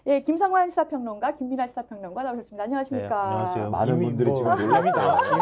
예, 김상환 시사평론가, 김민아 시사평론가 나오셨습니다. 안녕하십니까? 네, 안녕하세요. 많은 분들이 지금 이미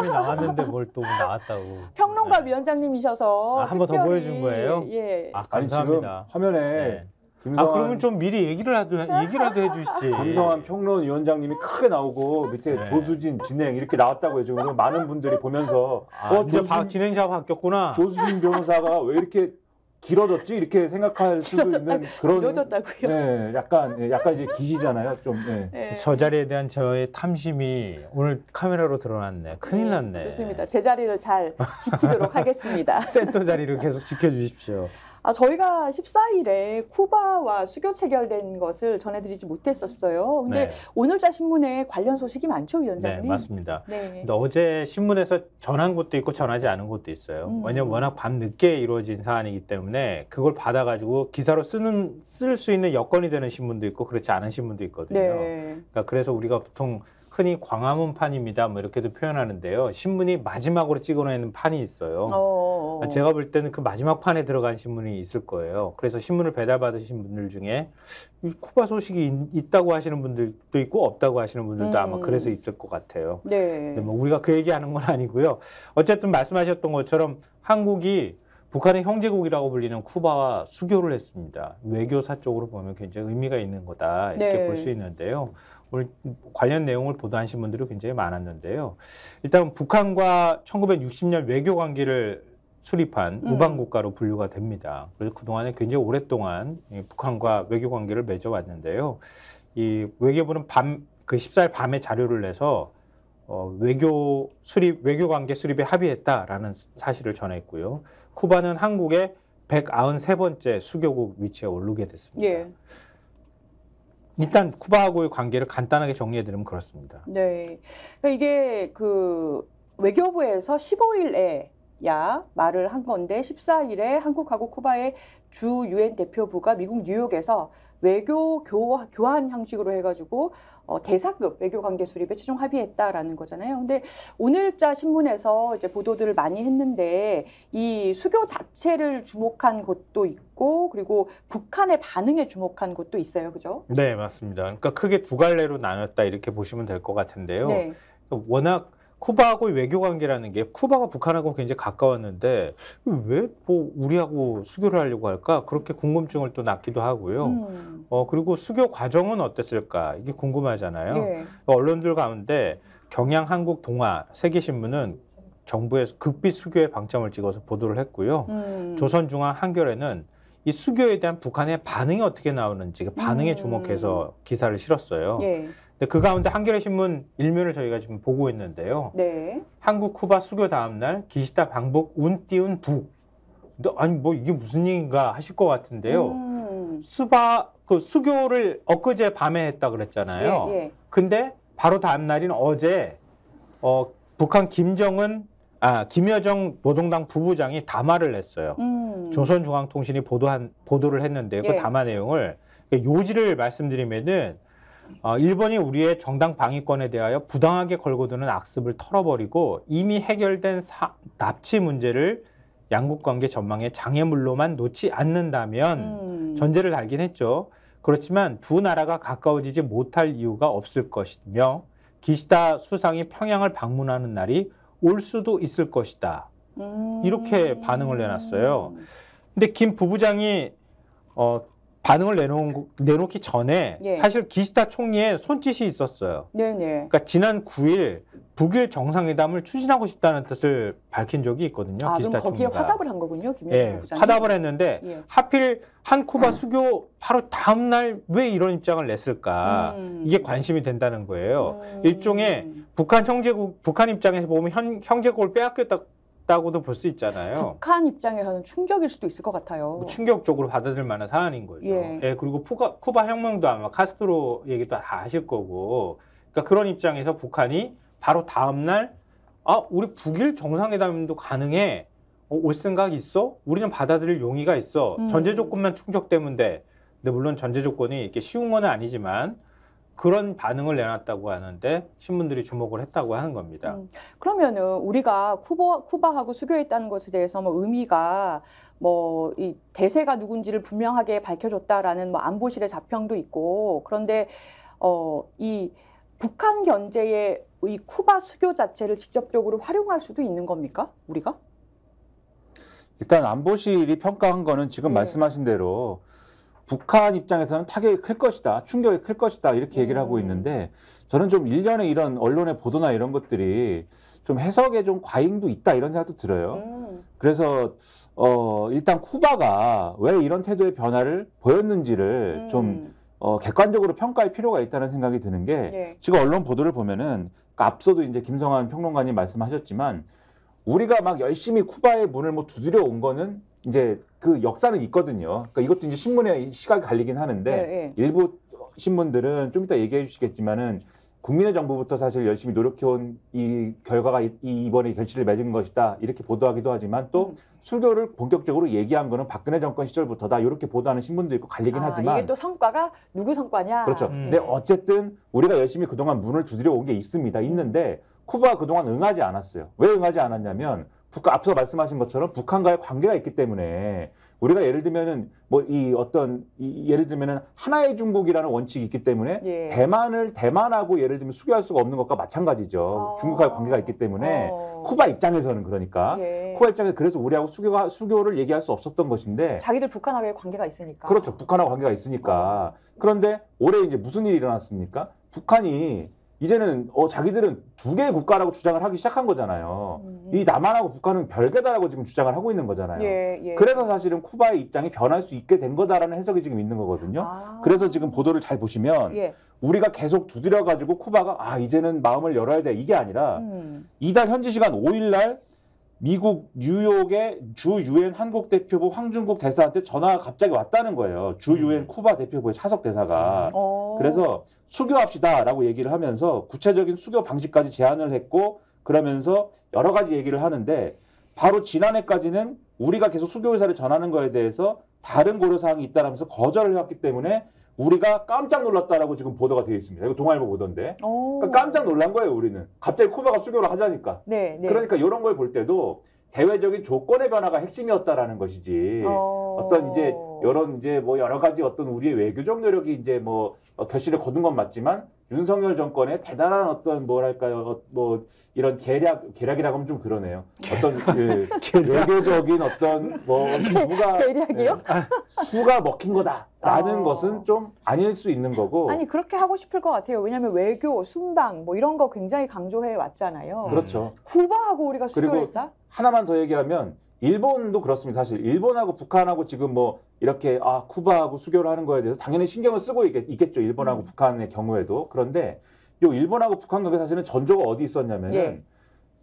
나왔는데 뭘 또 나왔다고. 평론가 위원장님이셔서 한 번 더 보여준 거예요? 예. 아니 지금 감사합니다. 화면에 네. 김성환, 그러면 좀 미리 얘기라도 해주시지. 김성환 평론위원장님이 크게 나오고 밑에 네. 조수진 진행 이렇게 나왔다고요. 지금 많은 분들이 보면서 이제 진행자가 바뀌었구나. 조수진 변호사가 왜 이렇게 길어졌지 이렇게 생각할 수도 있는 그런. 길어졌다고요? 네, 약간 이제 기시잖아요. 좀. 네. 예. 저 자리에 대한 저의 탐심이 오늘 카메라로 드러났네. 큰일 났네. 좋습니다. 제 자리를 잘 지키도록 하겠습니다. 센터 자리를 계속 지켜주십시오. 저희가 14일에 쿠바와 수교 체결된 것을 전해드리지 못했었어요. 근데 네. 오늘자 신문에 관련 소식이 많죠, 위원장님? 네, 맞습니다. 네. 근데 어제 신문에서 전한 것도 있고 전하지 않은 것도 있어요. 왜냐면 워낙 밤늦게 이루어진 사안이기 때문에 그걸 받아가지고 기사로 쓸 수 있는 여건이 되는 신문도 있고 그렇지 않은 신문도 있거든요. 네. 그러니까 그래서 우리가 보통 흔히 광화문판입니다 뭐 이렇게도 표현하는데요. 신문이 마지막으로 찍어내는 판이 있어요. 제가 볼 때는 그 마지막 판에 들어간 신문이 있을 거예요. 그래서 신문을 배달받으신 분들 중에 쿠바 소식이 있다고 하시는 분들도 있고 없다고 하시는 분들도 아마 그래서 있을 것 같아요. 네. 근데 뭐 우리가 그 얘기하는 건 아니고요. 어쨌든 말씀하셨던 것처럼 한국이 북한의 형제국이라고 불리는 쿠바와 수교를 했습니다. 외교사 쪽으로 보면 굉장히 의미가 있는 거다 이렇게 볼 수 있는데요. 오늘 관련 내용을 보도한 신문들이 굉장히 많았는데요. 일단 북한과 1960년 외교 관계를 수립한 우방 국가로 분류가 됩니다. 그래서 그동안에 굉장히 오랫동안 북한과 외교 관계를 맺어왔는데요. 이 외교부는 그 14일 밤에 자료를 내서 외교 관계 수립에 합의했다라는 사실을 전했고요. 쿠바는 한국의 193번째 수교국 위치에 오르게 됐습니다. 예. 일단 쿠바하고의 관계를 간단하게 정리해드리면 그렇습니다. 네. 그러니까 이게 그 외교부에서 15일에 말을 한 건데 14일에 한국하고 쿠바의 주 유엔 대표부가 미국 뉴욕에서 외교 교환 형식으로 해가지고 대사급 외교 관계 수립에 최종 합의했다라는 거잖아요. 근데 오늘자 신문에서 이제 보도들을 많이 했는데 이 수교 자체를 주목한 곳도 있고 그리고 북한의 반응에 주목한 곳도 있어요, 그죠? 네, 맞습니다. 그러니까 크게 두 갈래로 나눴다 이렇게 보시면 될 것 같은데요. 네. 워낙 쿠바하고의 외교 관계라는 게 쿠바가 북한하고 굉장히 가까웠는데 왜 뭐 우리하고 수교를 하려고 할까? 그렇게 궁금증을 또 낳기도 하고요. 그리고 수교 과정은 어땠을까? 이게 궁금하잖아요. 예. 언론들 가운데 경향, 한국, 동아 세계신문은 정부의 극비 수교에 방점을 찍어서 보도를 했고요. 조선중앙, 한겨레는 이 수교에 대한 북한의 반응이 어떻게 나오는지 그 반응에 주목해서 기사를 실었어요. 예. 근데 그 가운데 한겨레 신문 일면을 저희가 지금 보고 있는데요. 네. 한국 쿠바 수교 다음 날 기시다 방북 운 띄운 북. 근데 아니 뭐 이게 무슨 얘기인가 하실 것 같은데요. 그 수교를 엊그제 밤에 했다 그랬잖아요. 예. 근데 바로 다음 날인 어제 북한 김여정 노동당 부부장이 담화를 냈어요. 조선중앙통신이 보도를 했는데요. 그 담화 내용을 요지를 말씀드리면은 일본이 우리의 정당 방위권에 대하여 부당하게 걸고드는 악습을 털어버리고 이미 해결된 납치 문제를 양국 관계 전망의 장애물로만 놓지 않는다면 전제를 달긴 했죠. 그렇지만 두 나라가 가까워지지 못할 이유가 없을 것이며 기시다 수상이 평양을 방문하는 날이 올 수도 있을 것이다. 이렇게 반응을 내놨어요. 근데 김 부부장이 반응을 내놓기 전에 사실 기시다 총리의 손짓이 있었어요. 네네. 그러니까 지난 9일 북일 정상회담을 추진하고 싶다는 뜻을 밝힌 적이 있거든요. 기시다 그럼 거기에 총리가. 화답을 한 거군요, 김여정 부장이. 화답을 했는데 하필 한 쿠바 수교 바로 다음 날 왜 이런 입장을 냈을까? 이게 관심이 된다는 거예요. 일종의 북한 입장에서 보면 형제국을 빼앗겼다고도 볼 수 있잖아요. 북한 입장에서는 충격일 수도 있을 것 같아요. 충격적으로 받아들일 만한 사안인 거죠. 그리고 쿠바 혁명도 아마 카스트로 얘기도 다 하실 거고, 그러니까 그런 입장에서 북한이 바로 다음 날 우리 북일 정상회담도 가능해. 올 생각 있어? 우리는 받아들일 용의가 있어. 전제 조건만 충족되면 돼. 근데 물론 전제 조건이 이렇게 쉬운 건 아니지만 그런 반응을 내놨다고 하는데 신문들이 주목을 했다고 하는 겁니다. 그러면은 우리가 쿠바하고 수교했다는 것에 대해서 뭐 의미가 뭐 이 대세가 누군지를 분명하게 밝혀줬다라는 뭐 안보실의 자평도 있고 그런데 이 북한 견제의 이 쿠바 수교 자체를 직접적으로 활용할 수도 있는 겁니까? 우리가? 일단 안보실이 평가한 거는 지금 말씀하신 대로 북한 입장에서는 타격이 클 것이다, 충격이 클 것이다 이렇게 얘기를 하고 있는데 저는 좀 일련의 이런 언론의 보도나 이런 것들이 좀 해석에 좀 과잉도 있다 이런 생각도 들어요. 그래서 일단 쿠바가 왜 이런 태도의 변화를 보였는지를 좀 객관적으로 평가할 필요가 있다는 생각이 드는 게 지금 언론 보도를 보면은 앞서도 이제 김성환 평론가님 말씀하셨지만 우리가 막 열심히 쿠바의 문을 뭐 두드려 온 거는 이제 그 역사는 있거든요. 그러니까 이것도 이제 신문에 시각이 갈리긴 하는데 일부 신문들은 좀 이따 얘기해 주시겠지만은 국민의 정부부터 사실 열심히 노력해온 이 결과가 이번에 결실을 맺은 것이다 이렇게 보도하기도 하지만 또 수교를 본격적으로 얘기한 거는 박근혜 정권 시절부터다 이렇게 보도하는 신문도 있고 갈리긴 하지만 이게 또 성과가 누구 성과냐? 그렇죠. 근데 어쨌든 우리가 열심히 그동안 문을 두드려 온 게 있는데 쿠바가 그동안 응하지 않았어요. 왜 응하지 않았냐면 앞서 말씀하신 것처럼 북한과의 관계가 있기 때문에 우리가 예를 들면은 뭐 예를 들면은 하나의 중국이라는 원칙이 있기 때문에 대만하고 예를 들면 수교할 수가 없는 것과 마찬가지죠. 중국과의 관계가 있기 때문에 쿠바 입장에서는 그러니까 쿠바 입장에서 그래서 우리하고 수교를 얘기할 수 없었던 것인데 자기들 북한하고의 관계가 있으니까. 그렇죠. 북한하고 관계가 있으니까. 그런데 올해 이제 무슨 일이 일어났습니까? 북한이 이제는 자기들은 두 개의 국가라고 주장을 하기 시작한 거잖아요. 이 남한하고 북한은 별개다라고 지금 주장을 하고 있는 거잖아요. 그래서 사실은 쿠바의 입장이 변할 수 있게 된 거다라는 해석이 지금 있는 거거든요. 그래서 지금 보도를 잘 보시면 우리가 계속 두드려가지고 쿠바가 이제는 마음을 열어야 돼 이게 아니라 이달 현지 시간 5일 날 미국 뉴욕의 주 유엔 한국 대표부 황준국 대사한테 전화가 갑자기 왔다는 거예요. 주 유엔 쿠바 대표부의 차석 대사가. 그래서 수교합시다라고 얘기를 하면서 구체적인 수교 방식까지 제안을 했고 그러면서 여러 가지 얘기를 하는데 바로 지난해까지는 우리가 계속 수교 의사를 전하는 거에 대해서 다른 고려사항이 있다라면서 거절을 해왔기 때문에 우리가 깜짝 놀랐다라고 지금 보도가 되어 있습니다. 이거 동아일보 보던데. 그러니까 깜짝 놀란 거예요, 우리는. 갑자기 쿠바가 수교를 하자니까. 그러니까 이런 걸 볼 때도 대외적인 조건의 변화가 핵심이었다라는 것이지. 어떤 이제 이런 이제 뭐 여러 가지 어떤 우리의 외교적 노력이 이제 뭐 결실을 거둔 건 맞지만 윤석열 정권의 대단한 어떤 뭐랄까요 뭐 이런 계략이라고 하면 좀 그러네요. 어떤 그 외교적인 어떤 뭐 수가 계략이요? 수가 먹힌 거다라는 것은 좀 아닐 수 있는 거고. 아니 그렇게 하고 싶을 것 같아요. 왜냐하면 외교, 순방 뭐 이런 거 굉장히 강조해 왔잖아요. 그렇죠. 쿠바하고 우리가 수교를 했다? 하나만 더 얘기하면 일본도 그렇습니다. 사실 일본하고 북한하고 지금 뭐 이렇게 쿠바하고 수교를 하는 거에 대해서 당연히 신경을 쓰고 있겠죠. 일본하고 북한의 경우에도. 그런데 요 일본하고 북한 관계 사실은 전조가 어디 있었냐면은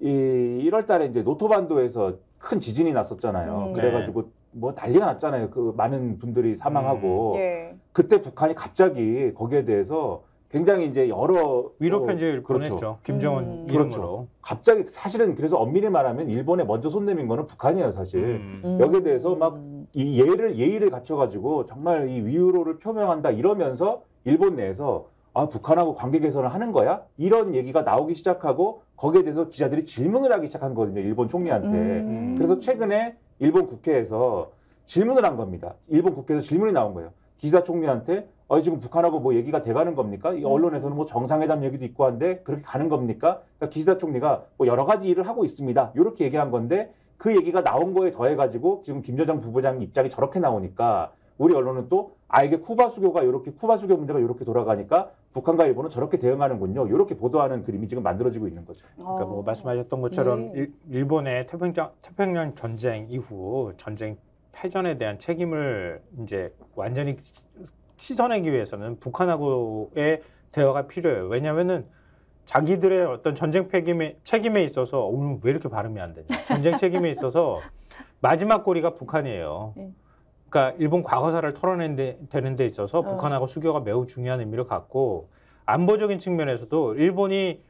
이 1월 달에 이제 노토반도에서 큰 지진이 났었잖아요. 그래가지고 뭐 난리가 났잖아요. 그 많은 분들이 사망하고 그때 북한이 갑자기 거기에 대해서 굉장히 이제 여러 위로 편지를 보냈죠. 김정은 이름으로. 그렇죠. 갑자기 사실은 그래서 엄밀히 말하면 일본에 먼저 손 내민 거는 북한이에요, 사실. 여기에 대해서 막 이 예의를 갖춰가지고 정말 이 위로를 표명한다 이러면서 일본 내에서 북한하고 관계 개선을 하는 거야? 이런 얘기가 나오기 시작하고 거기에 대해서 기자들이 질문을 하기 시작한 거거든요, 일본 총리한테. 그래서 최근에 일본 국회에서 질문을 한 겁니다. 일본 국회에서 질문이 나온 거예요. 기시다 총리한테 지금 북한하고 뭐 얘기가 돼가는 겁니까? 이 언론에서는 뭐 정상회담 얘기도 있고 한데 그렇게 가는 겁니까? 그러니까 기시다 총리가 뭐 여러 가지 일을 하고 있습니다. 이렇게 얘기한 건데 그 얘기가 나온 거에 더해가지고 지금 김여정 부부장 입장이 저렇게 나오니까 우리 언론은 또 이게 쿠바 수교 문제가 이렇게 돌아가니까 북한과 일본은 저렇게 대응하는군요. 이렇게 보도하는 그림이 지금 만들어지고 있는 거죠. 그러니까 뭐 말씀하셨던 것처럼 일본의 태평양 전쟁 이후 전쟁 패전에 대한 책임을 이제 완전히 씻어내기 위해서는 북한하고의 대화가 필요해요. 왜냐하면은 자기들의 어떤 전쟁 책임에 있어서 오늘 왜 이렇게 발음이 안 되냐? 전쟁 책임에 있어서 마지막 고리가 북한이에요. 그러니까 일본 과거사를 털어내는 데 있어서 북한하고 수교가 매우 중요한 의미를 갖고 안보적인 측면에서도 일본이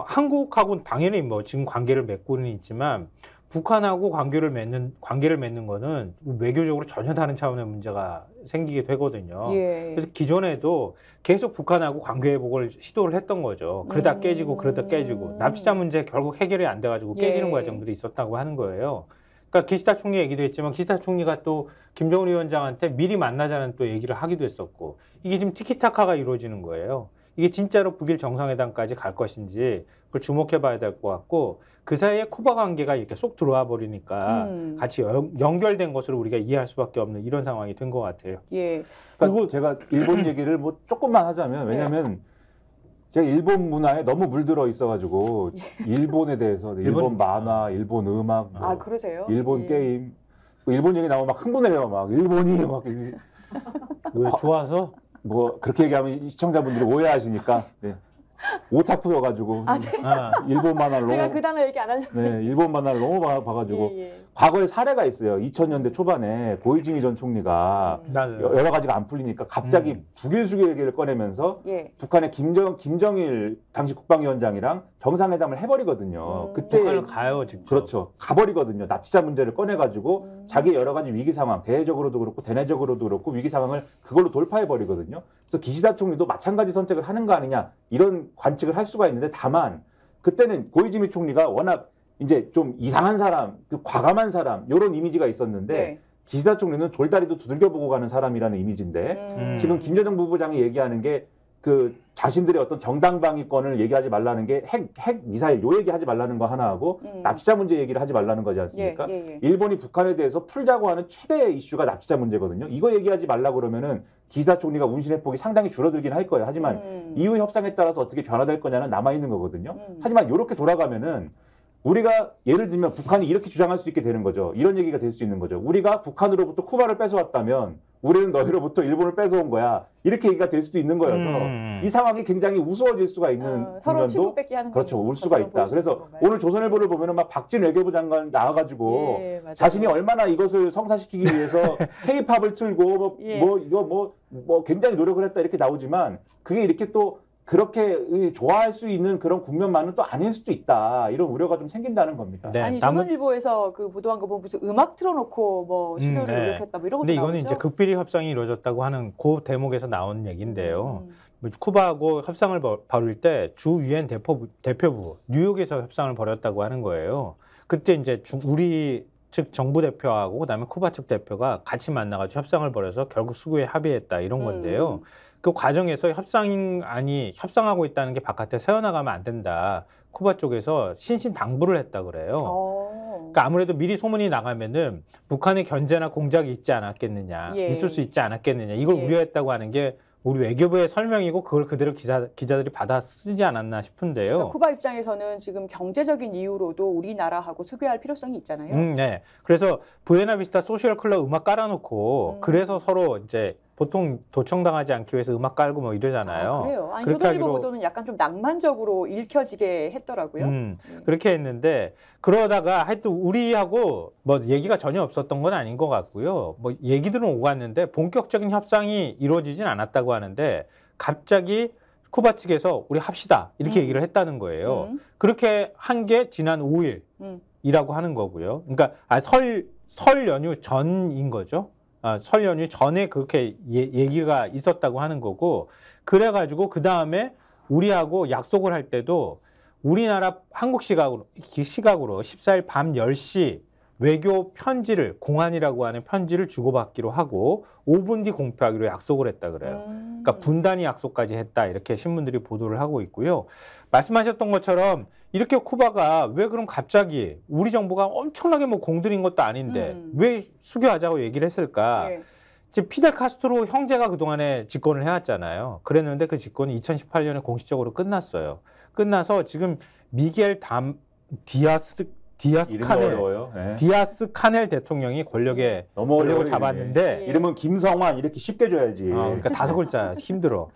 한국하고는 당연히 뭐 지금 관계를 맺고는 있지만 북한하고 관계를 맺는 거는 외교적으로 전혀 다른 차원의 문제가 생기게 되거든요. 예. 그래서 기존에도 계속 북한하고 관계 회복을 시도를 했던 거죠. 그러다 깨지고 납치자 문제 결국 해결이 안 돼가지고 깨지는 예. 과정들이 있었다고 하는 거예요. 그러니까 기시다 총리 얘기도 했지만 기시다 총리가 또 김정은 위원장한테 미리 만나자는 또 얘기를 하기도 했었고 이게 지금 티키타카가 이루어지는 거예요. 이게 진짜로 북일 정상회담까지 갈 것인지 그걸 주목해봐야 될 것 같고 그 사이에 쿠바 관계가 이렇게 쏙 들어와 버리니까 같이 연결된 것으로 우리가 이해할 수밖에 없는 이런 상황이 된 것 같아요. 예. 그리고 제가 일본 얘기를 뭐 조금만 하자면 왜냐하면 제가 일본 문화에 너무 물들어 있어가지고 일본에 대해서 일본 만화, 일본 음악, 뭐 아 그러세요? 일본 예. 게임, 일본 얘기 나오면 막 흥분해요. 막 일본이 막 왜 좋아서? 뭐 그렇게 얘기하면 시청자분들이 오해하시니까 네. 오타쿠여가지고 일본 만화를 제가 너무 그 단어 얘기 안 하려고. 네, 일본 만화를 너무 봐가지고 예, 예. 과거에 사례가 있어요. 2000년대 초반에 고이즈미 전 총리가 여러 가지가 안 풀리니까 갑자기 북일 수교 얘기를 꺼내면서 예. 북한의 김정일 당시 국방위원장이랑 정상회담을 해버리거든요. 그때 북한을 가요, 직접. 그렇죠. 가버리거든요. 납치자 문제를 꺼내가지고 자기 여러 가지 위기 상황, 대외적으로도 그렇고 대내적으로도 그렇고 위기 상황을 그걸로 돌파해버리거든요. 그래서 기시다 총리도 마찬가지 선택을 하는 거 아니냐 이런 관측을 할 수가 있는데 다만 그때는 고이즈미 총리가 워낙 이제 좀 이상한 사람, 과감한 사람 이런 이미지가 있었는데 네. 기시다 총리는 돌다리도 두들겨보고 가는 사람이라는 이미지인데 지금 김여정 부부장이 얘기하는 게 그 자신들의 어떤 정당방위권을 얘기하지 말라는 게 핵 미사일 요 얘기하지 말라는 거 하나 하고 납치자 문제 얘기를 하지 말라는 거지 않습니까? 일본이 북한에 대해서 풀자고 하는 최대의 이슈가 납치자 문제거든요. 이거 얘기하지 말라 그러면은 기시다 총리가 운신의 폭이 상당히 줄어들긴 할 거예요. 하지만 이후 협상에 따라서 어떻게 변화될 거냐는 남아 있는 거거든요. 하지만 이렇게 돌아가면은 우리가 예를 들면 북한이 이렇게 주장할 수 있게 되는 거죠. 이런 얘기가 될 수 있는 거죠. 우리가 북한으로부터 쿠바를 뺏어왔다면 우리는 너희로부터 일본을 뺏어온 거야. 이렇게 얘기가 될 수도 있는 거여서 이 상황이 굉장히 우스워질 수가 있는 서로 국면도 친구 뺏기 하는 그렇죠. 올 수가 있다. 그래서 오늘 조선일보를 보면은 막 박진 외교부 장관 나와가지고 예, 맞아요. 자신이 얼마나 이것을 성사시키기 위해서 K-팝을 틀고 예. 뭐 굉장히 노력을 했다 이렇게 나오지만 그게 이렇게 또 그렇게 좋아할 수 있는 그런 국면만은 또 아닐 수도 있다. 이런 우려가 좀 생긴다는 겁니다. 네, 아니 조선일보에서 그 보도한 거 보면 무슨 음악 틀어놓고 뭐 시도를 노력했다 뭐 이런 것도 근데 이거는 나오죠? 이제 극비리 협상이 이루어졌다고 하는 그 대목에서 나온 얘기인데요. 쿠바하고 협상을 벌일 때 주 유엔 대표부 뉴욕에서 협상을 벌였다고 하는 거예요. 그때 이제 우리 측 정부 대표하고 그다음에 쿠바 측 대표가 같이 만나가지고 협상을 벌여서 결국 수교에 합의했다 이런 건데요. 그 과정에서 협상하고 있다는 게 바깥에 새어나가면 안 된다. 쿠바 쪽에서 신신당부를 했다 그래요. 그러니까 아무래도 미리 소문이 나가면은 북한의 견제나 공작이 있지 않았겠느냐, 있을 수 있지 않았겠느냐 이걸 우려했다고 하는 게 우리 외교부의 설명이고 그걸 그대로 기자들이 받아 쓰지 않았나 싶은데요. 그러니까 쿠바 입장에서는 지금 경제적인 이유로도 우리나라하고 수교할 필요성이 있잖아요. 네. 그래서 부에나비스타 소셜 클럽 음악 깔아놓고 그래서 서로 이제 보통 도청당하지 않기 위해서 음악 깔고 뭐 이러잖아요. 아, 그래요? 아니 조선일보 보도는 약간 좀 낭만적으로 읽혀지게 했더라고요. 그렇게 했는데 그러다가 하여튼 우리하고 뭐 얘기가 전혀 없었던 건 아닌 것 같고요. 뭐 얘기들은 오갔는데 본격적인 협상이 이루어지진 않았다고 하는데 갑자기 쿠바 측에서 우리 합시다 이렇게 얘기를 했다는 거예요. 그렇게 한 게 지난 5일이라고 하는 거고요. 그러니까 설 연휴 전인 거죠. 설 연휴 전에 그렇게 얘기가 있었다고 하는 거고 그래가지고 그 다음에 우리하고 약속을 할 때도 우리나라 한국 시각으로 14일 밤 10시 외교 편지를 공안이라고 하는 편지를 주고받기로 하고 5분 뒤 공표하기로 약속을 했다 그래요. 그러니까 분단위 약속까지 했다 이렇게 신문들이 보도를 하고 있고요. 말씀하셨던 것처럼 이렇게 쿠바가 왜 그럼 갑자기 우리 정부가 엄청나게 뭐 공들인 것도 아닌데 왜 수교하자고 얘기를 했을까? 지금 피델 카스트로 형제가 그동안에 집권을 해왔잖아요. 그랬는데 그 집권이 2018년에 공식적으로 끝났어요. 끝나서 지금 미겔 디아스 카넬 대통령이 권력을 잡았는데 이름은 김성환 이렇게 쉽게 줘야지. 그러니까 5글자 힘들어.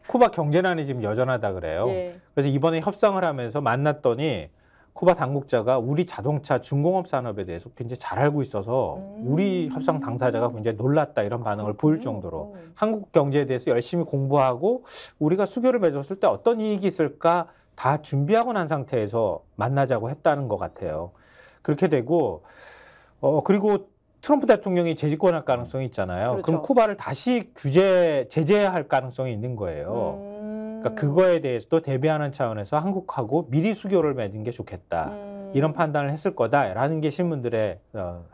쿠바 경제난이 지금 여전하다 그래요. 그래서 이번에 협상을 하면서 만났더니 쿠바 당국자가 우리 자동차 중공업 산업에 대해서 굉장히 잘 알고 있어서 우리 협상 당사자가 굉장히 놀랐다 이런 반응을 보일 정도로 한국 경제에 대해서 열심히 공부하고 우리가 수교를 맺었을 때 어떤 이익이 있을까 다 준비하고 난 상태에서 만나자고 했다는 것 같아요. 그렇게 되고 그리고 트럼프 대통령이 재집권할 가능성이 있잖아요. 그렇죠. 그럼 쿠바를 다시 제재할 가능성이 있는 거예요. 그러니까 그거에 대해서도 대비하는 차원에서 한국하고 미리 수교를 맺는 게 좋겠다. 이런 판단을 했을 거다라는 게 신문들의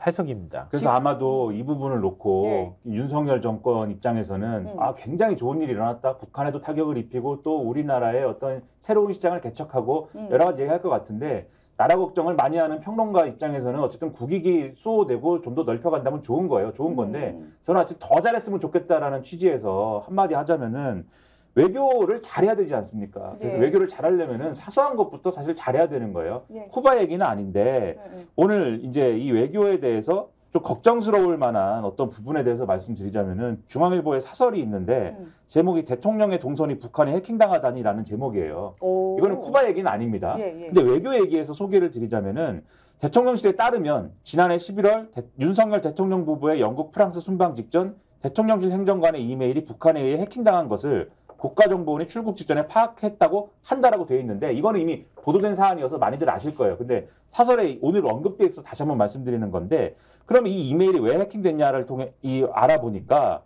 해석입니다. 그래서 아마도 이 부분을 놓고 네. 윤석열 정권 입장에서는 굉장히 좋은 일이 일어났다. 북한에도 타격을 입히고 또 우리나라의 어떤 새로운 시장을 개척하고 여러 가지 얘기할 것 같은데 나라 걱정을 많이 하는 평론가 입장에서는 어쨌든 국익이 수호되고 좀 더 넓혀간다면 좋은 거예요. 좋은 건데 저는 아직 더 잘했으면 좋겠다라는 취지에서 한마디 하자면은 외교를 잘해야 되지 않습니까? 그래서 네. 외교를 잘하려면은 사소한 것부터 사실 잘해야 되는 거예요. 네. 쿠바 얘기는 아닌데 오늘 이제 이 외교에 대해서 좀 걱정스러울 만한 어떤 부분에 대해서 말씀드리자면은 중앙일보에 사설이 있는데 제목이 대통령의 동선이 북한에 해킹당하다니라는 제목이에요. 오. 이거는 쿠바 얘기는 아닙니다. 예, 예. 근데 외교 얘기에서 소개를 드리자면은 대통령실에 따르면 지난해 11월 윤석열 대통령 부부의 영국 프랑스 순방 직전 대통령실 행정관의 이메일이 북한에 의해 해킹당한 것을 국가정보원이 출국 직전에 파악했다고 한다라고 되어 있는데 이거는 이미 보도된 사안이어서 많이들 아실 거예요. 근데 사설에 오늘 언급돼 있어 다시 한번 말씀드리는 건데 그러면 이 이메일이 왜 해킹됐냐를 통해 알아보니까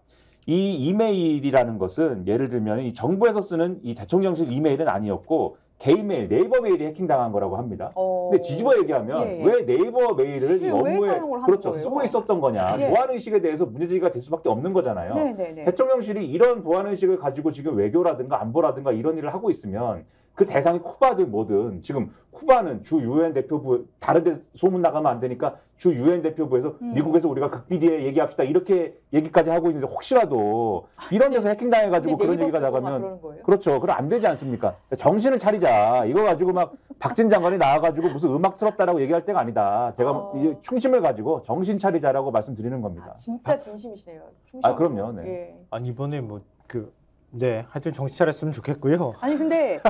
이 이메일이라는 것은 예를 들면 이 정부에서 쓰는 이 대통령실 이메일은 아니었고 개인 메일, 네이버 메일이 해킹당한 거라고 합니다. 근데 뒤집어 얘기하면 예, 예. 왜 네이버 메일을 이 왜 업무에 사용을 하는 그렇죠 거예요? 쓰고 있었던 거냐 예. 보안의식에 대해서 문제제기가 될 수밖에 없는 거잖아요. 네네네. 대통령실이 이런 보안의식을 가지고 지금 외교라든가 안보라든가 이런 일을 하고 있으면 그 대상이 쿠바든 뭐든 지금 쿠바는 주 유엔 대표부 다른 데 소문 나가면 안 되니까 주 유엔 대표부에서 미국에서 우리가 극비리에 얘기합시다 이렇게 얘기까지 하고 있는데 혹시라도 이런 데서 해킹당해가지고 그런 얘기가 나가면 그렇죠. 그럼 안 되지 않습니까? 정신을 차리자. 이거 가지고 막 박진 장관이 나와가지고 무슨 음악 틀었다라고 얘기할 때가 아니다. 제가 이제 충심을 가지고 정신 차리자라고 말씀드리는 겁니다. 진짜 진심이시네요. 그럼요. 네. 예. 아니 이번에 네, 하여튼 정신 차렸으면 좋겠고요. 아니 근데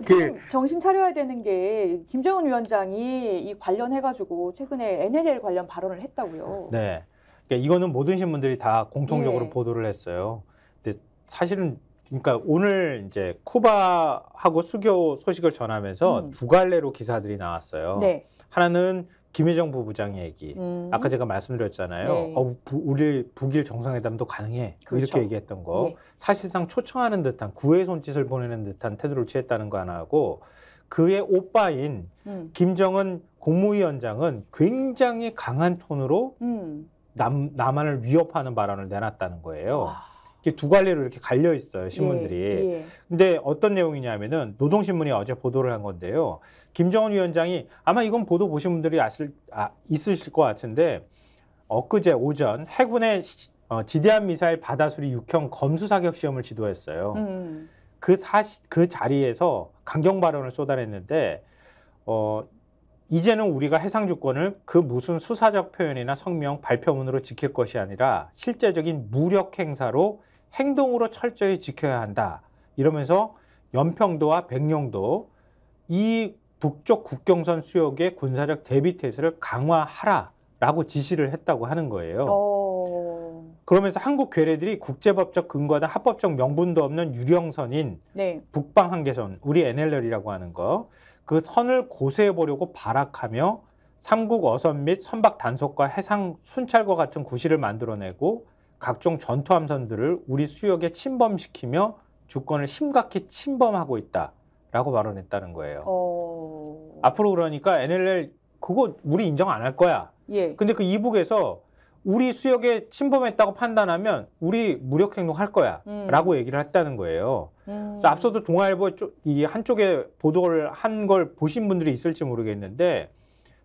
지금 정신 차려야 되는 게 김정은 위원장이 이 관련해가지고 최근에 NLL 관련 발언을 했다고요. 네, 그러니까 이거는 모든 신문들이 다 공통적으로 예. 보도를 했어요. 근데 사실은 그러니까 오늘 이제 쿠바하고 수교 소식을 전하면서 두 갈래로 기사들이 나왔어요. 네. 하나는 김여정 부부장 얘기. 아까 제가 말씀드렸잖아요. 네. 우리 북일 정상회담도 가능해. 그렇죠. 이렇게 얘기했던 거. 예. 사실상 초청하는 듯한 구애 손짓을 보내는 듯한 태도를 취했다는 거 하나 하고 그의 오빠인 김정은 국무위원장은 굉장히 강한 톤으로 남한을 위협하는 발언을 내놨다는 거예요. 이게 두 갈래로 이렇게 갈려 있어요, 신문들이. 예. 근데 어떤 내용이냐면은 노동신문이 어제 보도를 한 건데요. 김정은 위원장이 아마 이건 보도 보신 분들이 있으실 것 같은데 엊그제 오전 해군의 지대한 미사일 바다수리 6형 검수 사격 시험을 지도했어요. 그 자리에서 강경 발언을 쏟아냈는데 이제는 우리가 해상 주권을 그 무슨 수사적 표현이나 성명, 발표문으로 지킬 것이 아니라 실제적인 무력 행사로 행동으로 철저히 지켜야 한다. 이러면서 연평도와 백령도 이 북쪽 국경선 수역의 군사적 대비 태세를 강화하라라고 지시를 했다고 하는 거예요. 그러면서 한국 괴뢰들이 국제법적 근거나 합법적 명분도 없는 유령선인 네. 북방 한계선, 우리 NLL이라고 하는 거, 그 선을 고수해 보려고 발악하며 삼국 어선 및 선박 단속과 해상 순찰과 같은 구실을 만들어내고 각종 전투함선들을 우리 수역에 침범시키며 주권을 심각히 침범하고 있다라고 발언했다는 거예요. 앞으로 그러니까 NLL 그거 우리 인정 안 할 거야. 예. 근데 그 이북에서 우리 수역에 침범했다고 판단하면 우리 무력 행동할 거야 라고 얘기를 했다는 거예요. 그래서 앞서도 동아일보 이 한쪽에 보도를 한 걸 보신 분들이 있을지 모르겠는데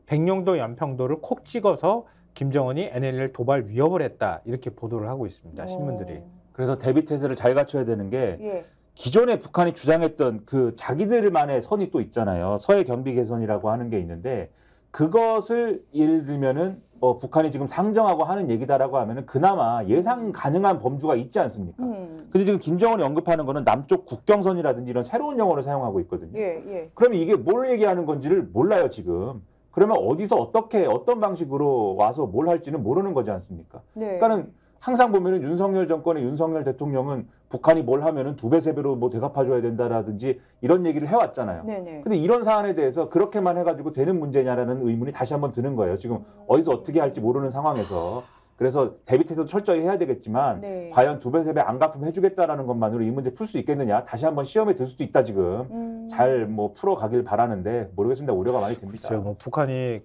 백령도 연평도를 콕 찍어서 김정은이 NLL 도발 위협을 했다 이렇게 보도를 하고 있습니다. 신문들이. 그래서 대비태세를 잘 갖춰야 되는 게 예. 기존에 북한이 주장했던 그 자기들만의 선이 또 있잖아요. 서해 겸비 개선이라고 하는 게 있는데 그것을 예를 들면은 북한이 지금 상정하고 하는 얘기다라고 하면은 그나마 예상 가능한 범주가 있지 않습니까? 근데 지금 김정은이 언급하는 거는 남쪽 국경선이라든지 이런 새로운 용어를 사용하고 있거든요. 예, 예. 그러면 이게 뭘 얘기하는 건지를 몰라요, 지금. 그러면 어디서 어떻게 어떤 방식으로 와서 뭘 할지는 모르는 거지 않습니까? 네. 그러니까는 항상 보면은 윤석열 정권의 윤석열 대통령은 북한이 뭘 하면은 2배, 3배로 뭐 되갚아줘야 된다라든지 이런 얘기를 해왔잖아요. 네네. 근데 이런 사안에 대해서 그렇게만 해가지고 되는 문제냐라는 의문이 다시 한번 드는 거예요. 지금 어디서 어떻게 할지 모르는 상황에서. 그래서 대비태도 철저히 해야 되겠지만 네. 과연 2배, 3배 안 갚으면 해주겠다라는 것만으로 이 문제 풀 수 있겠느냐. 다시 한번 시험에 들 수도 있다 지금. 잘 뭐 풀어가길 바라는데 모르겠습니다. 우려가 많이 됩니다. 글쎄요, 뭐 북한이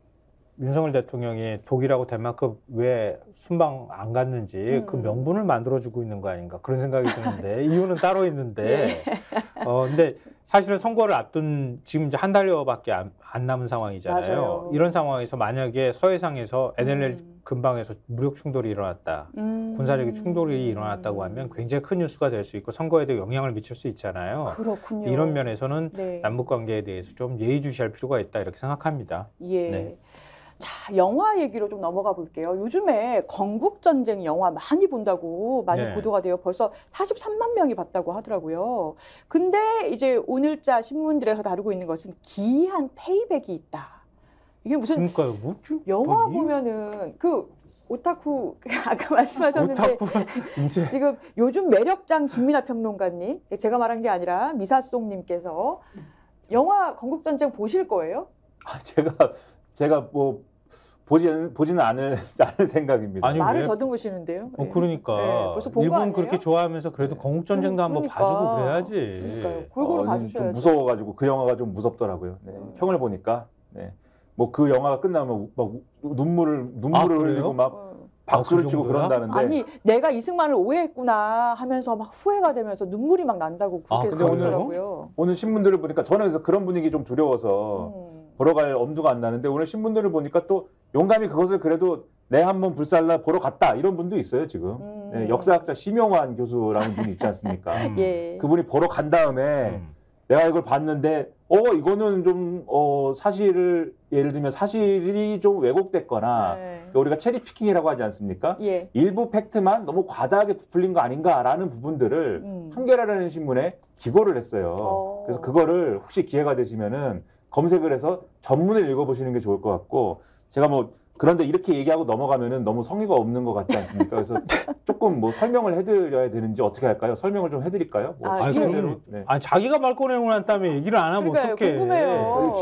윤석열 대통령이 독일하고 덴마크 왜 순방 안 갔는지 그 명분을 만들어주고 있는 거 아닌가 그런 생각이 드는데 이유는 따로 있는데 근데 사실은 선거를 앞둔 지금 이제 한 달여밖에 안 남은 상황이잖아요. 맞아요. 이런 상황에서 만약에 서해상에서 NLL 근방에서 무력 충돌이 일어났다, 군사적인 충돌이 일어났다고 하면 굉장히 큰 뉴스가 될 수 있고 선거에도 영향을 미칠 수 있잖아요. 그렇군요. 이런 면에서는 네. 남북 관계에 대해서 좀 예의주시할 필요가 있다 이렇게 생각합니다. 예. 네. 자, 영화 얘기로 좀 넘어가 볼게요. 요즘에 건국전쟁 영화 많이 본다고 많이 네. 보도가 돼요. 벌써 43만 명이 봤다고 하더라고요. 근데 이제 오늘자 신문들에서 다루고 있는 것은 기이한 페이백이 있다. 이게 무슨 그러니까요. 뭐, 영화 뭐지? 보면은 그 오타쿠 아까 말씀하셨는데 오타쿠 이제 지금 요즘 매력장 김민하 평론가님, 제가 말한 게 아니라 미사송님께서 영화 건국전쟁 보실 거예요? 제가 뭐 보지는 않을 생각입니다. 아니, 말을 왜? 더듬으시는데요. 예. 그러니까 네, 벌써 본거 일본 아니에요? 그렇게 좋아하면서 그래도 건국전쟁도 한번 그러니까. 봐주고 그래야지. 그러니까요. 골고루 좀 봐주셔야죠. 무서워가지고 그 영화가 좀 무섭더라고요. 네. 평을 보니까 뭐 그 영화가 끝나면 막 눈물을 흘리고 막 어. 박수를 그 치고 정도야? 그런다는데. 아니 내가 이승만을 오해했구나 하면서 막 후회가 되면서 눈물이 막 난다고 그렇게 근데 오늘 써있더라고요. 오늘 신문들을 보니까 저는 그래서 그런 분위기 좀 두려워서 보러 갈 엄두가 안 나는데 오늘 신문들을 보니까 또 용감히 그것을 그래도 내 한번 불살라 보러 갔다 이런 분도 있어요 지금. 네, 역사학자 심용환 교수라는 분이 있지 않습니까? 예. 그분이 보러 간 다음에 내가 이걸 봤는데 이거는 좀 사실을 예를 들면 사실이 좀 왜곡됐거나 네. 우리가 체리 피킹이라고 하지 않습니까? 예. 일부 팩트만 너무 과다하게 부풀린 거 아닌가라는 부분들을 한겨레라는 신문에 기고를 했어요. 그래서 그거를 혹시 기회가 되시면은 검색을 해서 전문을 읽어보시는 게 좋을 것 같고 제가 뭐 그런데 이렇게 얘기하고 넘어가면은 너무 성의가 없는 것 같지 않습니까? 그래서 조금 뭐 설명을 해드려야 되는지 어떻게 할까요? 설명을 좀 해드릴까요? 뭐 아, 시간대로. 네. 아니 자기가 말 꺼내고 난 다음에 얘기를 안 하면 그러니까요, 어떡해. 궁금해요.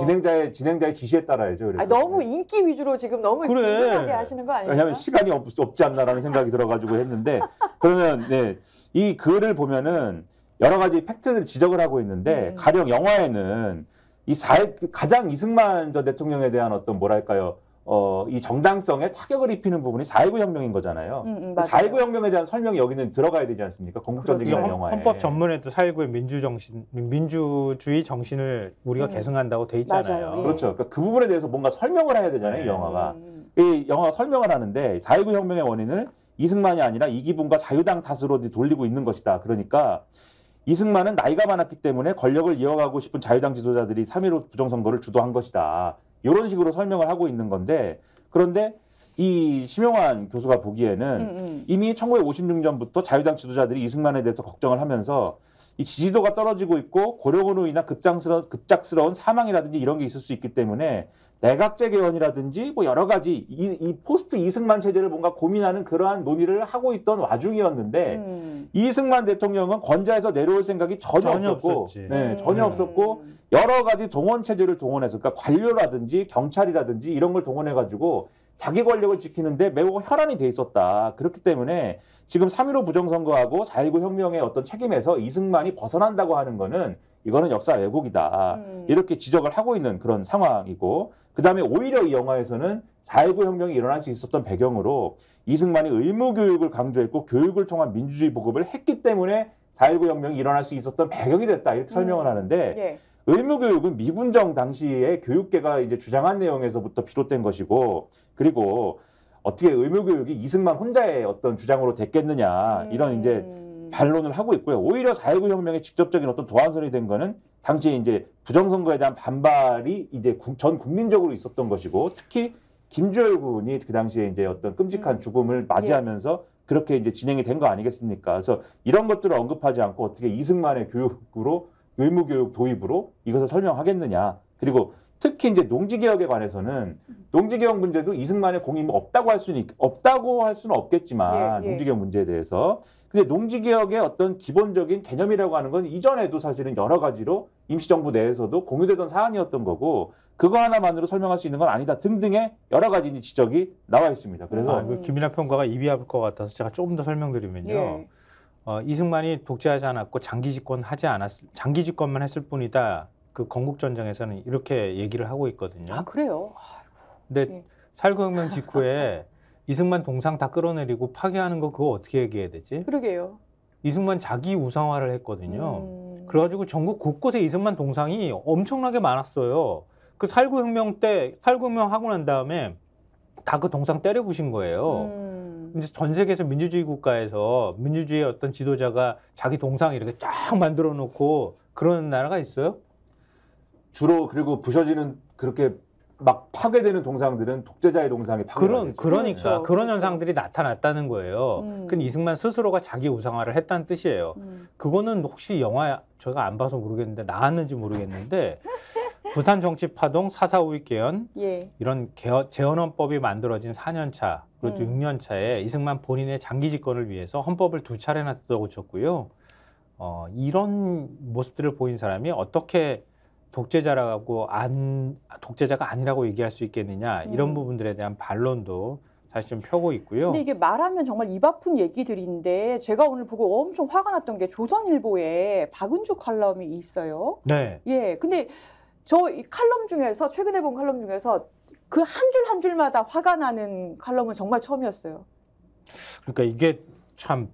진행자의 지시에 따라야죠. 그래서. 아니, 너무 인기 위주로 지금 너무 그래. 궁금하게 하시는 거 아닙니까? 왜냐하면 시간이 없지 않나라는 생각이 들어가지고 했는데 그러면 이 글을 보면은 여러 가지 팩트를 지적을 하고 있는데 가령 영화에는 가장 이승만 전 대통령에 대한 어떤 뭐랄까요? 이 정당성에 타격을 입히는 부분이 4.19 혁명인 거잖아요. 4.19 혁명에 대한 설명이 여기는 들어가야 되지 않습니까? 건국전쟁이라는 영화에. 헌법 전문에도 4.19의 민주주의 정신을 우리가 계승한다고 돼 있잖아요. 맞아요. 예. 그렇죠. 그러니까 그 부분에 대해서 뭔가 설명을 해야 되잖아요, 이 영화가. 이 영화가 설명을 하는데 4.19 혁명의 원인을 이승만이 아니라 이기붕과 자유당 탓으로 돌리고 있는 것이다. 그러니까 이승만은 나이가 많았기 때문에 권력을 이어가고 싶은 자유당 지도자들이 3.15 부정선거를 주도한 것이다. 이런 식으로 설명을 하고 있는 건데 그런데 이 심용환 교수가 보기에는 이미 1956년부터 자유당 지도자들이 이승만에 대해서 걱정을 하면서 이 지지도가 떨어지고 있고 고령으로 인한 급작스러운 사망이라든지 이런 게 있을 수 있기 때문에 내각제 개헌이라든지 뭐 여러 가지 이 포스트 이승만 체제를 뭔가 고민하는 그러한 논의를 하고 있던 와중이었는데 이승만 대통령은 권좌에서 내려올 생각이 전혀 없었고 전혀 없었고 여러 가지 동원 체제를 동원해서 그러니까 관료라든지 경찰이라든지 이런 걸 동원해 가지고 자기 권력을 지키는데 매우 혈안이 돼 있었다. 그렇기 때문에 지금 3.15 부정선거하고 4.19 혁명의 어떤 책임에서 이승만이 벗어난다고 하는 거는 이거는 역사 왜곡이다. 이렇게 지적을 하고 있는 그런 상황이고 그다음에 오히려 이 영화에서는 4.19 혁명이 일어날 수 있었던 배경으로 이승만이 의무교육을 강조했고 교육을 통한 민주주의 보급을 했기 때문에 4.19 혁명이 일어날 수 있었던 배경이 됐다. 이렇게 설명을 하는데 예. 의무교육은 미군정 당시에 교육계가 이제 주장한 내용에서부터 비롯된 것이고 그리고 어떻게 의무교육이 이승만 혼자의 어떤 주장으로 됐겠느냐 이런 이제 반론을 하고 있고요. 오히려 4.19 혁명의 직접적인 어떤 도안선이 된 거는 당시에 이제 부정선거에 대한 반발이 이제 전 국민적으로 있었던 것이고 특히 김주열 군이 그 당시에 이제 어떤 끔찍한 죽음을 맞이하면서 그렇게 이제 진행이 된 거 아니겠습니까? 그래서 이런 것들을 언급하지 않고 어떻게 이승만의 교육으로 의무교육 도입으로 이것을 설명하겠느냐. 그리고 특히 이제 농지개혁에 관해서는 농지개혁 문제도 이승만의 공이 뭐 없다고 할 수는 없겠지만 농지개혁 문제에 대해서 근데 농지개혁의 어떤 기본적인 개념이라고 하는 건 이전에도 사실은 여러 가지로 임시정부 내에서도 공유되던 사안이었던 거고 그거 하나만으로 설명할 수 있는 건 아니다 등등의 여러 가지 지적이 나와 있습니다. 그래서 김인하 평가가 입이 아플 것 같아서 제가 조금 더 설명드리면요. 이승만이 독재하지 않았고 장기 집권만 했을 뿐이다. 그 건국전쟁에서는 이렇게 얘기를 하고 있거든요. 아 그래요? 근데 4.19혁명 직후에 이승만 동상 다 끌어내리고 파괴하는 거 그거 어떻게 얘기해야 되지? 그러게요. 이승만 자기 우상화를 했거든요. 그래가지고 전국 곳곳에 이승만 동상이 엄청나게 많았어요. 그 4.19혁명 때 4.19혁명 하고 난 다음에 다 그 동상 때려 부신 거예요. 이제 전 세계에서 민주주의 국가에서 민주주의의 어떤 지도자가 자기 동상 이렇게 쫙 만들어 놓고 그러는 나라가 있어요? 주로 그리고 부셔지는 그렇게 막 파괴되는 동상들은 독재자의 동상이 그러니까 그렇죠. 그런 현상들이 나타났다는 거예요. 근데 이승만 스스로가 자기 우상화를 했다는 뜻이에요. 그거는 혹시 영화 제가 안 봐서 모르겠는데 나왔는지 모르겠는데 부산 정치 파동 4.4 5.18 개헌 이런 재헌헌법이 만들어진 4년 차 그리고 6년 차에 이승만 본인의 장기 집권을 위해서 헌법을 2차례나 뜯어고쳤고요. 이런 모습들을 보인 사람이 어떻게 독재자가 아니라고 얘기할 수 있겠느냐 이런 부분들에 대한 반론도 사실 좀 펴고 있고요. 근데 이게 말하면 정말 입 아픈 얘기들인데 제가 오늘 보고 엄청 화가 났던 게 조선일보에 박은주 칼럼이 있어요. 네. 예. 근데 저 이 칼럼 중에서 최근에 본 칼럼 중에서 그 한 줄 한 줄마다 화가 나는 칼럼은 정말 처음이었어요. 그러니까 이게 참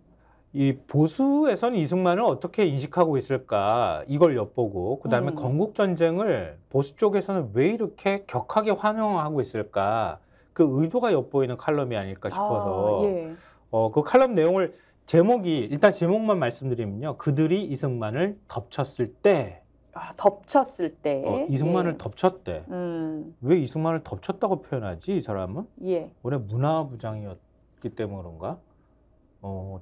이 보수에서는 이승만을 어떻게 인식하고 있을까 이걸 엿보고 그다음에 건국전쟁을 보수 쪽에서는 왜 이렇게 격하게 환영하고 있을까 그 의도가 엿보이는 칼럼이 아닐까 싶어서 그 칼럼 내용을 일단 제목만 말씀드리면요. 그들이 이승만을 덮쳤을 때 덮쳤을 때 이승만을 덮쳤대. 왜 이승만을 덮쳤다고 표현하지 이 사람은? 원래 문화부장이었기 때문에 그런가?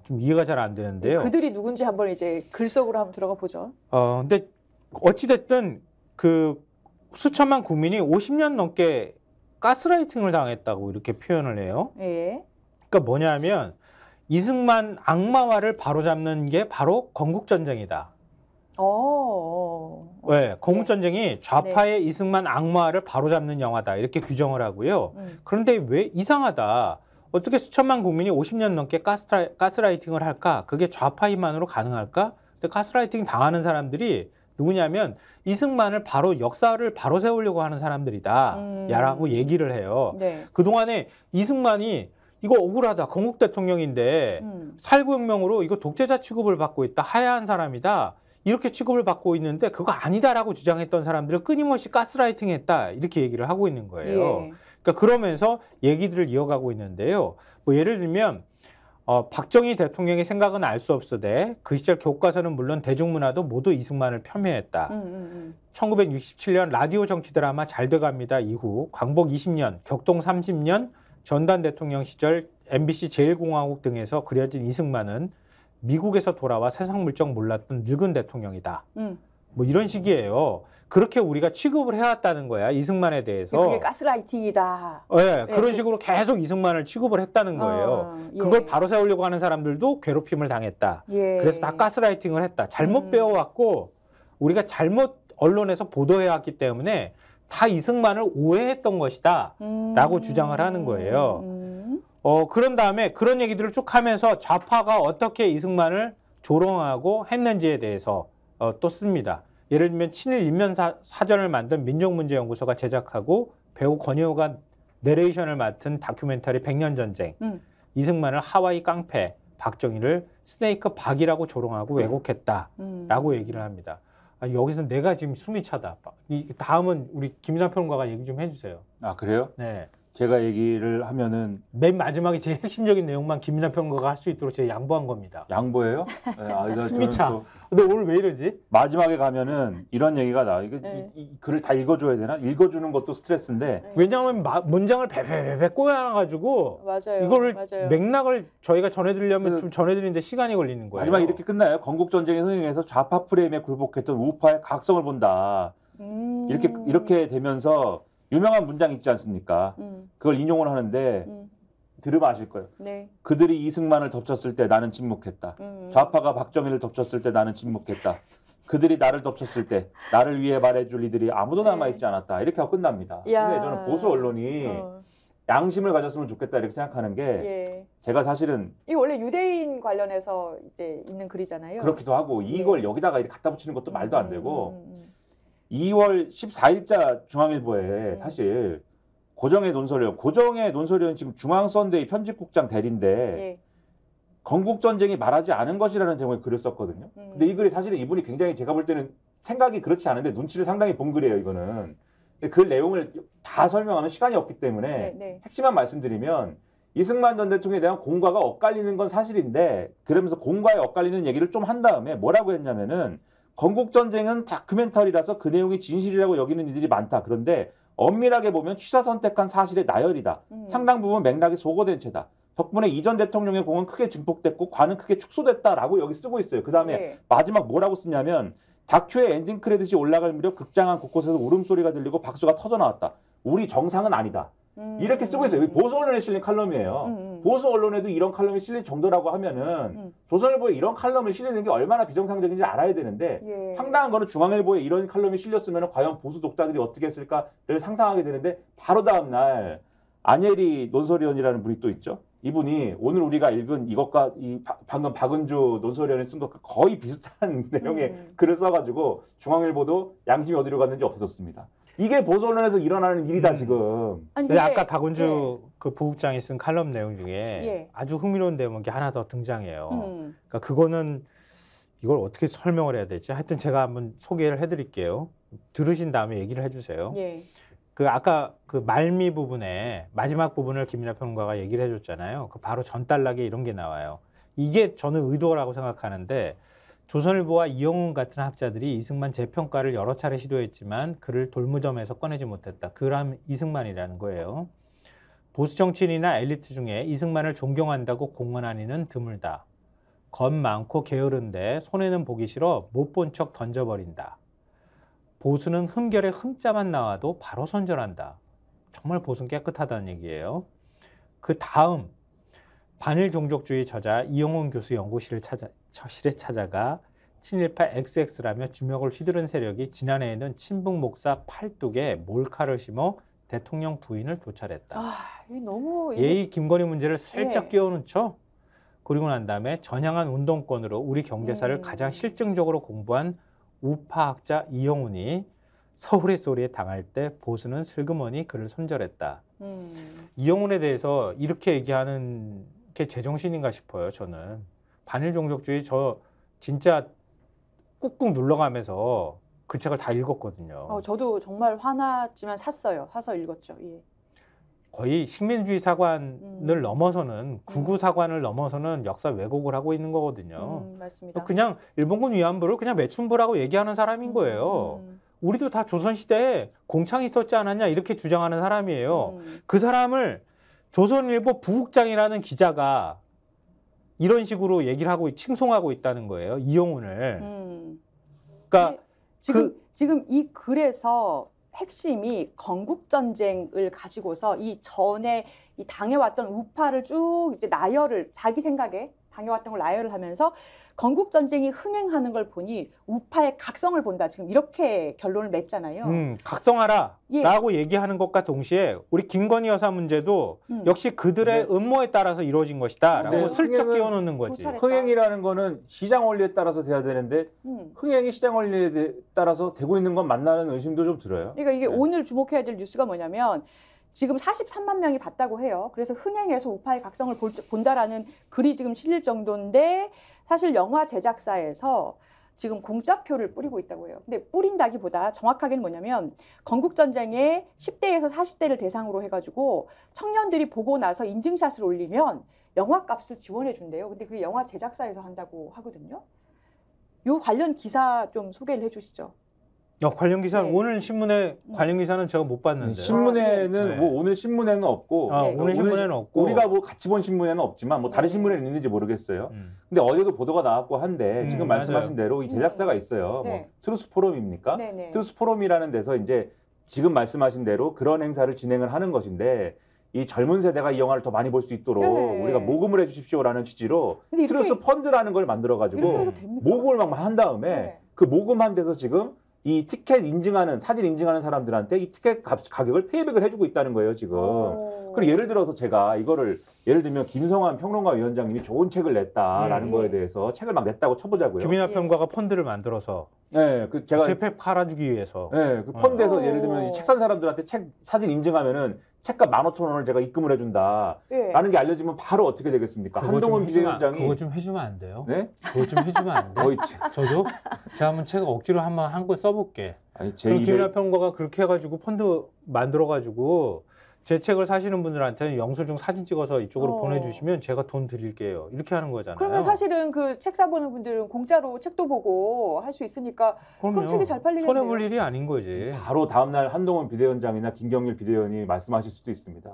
좀 이해가 잘 안 되는데요. 그들이 누군지 한번 이제 글 속으로 한번 들어가 보죠. 근데 어찌됐든 그 수천만 국민이 50년 넘게 가스라이팅을 당했다고 이렇게 표현을 해요. 그러니까 뭐냐면 이승만 악마화를 바로잡는 게 바로 건국전쟁이다. 네, 건국전쟁이 좌파의 이승만 악마화를 바로잡는 영화다 이렇게 규정을 하고요. 그런데 왜 이상하다. 어떻게 수천만 국민이 50년 넘게 가스라이팅을 할까? 그게 좌파 힘만으로 가능할까? 근데 가스라이팅 당하는 사람들이 누구냐면 이승만을 역사를 바로 세우려고 하는 사람들이다. 라고 얘기를 해요. 그동안에 이승만이 이거 억울하다. 건국 대통령인데 4.19혁명으로 이거 독재자 취급을 받고 있다. 하야한 사람이다. 이렇게 취급을 받고 있는데 그거 아니다라고 주장했던 사람들을 끊임없이 가스라이팅 했다. 이렇게 얘기를 하고 있는 거예요. 그러니까 그러면서 얘기들을 이어가고 있는데요. 뭐 예를 들면 박정희 대통령의 생각은 알 수 없으되 그 시절 교과서는 물론 대중문화도 모두 이승만을 폄훼했다. 1967년 라디오 정치 드라마 잘 돼갑니다 이후 광복 20년, 격동 30년, 전두환 대통령 시절 MBC 제1공화국 등에서 그려진 이승만은 미국에서 돌아와 세상 물정 몰랐던 늙은 대통령이다. 뭐 이런 식이에요. 그렇게 우리가 취급을 해왔다는 거야. 이승만에 대해서. 그게 가스라이팅이다. 네, 그런 식으로 계속 이승만을 취급을 했다는 거예요. 그걸 바로 세우려고 하는 사람들도 괴롭힘을 당했다. 그래서 다 가스라이팅을 했다. 잘못 배워왔고 우리가 잘못 언론에서 보도해왔기 때문에 다 이승만을 오해했던 것이다. 라고 주장을 하는 거예요. 그런 다음에 그런 얘기들을 쭉 하면서 좌파가 어떻게 이승만을 조롱하고 했는지에 대해서 또 씁니다. 예를 들면 친일 인면 사전을 만든 민족문제연구소가 제작하고 배우 권희호가 내레이션을 맡은 다큐멘터리 100년 전쟁, 이승만을 하와이 깡패, 박정희를 스네이크 박이라고 조롱하고 왜곡했다라고 얘기를 합니다. 여기서 내가 지금 숨이 차다. 다음은 우리 김인하 평론가가 얘기 좀 해주세요. 아 그래요? 네. 제가 얘기를 하면은 맨 마지막에 제일 핵심적인 내용만 김인하 평론가가 할 수 있도록 제가 양보한 겁니다. 양보예요? 네, 숨이 차. 근데 오늘 왜 이러지? 마지막에 가면은 이런 얘기가 나와. 이 글을 다 읽어줘야 되나? 읽어주는 것도 스트레스인데. 왜냐하면 문장을 베베베 꼬여놔가지고 이거를 맥락을 저희가 전해드리려면 좀 전해드리는데 시간이 걸리는 거예요. 마지막에 이렇게 끝나요. 건국전쟁에 흥행해서 좌파 프레임에 굴복했던 우파의 각성을 본다. 이렇게 되면서 유명한 문장 있지 않습니까? 그걸 인용을 하는데 들으면 아실 거예요. 네. 그들이 이승만을 덮쳤을 때 나는 침묵했다. 좌파가 박정희를 덮쳤을 때 나는 침묵했다. 그들이 나를 덮쳤을 때 나를 위해 말해줄 이들이 아무도 남아있지 않았다. 이렇게 하고 끝납니다. 근데 저는 보수 언론이 양심을 가졌으면 좋겠다 이렇게 생각하는 게 제가 사실은 이 원래 유대인 관련해서 이제 있는 글이잖아요. 그렇기도 하고 이걸 여기다가 이렇게 갖다 붙이는 것도 말도 안 되고 2월 14일자 중앙일보에 사실 고정의 논설위원 지금 중앙선대위 편집국장 대리인데 건국전쟁이 말하지 않은 것이라는 제목의 글을 썼거든요. 근데 이 글이 사실은 이분이 굉장히 제가 볼 때는 생각이 그렇지 않은데 눈치를 상당히 본 글이에요. 이거는. 그 내용을 다 설명하는 시간이 없기 때문에 핵심만 말씀드리면 이승만 전 대통령에 대한 공과가 엇갈리는 건 사실인데 그러면서 공과에 엇갈리는 얘기를 좀 한 다음에 뭐라고 했냐면은 건국전쟁은 다큐멘터리라서 그 내용이 진실이라고 여기는 이들이 많다. 그런데 엄밀하게 보면 취사 선택한 사실의 나열이다. 상당 부분 맥락이 소거된 채다. 덕분에 이 전 대통령의 공은 크게 증폭됐고 관은 크게 축소됐다라고 여기 쓰고 있어요. 그 다음에 마지막 뭐라고 쓰냐면 다큐의 엔딩 크레딧이 올라갈 무렵 극장안 곳곳에서 울음소리가 들리고 박수가 터져나왔다. 우리 정상은 아니다. 이렇게 쓰고 있어요. 보수 언론에 실린 칼럼이에요. 보수 언론에도 이런 칼럼이 실릴 정도라고 하면은 조선일보에 이런 칼럼을 실리는 게 얼마나 비정상적인지 알아야 되는데 황당한 거는 중앙일보에 이런 칼럼이 실렸으면 과연 보수 독자들이 어떻게 했을까를 상상하게 되는데 바로 다음 날 안예리 논설위원이라는 분이 또 있죠. 이분이 오늘 우리가 읽은 이것과 방금 박은주 논설위원이 쓴 것과 거의 비슷한 내용의 글을 써가지고 중앙일보도 양심이 어디로 갔는지 없어졌습니다. 이게 보수 언론에서 일어나는 일이다 지금. 근데 아까 박은주 그 부국장이 쓴 칼럼 내용 중에 아주 흥미로운 대목이 하나 더 등장해요. 그러니까 그거는 이걸 어떻게 설명을 해야 될지 하여튼 제가 한번 소개를 해드릴게요. 들으신 다음에 얘기를 해주세요. 그 아까 그 말미 부분에 마지막 부분을 김민하 평론가가 얘기를 해줬잖아요. 그 바로 전단락에 이런 게 나와요. 이게 저는 의도라고 생각하는데 조선일보와 이영훈 같은 학자들이 이승만 재평가를 여러 차례 시도했지만 그를 돌무점에서 꺼내지 못했다. 그람 이승만이라는 거예요. 보수 정치인이나 엘리트 중에 이승만을 존경한다고 공언한 이는 드물다. 겁 많고 게으른데 손해는 보기 싫어 못 본 척 던져버린다. 보수는 흠결에 흠자만 나와도 바로 선전한다. 정말 보수는 깨끗하다는 얘기예요. 그 다음 반일 종족주의 저자 이영훈 교수 연구실에 찾아가 친일파 XX라며 주먹을 휘두른 세력이 지난해에는 친북 목사 팔뚝에 몰카를 심어 대통령 부인을 도찰했다. 너무 예의 김건희 문제를 살짝 끼워넣죠. 그리고 난 다음에 전향한 운동권으로 우리 경제사를 가장 실증적으로 공부한 우파학자 이영훈이 서울의 소리에 당할 때 보수는 슬그머니 그를 손절했다. 이영훈에 대해서 이렇게 얘기하는 게 제정신인가 싶어요. 저는 반일 종족주의 저 진짜 꾹꾹 눌러가면서 그 책을 다 읽었거든요. 저도 정말 화났지만 사서 읽었죠. 거의 식민주의 사관을 넘어서는 구구 사관을 넘어서는 역사 왜곡을 하고 있는 거거든요. 맞습니다. 그냥 일본군 위안부를 그냥 매춘부라고 얘기하는 사람인 거예요. 우리도 다 조선시대에 공창이 있었지 않았냐 이렇게 주장하는 사람이에요. 그 사람을 조선일보 부국장이라는 기자가 이런 식으로 얘기를 하고 칭송하고 있다는 거예요. 이영훈을. 그러니까 지금 이 글에서 핵심이 건국전쟁을 가지고서 이 전에 이 당해왔던 우파를 쭉 이제 나열을 자기 생각에 당해왔던 걸 나열을 하면서 건국전쟁이 흥행하는 걸 보니 우파의 각성을 본다. 지금 이렇게 결론을 냈잖아요. 각성하라 라고 얘기하는 것과 동시에 우리 김건희 여사 문제도 역시 그들의 음모에 따라서 이루어진 것이다 라고 슬쩍 끼워놓는 거지. 흥행이라는 거는 시장 원리에 따라서 돼야 되는데 흥행이 시장 원리에 따라서 되고 있는 건 맞나는 의심도 좀 들어요. 그러니까 이게 오늘 주목해야 될 뉴스가 뭐냐면 지금 43만 명이 봤다고 해요. 그래서 흥행해서 우파의 각성을 본다라는 글이 지금 실릴 정도인데 사실 영화 제작사에서 지금 공짜표를 뿌리고 있다고 해요. 근데 뿌린다기보다 정확하게는 뭐냐면 건국전쟁에 10대에서 40대를 대상으로 해가지고 청년들이 보고 나서 인증샷을 올리면 영화값을 지원해 준대요. 근데 그게 영화 제작사에서 한다고 하거든요. 요 관련 기사 좀 소개를 해 주시죠. 관련 기사 네. 오늘 신문에 관련 기사는 제가 못 봤는데. 신문에는 네. 뭐 오늘 신문에는 없고 네. 오늘 신문에는 없고 우리가 뭐 같이 본 신문에는 없지만 뭐 다른 네. 신문에는 있는지 모르겠어요. 근데 어제도 보도가 나왔고 한데 지금 말씀하신 맞아요. 대로 이 제작사가 있어요. 네. 뭐 트루스 포럼입니까? 네네. 트루스 포럼이라는 데서 이제 지금 말씀하신 대로 그런 행사를 진행을 하는 것인데 이 젊은 세대가 이 영화를 더 많이 볼 수 있도록 네. 우리가 모금을 해주십시오라는 취지로 근데 이렇게- 트루스 펀드라는 걸 이렇게 만들어가지고 해도 됩니까? 모금을 막 한 다음에 네. 그 모금한 데서 지금 이 티켓 인증하는 사진 인증하는 사람들한테 이 티켓 가격을 페이백을 해주고 있다는 거예요 지금. 그리고 예를 들어서 제가 이거를 예를 들면 김성환 평론가 위원장님이 좋은 책을 냈다라는 네. 거에 대해서 책을 막 냈다고 쳐보자고요. 김이나 예. 평가가 펀드를 만들어서 네, 그 제가 재패 팔아주기 위해서. 네, 그 펀드에서 어. 예를 들면 책 산 사람들한테 책 사진 인증하면은 책값 15,000원을 제가 입금을 해준다. 예. 라는 게 알려지면 바로 어떻게 되겠습니까? 한동훈 비대위원장이 그거 좀 해주면 안 돼요? 네? 그거 좀 해주면 안 돼? 거의 저도 제가 한번 책 억지로 한 권 써볼게. 아니 제 그럼 입에 김이나 평가가 그렇게 해가지고 펀드 만들어가지고 제 책을 사시는 분들한테는 영수증 사진 찍어서 이쪽으로 어. 보내주시면 제가 돈 드릴게요. 이렇게 하는 거잖아요. 그러면 사실은 그 책 사보는 분들은 공짜로 책도 보고 할 수 있으니까 그럼 그럼요. 책이 잘 팔리겠네요. 손해볼 일이 아닌 거지. 바로 다음날 한동훈 비대위원장이나 김경률 비대위원이 말씀하실 수도 있습니다.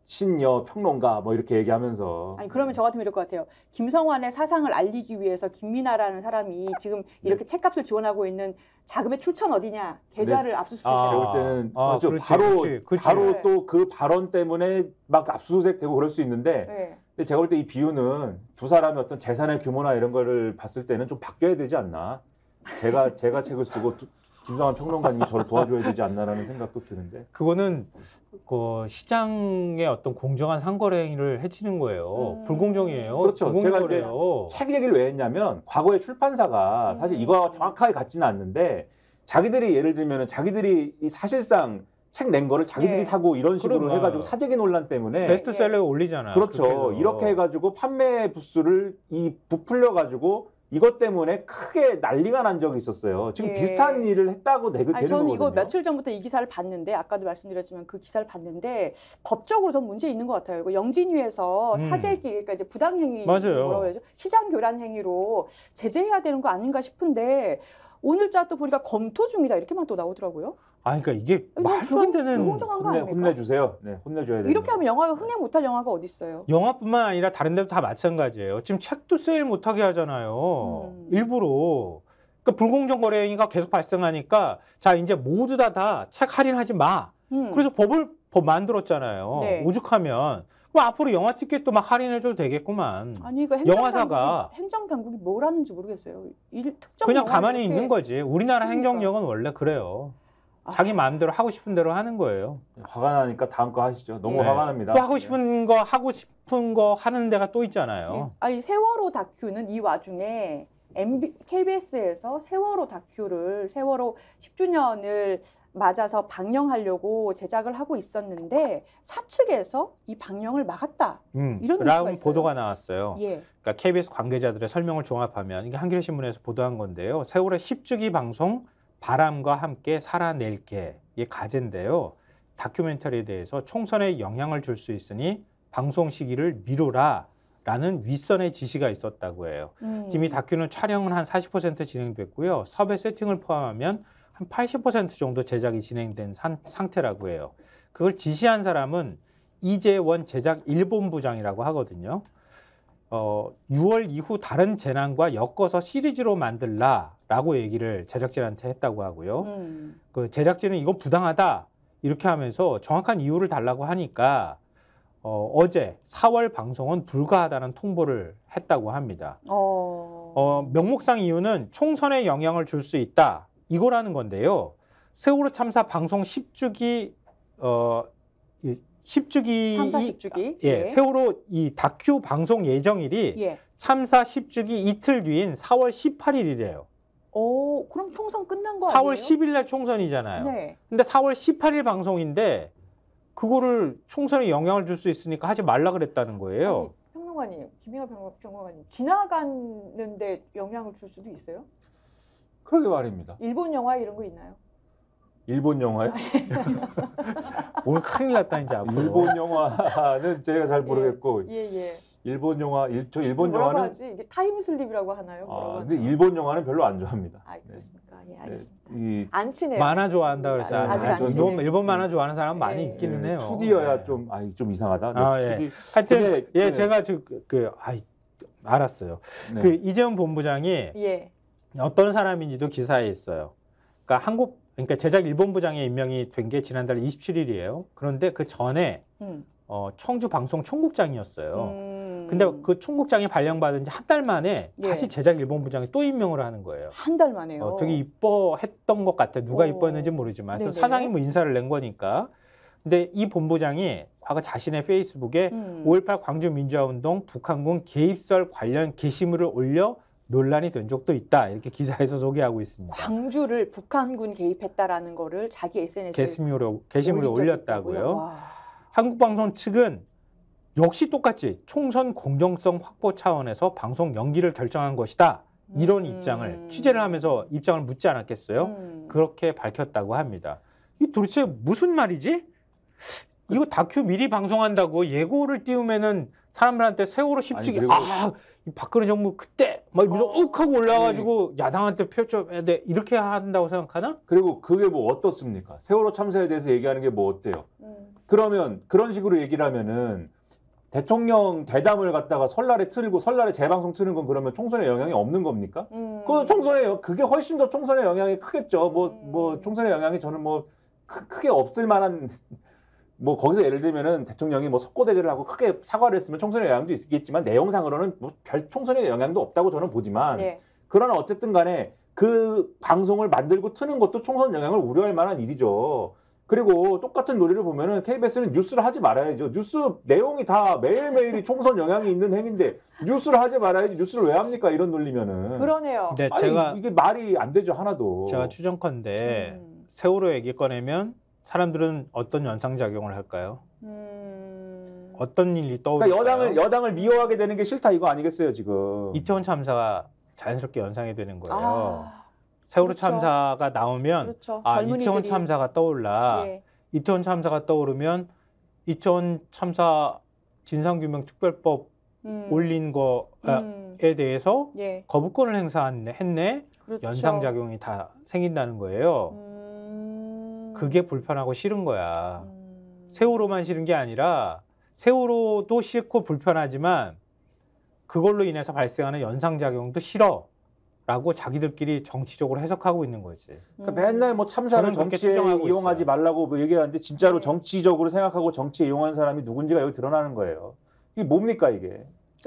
신여 평론가 뭐 이렇게 얘기하면서 아니 그러면 저 같으면 이럴 것 같아요. 김성환의 사상을 알리기 위해서 김민아라는 사람이 지금 이렇게 책값을 지원하고 있는 자금의 출처는 어디냐? 계좌를 압수수색해요. 제가 볼 때는 아, 맞죠. 그렇지, 바로 그렇지. 바로 네. 또 그 발언 때문에 막 압수수색되고 그럴 수 있는데 네. 근데 제가 볼 때 이 비유는 두 사람의 어떤 재산의 규모나 이런 거를 봤을 때는 좀 바뀌어야 되지 않나. 제가 책을 쓰고 김성환 평론가님이 저를 도와줘야 되지 않나라는 생각도 드는데. 그거는 그 시장의 어떤 공정한 상거래를 해치는 거예요. 불공정이에요. 그렇죠. 제가 이제 불공정거래요. 책 얘기를 왜 했냐면 과거에 출판사가 사실 이거와 정확하게 같지는 않는데 자기들이 예를 들면은 자기들이 이 사실상 책 낸 거를 자기들이 예. 사고 이런 식으로 그러면 해가지고 사재기 논란 때문에 베스트셀러에 올리잖아요. 그렇죠. 그렇게 해서. 이렇게 해가지고 판매 부수를 부풀려가지고 이것 때문에 크게 난리가 난 적이 있었어요. 지금 예. 비슷한 일을 했다고 되는 아니 저는 거거든요. 이거 며칠 전부터 이 기사를 봤는데 아까도 말씀드렸지만 그 기사를 봤는데 법적으로 좀 문제 있는 것 같아요. 이거 영진위에서 사재기 그러니까 이제 부당행위 맞아요. 뭐라고 해야죠? 시장 교란 행위로 제재해야 되는 거 아닌가 싶은데 오늘자 또 보니까 검토 중이다 이렇게만 또 나오더라고요. 아, 그러니까 이게 이거 말도 안 되는 불공정한 거 아닙니까? 혼내주세요. 네, 혼내줘야 돼요. 이렇게 하면 영화가 흥행 못할 영화가 어디 있어요? 영화뿐만 아니라 다른 데도 다 마찬가지예요. 지금 책도 세일 못하게 하잖아요. 일부러. 그러니까 불공정 거래 행위가 계속 발생하니까 자 이제 모두 다 책 할인하지 마. 그래서 법 만들었잖아요. 네. 오죽하면 그럼 앞으로 영화 티켓도 막 할인해줘도 되겠구만. 아니 이거 영화사가 행정당국이 뭘 하는지 모르겠어요. 특정 그냥 영화를 가만히 이렇게- 있는 거지. 우리나라 그러니까. 행정력은 원래 그래요. 아. 자기 마음대로 하고 싶은 대로 하는 거예요. 화가 나니까 다음 거 하시죠. 너무 네. 화가 납니다. 또 하고 싶은 거 하는 데가 또 있잖아요. 예. 아니 세월호 다큐는 이 와중에 KBS에서 세월호 다큐를 세월호 10주년을 맞아서 방영하려고 제작을 하고 있었는데 사측에서 이 방영을 막았다. 이런 뉴스가 라운 있어요. 보도가 나왔어요. 예. 그러니까 KBS 관계자들의 설명을 종합하면 이게 한겨레 신문에서 보도한 건데요. 세월호 10주기 방송 바람과 함께 살아낼게 이 가제인데요. 다큐멘터리에 대해서 총선에 영향을 줄 수 있으니 방송 시기를 미루라라는 윗선의 지시가 있었다고 해요. 지금 이 다큐는 촬영은 한 40% 진행됐고요. 섭외 세팅을 포함하면 한 80% 정도 제작이 진행된 상태라고 해요. 그걸 지시한 사람은 이재원 제작 일본부장이라고 하거든요. 6월 이후 다른 재난과 엮어서 시리즈로 만들라라고 얘기를 제작진한테 했다고 하고요. 그 제작진은 이거 부당하다 이렇게 하면서 정확한 이유를 달라고 하니까 어제 4월 방송은 불가하다는 통보를 했다고 합니다. 명목상 이유는 총선에 영향을 줄 수 있다 이거라는 건데요. 세월호 참사 방송 10주기 참사 10주기. 예, 세월호 이 다큐 방송 예정일이 예. 참사 10주기 이틀 뒤인 4월 18일이래요. 오, 그럼 총선 끝난 거 4월 아니에요? 10일 날 총선이잖아요. 네. 근데 4월 18일 방송인데 그거를 총선에 영향을 줄 수 있으니까 하지 말라 그랬다는 거예요. 아니, 평론가님, 김희화 평론가님 지나갔는데 영향을 줄 수도 있어요? 그러게 말입니다. 일본 영화 이런 거 있나요? 일본 영화요? 오늘 큰일 났다 이제 앞으로. 일본 영화는 제가 잘 모르겠고 예, 예. 일본 영화, 저 일본 뭐라고 영화는 하지? 이게 타임슬립이라고 하나요? 뭐라고 근데 하나요? 일본 영화는 별로 안 좋아합니다. 아, 그렇습니까? 예, 네. 알겠습니다. 이 안 친해요. 만화 좋아한다 그래서 아직 안 일본, 친해요. 일본 만화 좋아하는 사람 많이 예. 있기는 해요. 2D여야 네. 좀 이상하다. 네, 아, 예. 2D. 하여튼 근데 예, 제가 알았어요. 네. 그 이재용 본부장이 예. 어떤 사람인지도 기사에 있어요. 그러니까 제작 일본부장에 임명이 된 게 지난달 27일이에요. 그런데 그 전에 청주 방송 총국장이었어요. 근데 그 총국장이 발령받은 지 한 달 만에 예. 다시 제작 일본부장에 또 임명을 하는 거예요. 한 달 만에요. 되게 이뻐했던 것 같아. 누가 이뻐했는지 모르지만 또 네네. 사장이 뭐 인사를 낸 거니까. 근데 이 본부장이 과거 자신의 페이스북에 5.18 광주민주화운동 북한군 개입설 관련 게시물을 올려 논란이 된 적도 있다. 이렇게 기사에서 소개하고 있습니다. 광주를 북한군 개입했다라는 거를 자기 SNS에 게시물에 올렸다고요. 한국방송 측은 역시 똑같이 총선 공정성 확보 차원에서 방송 연기를 결정한 것이다. 이런 입장을 취재를 하면서 입장을 묻지 않았겠어요? 그렇게 밝혔다고 합니다. 이게 도대체 무슨 말이지? 이거 다큐 미리 방송한다고 예고를 띄우면은 사람들한테 세월호 10주기 이 박근혜 정부 그때 막 이러면서 욱 하고 올라와가지고 야당한테 표줘야 돼 이렇게 한다고 생각하나? 그리고 그게 뭐 어떻습니까? 세월호 참사에 대해서 얘기하는 게 뭐 어때요? 그러면 그런 식으로 얘기를 하면은 대통령 대담을 갖다가 설날에 틀고 설날에 재방송 트는 건 그러면 총선에 영향이 없는 겁니까? 그게 훨씬 더 총선에 영향이 크겠죠. 뭐 총선에 영향이 저는 뭐 크게 없을 만한 뭐 거기서 예를 들면은 대통령이 뭐 석고대결을 하고 크게 사과를 했으면 총선에 영향도 있겠지만 내용상으로는 뭐 별 총선에 영향도 없다고 저는 보지만 네. 그러나 어쨌든 간에 그 방송을 만들고 트는 것도 총선 영향을 우려할 만한 일이죠. 그리고 똑같은 논리를 보면은 KBS는 뉴스를 하지 말아야죠. 뉴스 내용이 다 매일매일이 총선 영향이 있는 행인데 뉴스를 하지 말아야지. 뉴스를 왜 합니까? 이런 논리면은. 그러네요. 네, 이게 말이 안 되죠. 하나도. 제가 추정컨대 세월호 얘기 꺼내면 사람들은 어떤 연상작용을 할까요? 어떤 일이 떠오를까요? 그러니까 여당을 미워하게 되는 게 싫다 이거 아니겠어요 지금. 이태원 참사가 자연스럽게 연상이 되는 거예요. 세월호 그렇죠. 참사가 나오면 그렇죠. 이태원 참사가 떠올라. 예. 이태원 참사가 떠오르면 이태원 참사 진상규명특별법 올린 거에 대해서 예. 거부권을 행사했네. 그렇죠. 연상작용이 다 생긴다는 거예요. 그게 불편하고 싫은 거야. 세월호만 싫은 게 아니라 세월호도 싫고 불편하지만 그걸로 인해서 발생하는 연상작용도 싫어라고 자기들끼리 정치적으로 해석하고 있는 거지. 그러니까 맨날 뭐 참사를 정치에 이용하지 말라고 뭐 얘기하는데 진짜로 정치적으로 생각하고 정치에 이용한 사람이 누군지가 여기 드러나는 거예요. 이게 뭡니까 이게?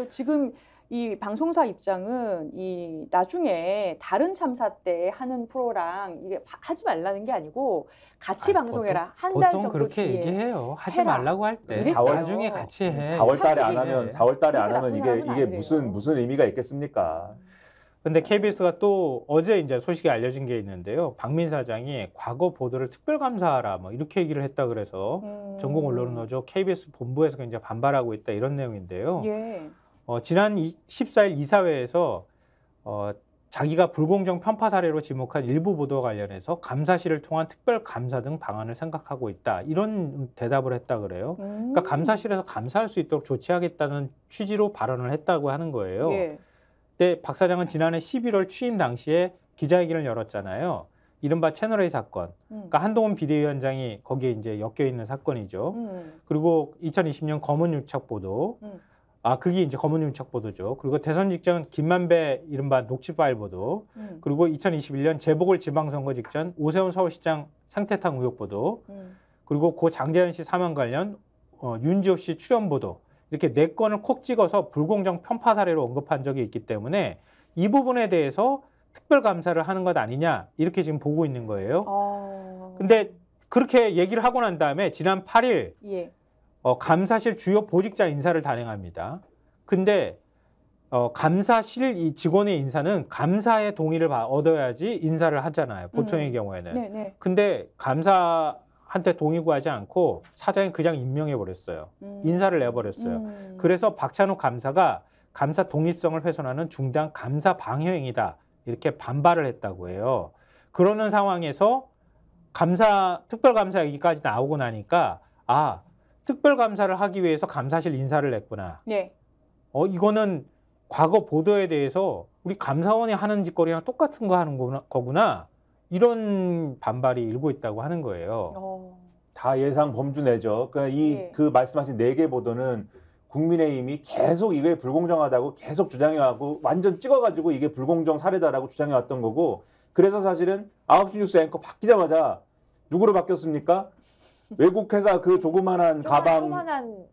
지금 이 방송사 입장은 이 나중에 다른 참사 때 하는 프로랑 이게 하지 말라는 게 아니고 같이 방송해라. 한 달 정도 그렇게 뒤에 얘기해요. 하지 해라. 말라고 할 때 이랬대요. 나중에 같이 해. 4월 달에 안 솔직히 하면 4월 달에 안 그렇게 하면 나쁜 이게 사람은 무슨 의미가 있겠습니까? 근데 KBS가 또 어제 이제 소식이 알려진 게 있는데요. 박민 사장이 과거 보도를 특별감사하라 뭐 이렇게 얘기를 했다 그래서 전국 언론은 어제 KBS 본부에서 굉장히 반발하고 있다 이런 내용인데요. 예. 지난 14일 이사회에서 자기가 불공정 편파 사례로 지목한 일부 보도와 관련해서 감사실을 통한 특별감사 등 방안을 생각하고 있다. 이런 대답을 했다 그래요. 그러니까 감사실에서 감사할 수 있도록 조치하겠다는 취지로 발언을 했다고 하는 거예요. 예. 근데 박 사장은 지난해 11월 취임 당시에 기자회견을 열었잖아요. 이른바 채널A 사건. 그러니까 한동훈 비대위원장이 거기에 이제 엮여 있는 사건이죠. 그리고 2020년 검은유착 보도. 그게 이제 검은유착 보도죠. 그리고 대선 직전 김만배 이른바 녹취 파일 보도. 그리고 2021년 재보궐 지방선거 직전 오세훈 서울시장 상태탕 의혹 보도. 그리고 고 장재현 씨 사망 관련 윤지호 씨 출연 보도. 이렇게 4건을 콕 찍어서 불공정 편파 사례로 언급한 적이 있기 때문에 이 부분에 대해서 특별감사를 하는 것 아니냐 이렇게 지금 보고 있는 거예요. 근데 그렇게 얘기를 하고 난 다음에 지난 8일 예. 감사실 주요 보직자 인사를 단행합니다. 근데 감사실 이 직원의 인사는 감사의 동의를 얻어야지 인사를 하잖아요. 보통의 경우에는. 네네. 근데 감사한테 동의 구하지 않고 사장이 그냥 임명해 버렸어요. 인사를 내버렸어요. 그래서 박찬욱 감사가 감사 독립성을 훼손하는 중대한 감사 방해 행위다. 이렇게 반발을 했다고 해요. 그러는 상황에서 특별감사 얘기까지 나오고 나니까 특별감사를 하기 위해서 감사실 인사를 냈구나. 네. 이거는 과거 보도에 대해서 우리 감사원이 하는 짓거리랑 똑같은 거 하는 거구나. 이런 반발이 일고 있다고 하는 거예요. 다 예상 범주 내죠. 그러니까 그 말씀하신 4개 보도는 국민의힘이 계속 이게 불공정하다고 계속 주장해왔고 완전 찍어가지고 이게 불공정 사례다라고 주장해왔던 거고 그래서 사실은 9시 뉴스 앵커 바뀌자마자 누구로 바뀌었습니까? 외국 회사 그 조그만한 가방, 조그만한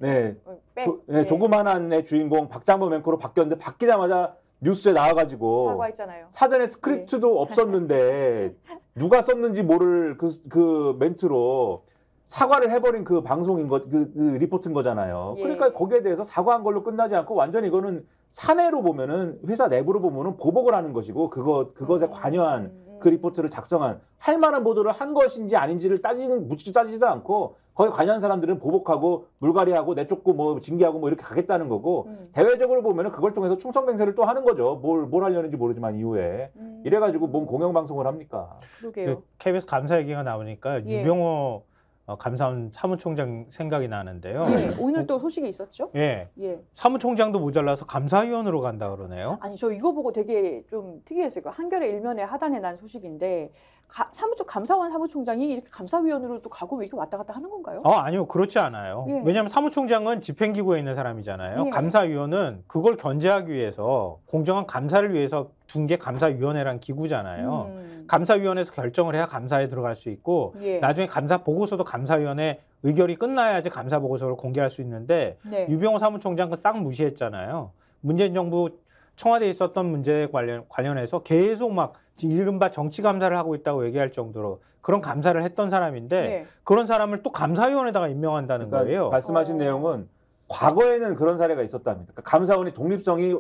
조그만한의 주인공 박장범 앵커로 바뀌었는데 바뀌자마자 뉴스에 나와가지고 사과했잖아요. 사전에 스크립트도 없었는데 누가 썼는지 모를 그 멘트로 사과를 해버린 그 방송인 그 리포트인 거잖아요. 그러니까 거기에 대해서 사과한 걸로 끝나지 않고 완전히 이거는 사내로 보면은 회사 내부로 보면은 보복을 하는 것이고 그것에 관여한 그 리포트를 작성한 할 만한 보도를 한 것인지 아닌지를 따지지도 않고 거기 관여한 사람들은 보복하고 물갈이하고 내쫓고 뭐 징계하고 뭐 이렇게 가겠다는 거고 대외적으로 보면은 그걸 통해서 충성맹세를 또 하는 거죠. 뭘 하려는지 모르지만 이후에 이래가지고 뭔 공영방송을 합니까? 그러게요. KBS 감사 얘기가 나오니까 유병호 감사원 사무총장 생각이 나는데요. 오늘 또 소식이 있었죠? 사무총장도 모자라서 감사위원으로 간다 그러네요. 아니 저 이거 보고 되게 좀 특이했어요. 한겨레 일면에 하단에 난 소식인데 감사원 사무총장이 이렇게 감사위원으로 또 가고 이렇게 왔다 갔다 하는 건가요? 아니요, 그렇지 않아요. 왜냐하면 사무총장은 집행기구에 있는 사람이잖아요. 감사위원은 그걸 견제하기 위해서 공정한 감사를 위해서 둔 게 감사위원회란 기구잖아요. 감사위원회에서 결정을 해야 감사에 들어갈 수 있고 나중에 감사 보고서도 감사위원회 의결이 끝나야지 감사 보고서를 공개할 수 있는데 유병호 사무총장 싹 무시했잖아요. 문재인 정부 청와대에 있었던 문제에 관련해서 계속 막 이른바 정치 감사를 하고 있다고 얘기할 정도로 그런 감사를 했던 사람인데 그런 사람을 또 감사위원회에다가 임명한다는 거예요. 말씀하신 내용은 과거에는 그런 사례가 있었답니다. 그러니까 감사원의 독립성이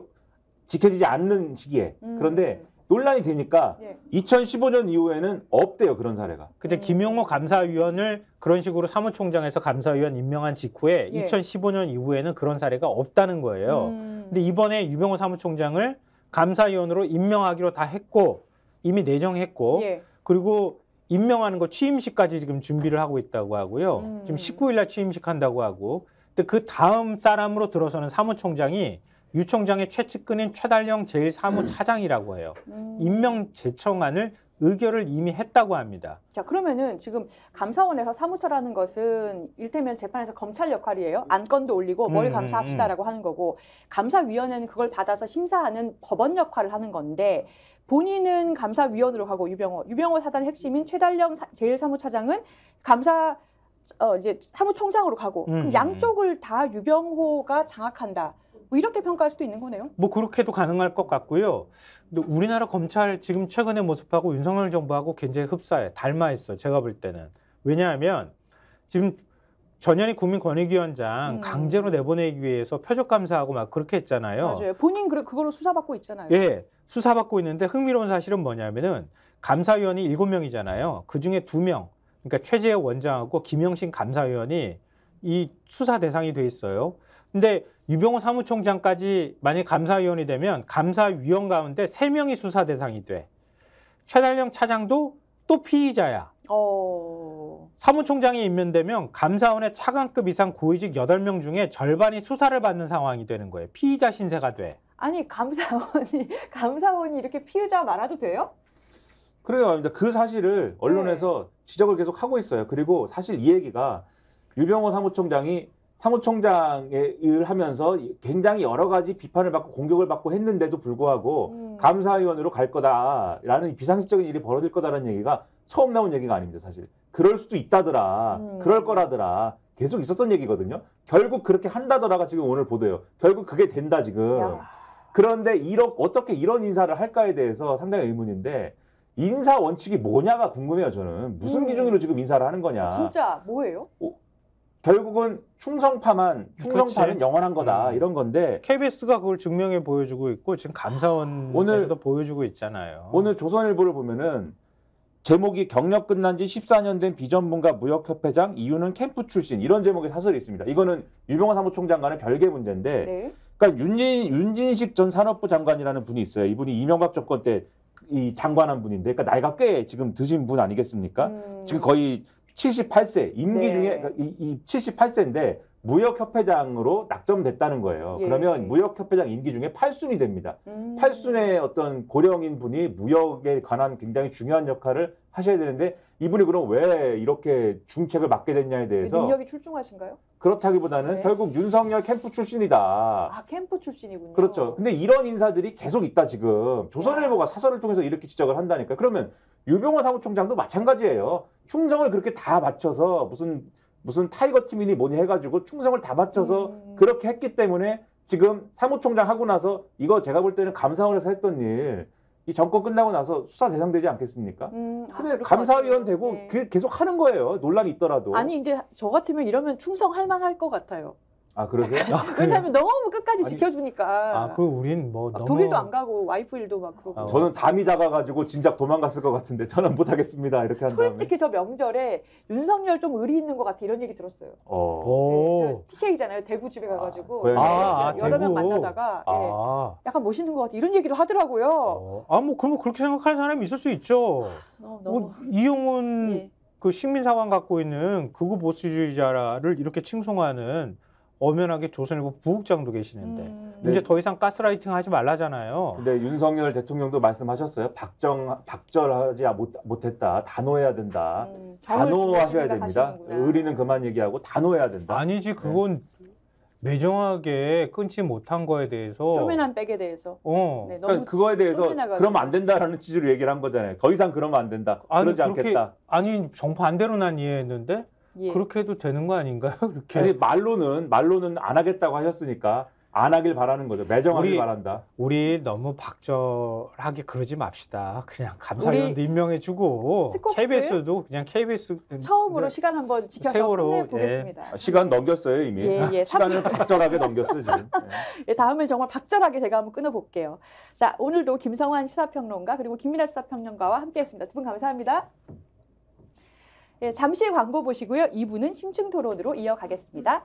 지켜지지 않는 시기에 그런데 논란이 되니까 2015년 이후에는 없대요, 그런 사례가. 근데 김용호 감사위원을 그런 식으로 사무총장에서 감사위원 임명한 직후에 2015년 이후에는 그런 사례가 없다는 거예요. 근데 이번에 유병호 사무총장을 감사위원으로 임명하기로 다 했고 이미 내정했고 그리고 임명하는 거 취임식까지 지금 준비를 하고 있다고 하고요. 지금 19일 날 취임식 한다고 하고. 근데 그 다음 사람으로 들어서는 사무총장이 유 총장의 최측근인 최달령 제1사무차장이라고 해요. 임명 제청안을 의결을 이미 했다고 합니다. 자, 그러면은 지금 감사원에서 사무처라는 것은 일테면 재판에서 검찰 역할이에요. 안건도 올리고 뭘 감사합시다라고 하는 거고 감사위원회는 그걸 받아서 심사하는 법원 역할을 하는 건데 본인은 감사위원으로 가고 유병호 사단 핵심인 최달령 제1사무차장은 이제 사무총장으로 가고 그럼 양쪽을 다 유병호가 장악한다. 뭐 이렇게 평가할 수도 있는 거네요. 뭐 그렇게도 가능할 것 같고요. 근데 우리나라 검찰 지금 최근의 모습하고 윤석열 정부하고 굉장히 흡사해. 닮아 있어. 제가 볼 때는. 왜냐하면 지금 전현희 국민권익위원장 강제로 내보내기 위해서 표적 감사하고 막 그렇게 했잖아요. 맞아요. 본인 그걸로 수사받고 있잖아요. 수사받고 있는데 흥미로운 사실은 뭐냐면은 감사위원이 7명이잖아요. 그중에 2명. 그러니까 최재형 원장하고 김영신 감사위원이 이 수사 대상이 돼 있어요. 근데 유병호 사무총장까지 만약 감사위원이 되면 감사위원 가운데 3명이 수사 대상이 돼. 최달령 차장도 또 피의자야. 사무총장이 임명되면 감사원의 차관급 이상 고위직 8명 중에 절반이 수사를 받는 상황이 되는 거예요. 피의자 신세가 돼. 아니 감사원이 이렇게 피의자 말아도 돼요? 그래요. 말입니다. 그 사실을 언론에서 지적을 계속 하고 있어요. 그리고 사실 이 얘기가 유병호 사무총장이 사무총장을 하면서 굉장히 여러 가지 비판을 받고 공격을 받고 했는데도 불구하고 감사위원으로 갈 거다라는 비상식적인 일이 벌어질 거다라는 얘기가 처음 나온 얘기가 아닙니다. 사실 그럴 수도 있다더라, 그럴 거라더라 계속 있었던 얘기거든요. 결국 그렇게 한다더라가 지금 오늘 보도예요. 결국 그게 된다 지금. 그런데 어떻게 이런 인사를 할까에 대해서 상당히 의문인데 인사 원칙이 뭐냐가 궁금해요. 저는 무슨 기준으로 지금 인사를 하는 거냐. 진짜 뭐예요? 결국은 충성파는 영원한 거다 이런 건데 KBS가 그걸 증명해 보여주고 있고 지금 감사원에서도 보여주고 있잖아요. 오늘 조선일보를 보면은 제목이 경력 끝난 지 14년 된 비전문가 무역협회장 이유는 캠프 출신 이런 제목의 사설이 있습니다. 이거는 유병호 사무총장과는 별개 문제인데 그러니까 윤진식 전 산업부 장관이라는 분이 있어요. 이분이 이명박 정권 때 이 장관한 분인데 그러니까 나이가 꽤 지금 드신 분 아니겠습니까? 지금 거의 78세 임기 중에 이 78세인데 무역협회장으로 낙점됐다는 거예요. 예. 그러면 무역협회장 임기 중에 8순이 됩니다. 8순의 어떤 고령인 분이 무역에 관한 굉장히 중요한 역할을 하셔야 되는데 이분이 그럼 왜 이렇게 중책을 맡게 됐냐에 대해서 능력이 출중하신가요? 그렇다기보다는 네. 결국 윤석열 캠프 출신이다. 아, 캠프 출신이군요. 그렇죠. 근데 이런 인사들이 계속 있다 지금. 조선일보가 사설을 통해서 이렇게 지적을 한다니까. 그러면 유병호 사무총장도 마찬가지예요. 충성을 그렇게 다 바쳐서 무슨 타이거 팀이니 뭐니 해가지고 충성을 다 바쳐서 그렇게 했기 때문에 지금 사무총장 하고 나서 이거 제가 볼 때는 감사원에서 했던 일, 이 정권 끝나고 나서 수사 대상되지 않겠습니까? 근데 감사위원 되고 네. 그게 계속 하는 거예요. 논란이 있더라도. 아니 근데 저 같으면 이러면 충성할 만할 것 같아요. 아 그러세요? 왜냐하면 너무 끝까지 아니, 지켜주니까. 아, 그 우린 뭐 막 너무 독일도 안 가고 와이프 일도 막 그러고. 저는 담이 작아가지고 진작 도망갔을 것 같은데 저는 못하겠습니다. 이렇게 한 다음에. 솔직히 저 명절에 윤석열 좀 의리 있는 것 같아 이런 얘기 들었어요. 오. 네, 저 TK잖아요. 대구 집에 가가지고 고향이 여러 명 대구. 만나다가 예, 아. 약간 멋있는 것 같아 이런 얘기를 하더라고요. 뭐 그러면 그렇게 생각하는 사람이 있을 수 있죠. 너무 뭐 이용훈 예. 그 식민사관 갖고 있는 극우 보수주의자를 이렇게 칭송하는 엄연하게 조선일보 부국장도 계시는데 이제 더 이상 가스라이팅 하지 말라잖아요. 근데 윤석열 대통령도 말씀하셨어요. 박절하지 못했다. 단호해야 된다. 단호하셔야 됩니다. 의리는 그만 얘기하고 단호해야 된다. 아니지 그건 매정하게 끊지 못한 거에 대해서 쪼매난 백에 대해서 네, 너무 그러니까 그거에 대해서 쪼매나가지고. 그러면 안 된다라는 취지로 얘기를 한 거잖아요. 더 이상 그러면 안 된다. 그러지 않겠다. 아니 정반대로 난 이해했는데 예. 그렇게 해도 되는 거 아닌가요? 그렇게 아니, 말로는 안 하겠다고 하셨으니까 안 하길 바라는 거죠. 매정하길 바란다. 우리 너무 박절하게 그러지 맙시다. 그냥 감사위원도 임명해주고 스콕스? KBS도 그냥 KBS 처음으로 시간 한번 지켜서 세월호, 끝내보겠습니다. 시간 넘겼어요 이미. 예, 시간을 박절하게 넘겼어요 지금. 예, 다음엔 정말 박절하게 제가 한번 끊어볼게요. 자, 오늘도 김성환 시사평론가 그리고 김민아 시사평론가와 함께했습니다. 두 분 감사합니다. 예, 잠시 광고 보시고요. 2부는 심층토론으로 이어가겠습니다.